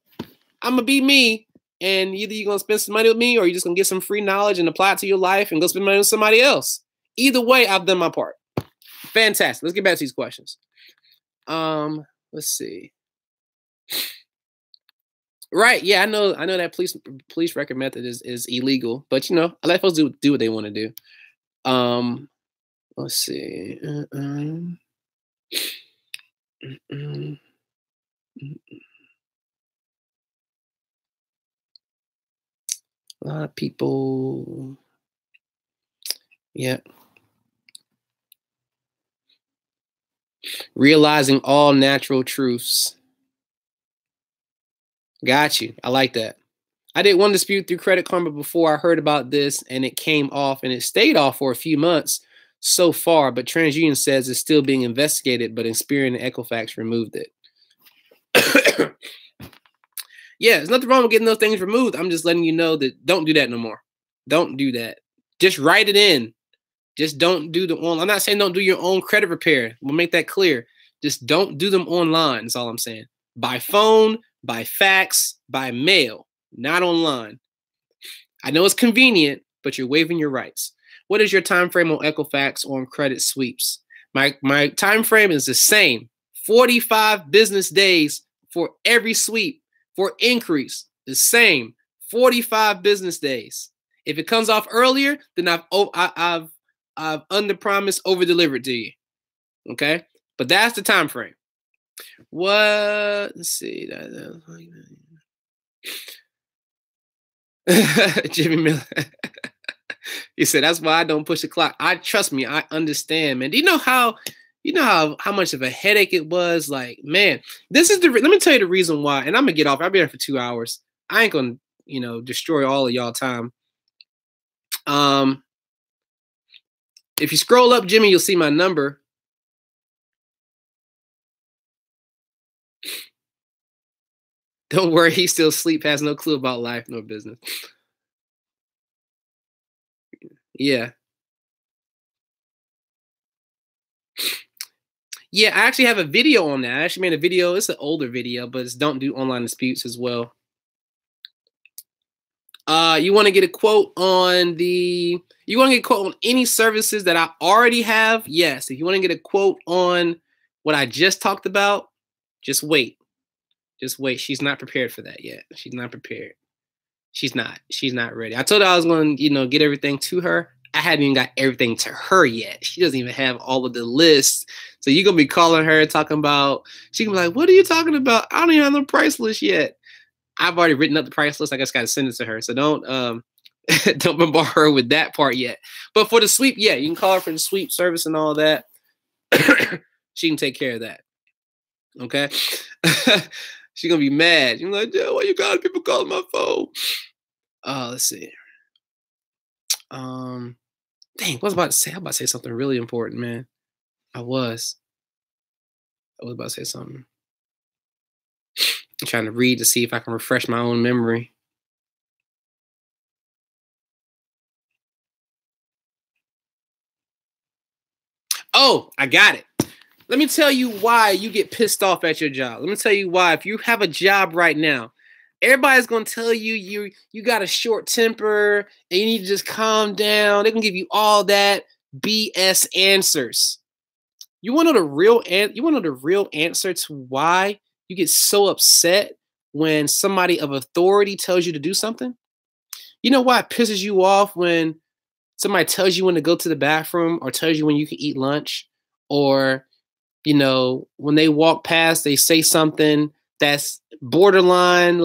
I'm going to be me. And either you're going to spend some money with me or you're just going to get some free knowledge and apply it to your life and go spend money with somebody else. Either way, I've done my part. Fantastic. Let's get back to these questions. Let's see. Right. Yeah, I know that police record method is illegal, but you know, I let folks do what they want to do. Let's see. A lot of people. Yeah. Realizing all natural truths. Got you. I like that. I did one dispute through Credit Karma before I heard about this, and it came off, and it stayed off for a few months so far, but TransUnion says it's still being investigated, but Experian and Equifax removed it. Yeah, there's nothing wrong with getting those things removed. I'm just letting you know that don't do that no more. Don't do that. Just write it in. Just don't do the online. I'm not saying don't do your own credit repair. We'll make that clear. Just don't do them online. That's all I'm saying. By phone, by fax, by mail, not online. I know it's convenient, but you're waiving your rights. What is your time frame on Equifax on credit sweeps? My time frame is the same. 45 business days for every sweep. For increase, the same. 45 business days. If it comes off earlier, then I've under promised, over delivered to you. Okay, but that's the time frame. What? Let's see. Jimmy Miller. He said that's why I don't push the clock. Trust me, I understand, man. Do you know how much of a headache it was? Like, man, this is let me tell you the reason why. And I'm gonna get off. I'll be there for 2 hours. I ain't gonna, destroy all of y'all time. If you scroll up, Jimmy, you'll see my number. Don't worry, he still asleep, has no clue about life, no business. Yeah. Yeah, I actually have a video on that. I actually made a video. It's an older video, but it's don't do online disputes as well. You want to get a quote on any services that I already have? Yes. If you want to get a quote on what I just talked about, just wait. Just wait. She's not prepared for that yet. She's not prepared. She's not ready. I told her I was going to, get everything to her. I haven't even got everything to her yet. She doesn't even have all of the lists. So you're going to be calling her talking about, she can be like, what are you talking about? I don't even have no price list yet. I've already written up the price list. I just got to send it to her. So don't don't bombard her with that part yet. But for the sweep, yeah, you can call her for the sweep service and all that. She can take care of that. Okay? She's going to be mad. You're like, yeah, why you got people calling my phone? Let's see. Dang, what was I about to say? I was about to say something really important, man. I was about to say something. I'm trying to read to see if I can refresh my own memory. Oh, I got it. Let me tell you why you get pissed off at your job. Let me tell you why. If you have a job right now, everybody's going to tell you you got a short temper and you need to just calm down. They can give you all that BS answers. You want to know the real answer to why you get so upset when somebody of authority tells you to do something? You know why it pisses you off when somebody tells you when to go to the bathroom or tells you when you can eat lunch, or when they walk past, they say something that's borderline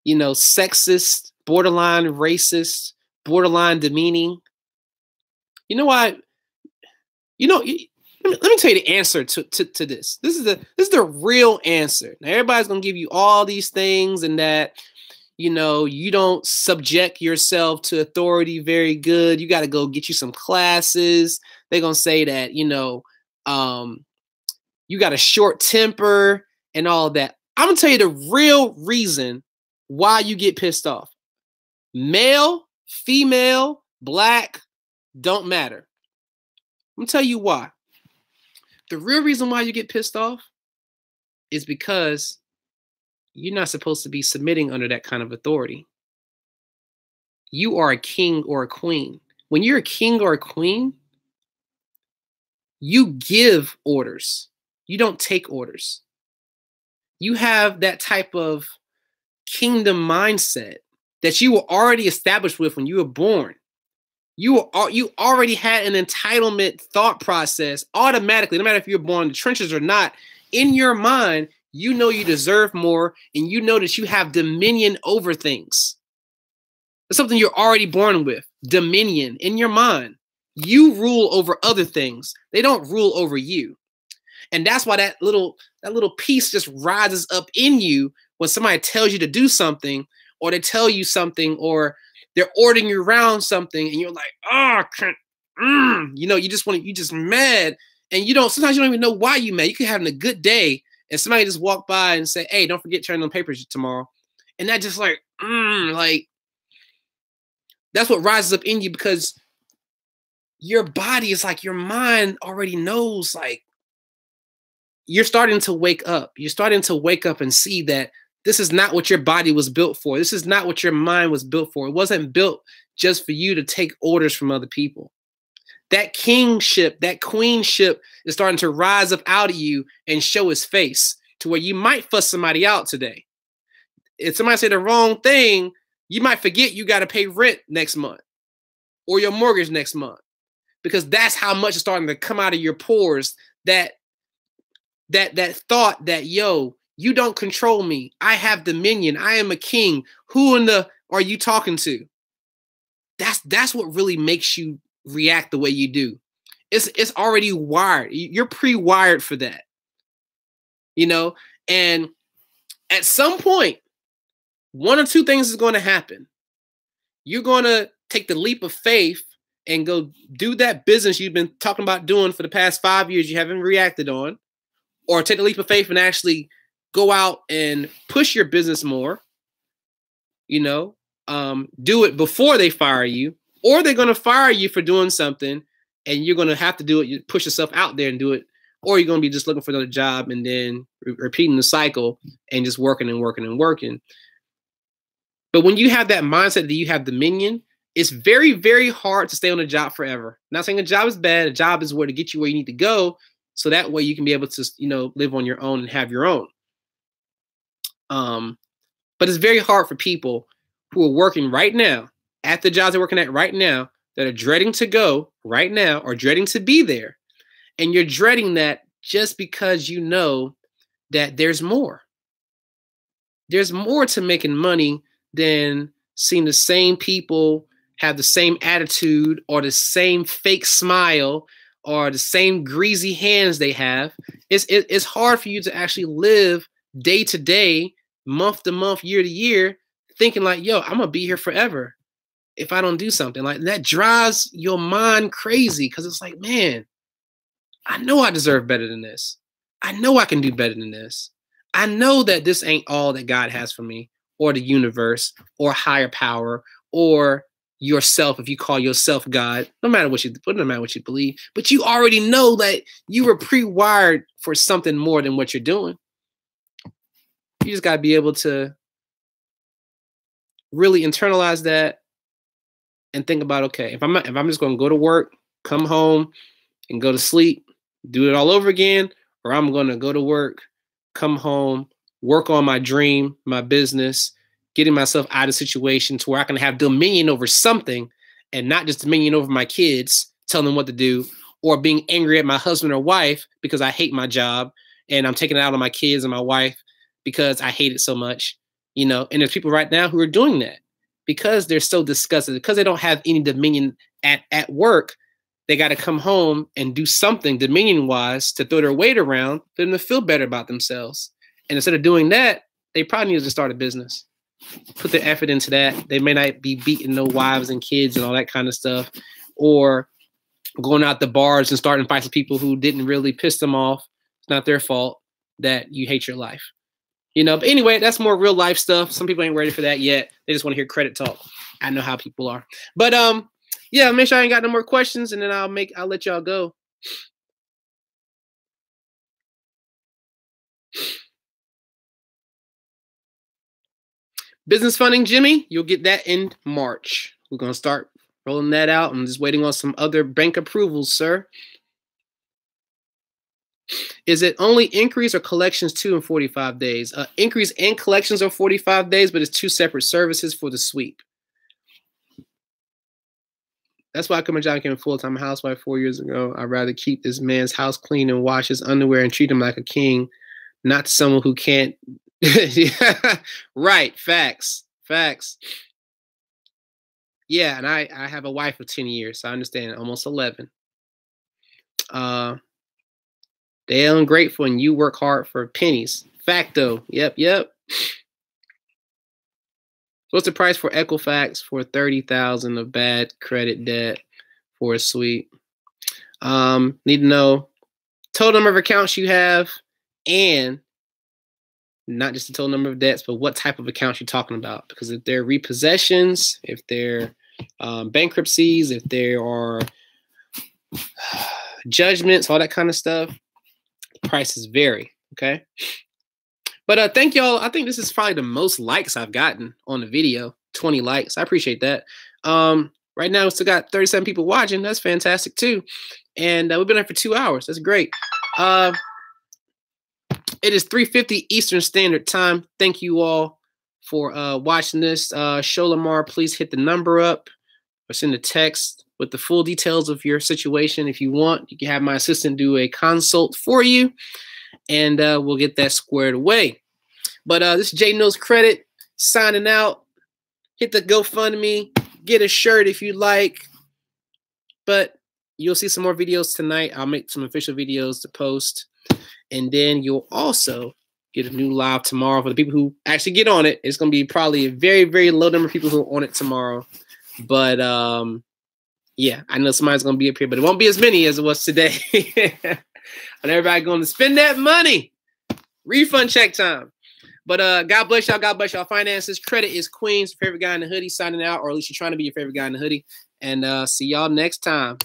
sexist, borderline racist, borderline demeaning. You know why? Let me tell you the answer to this. This is the real answer. Now everybody's gonna give you all these things and that, you don't subject yourself to authority very good. You got to go get you some classes. They're gonna say that you got a short temper and all that. I'm gonna tell you the real reason why you get pissed off. Male, female, black, don't matter. I'm gonna tell you why. The real reason why you get pissed off is because you're not supposed to be submitting under that kind of authority. You are a king or a queen. When you're a king or a queen, you give orders. You don't take orders. You have that type of kingdom mindset that you were already established with when you were born. You already had an entitlement thought process automatically, no matter if you're born in the trenches or not. In your mind, you know you deserve more, and you know that you have dominion over things. It's something you're already born with, dominion in your mind. You rule over other things. They don't rule over you. And that's why that little piece just rises up in you when somebody tells you to do something, or they tell you something, or they're ordering you around something, and you're like, oh, you know, you just mad, and sometimes you don't even know why you mad. You could having a good day, and somebody just walk by and say, hey, don't forget to turn on papers tomorrow. And that just like that's what rises up in you, because your body is like, your mind already knows, like, you're starting to wake up. You're starting to wake up and see that this is not what your body was built for. This is not what your mind was built for. It wasn't built just for you to take orders from other people. That kingship, that queenship is starting to rise up out of you and show its face, to where you might fuss somebody out today. If somebody say the wrong thing, you might forget you got to pay rent next month or your mortgage next month, because that's how much is starting to come out of your pores. That thought that, yo, you don't control me. I have dominion. I am a king. Who in the are you talking to? That's what really makes you react the way you do. It's already wired. You're pre-wired for that. You know, and at some point, one or two things is going to happen. You're going to take the leap of faith and go do that business you've been talking about doing for the past 5 years you haven't reacted on, or take the leap of faith and actually go out and push your business more, you know, do it before they fire you, or they're going to fire you for doing something and you're going to have to do it. You push yourself out there and do it, or you're going to be just looking for another job and then repeating the cycle and just working and working and working. But when you have that mindset that you have dominion, it's very, very hard to stay on a job forever. Not saying a job is bad. A job is where to get you where you need to go. So that way you can be able to, you know, live on your own and have your own. But it's very hard for people who are working right now at the jobs they're working at right now, that are dreading to go right now or dreading to be there. And you're dreading that just because you know that there's more. There's more to making money than seeing the same people have the same attitude or the same fake smile or the same greasy hands they have. It's hard for you to actually live day to day, month to month, year to year, thinking like, yo, I'm gonna be here forever if I don't do something. Like, that drives your mind crazy, because it's like, man, I know I deserve better than this. I know I can do better than this. I know that this ain't all that God has for me, or the universe, or higher power, or yourself, if you call yourself God. No matter what you believe, but you already know that you were pre-wired for something more than what you're doing. You just got to be able to really internalize that and think about, okay, if I'm just going to go to work, come home, and go to sleep, do it all over again, or I'm going to go to work, come home, work on my dream, my business, getting myself out of situations where I can have dominion over something, and not just dominion over my kids, telling them what to do, or being angry at my husband or wife because I hate my job and I'm taking it out on my kids and my wife because I hate it so much, you know. And there's people right now who are doing that because they're so disgusted, because they don't have any dominion at work. They got to come home and do something dominion-wise to throw their weight around for them to feel better about themselves. And instead of doing that, they probably need to start a business. Put their effort into that. They may not be beating no wives and kids and all that kind of stuff, or going out the bars and starting fights with people who didn't really piss them off. It's not their fault that you hate your life. You know, but anyway, that's more real life stuff. Some people ain't ready for that yet. They just want to hear credit talk. I know how people are. But yeah, make sure I ain't got no more questions, and then I'll let y'all go. Business funding, Jimmy, you'll get that in March. We're going to start rolling that out. I'm just waiting on some other bank approvals, sir. Is it only increase or collections 2 and 45 days? Increase and collections are 45 days, but it's 2 separate services for the sweep. That's why John became a full-time housewife 4 years ago. I'd rather keep this man's house clean and wash his underwear and treat him like a king, not to someone who can't. Right. Facts. Yeah, and I have a wife of 10 years, so I understand. Almost 11. They ungrateful and you work hard for pennies. Facto. Yep. What's the price for Equifax for 30,000 of bad credit debt for a suite? Need to know total number of accounts you have, and not just the total number of debts, but what type of accounts you're talking about. Because if they're repossessions, if they're bankruptcies, if there are judgments, all that kind of stuff, prices vary. Okay. But thank y'all. I think this is probably the most likes I've gotten on the video. 20 likes. I appreciate that. Right now, we still got 37 people watching. That's fantastic too. And we've been there for 2 hours. That's great. It is 3:50 Eastern Standard Time. Thank you all for watching this. Show Lamar, please hit the number up or send a text with the full details of your situation. If you want, you can have my assistant do a consult for you, and we'll get that squared away. But this is J Knows Credit signing out. Hit the GoFundMe. Get a shirt if you like. But you'll see some more videos tonight. I'll make some official videos to post. And then you'll also get a new live tomorrow for the people who actually get on it. It's going to be probably a very, very low number of people who are on it tomorrow. But, yeah, I know somebody's going to be up here, but it won't be as many as it was today. And everybody going to spend that money. Refund check time. But God bless y'all. God bless y'all finances. Credit is Queen's favorite guy in the hoodie signing out, or at least you're trying to be your favorite guy in the hoodie. And see y'all next time.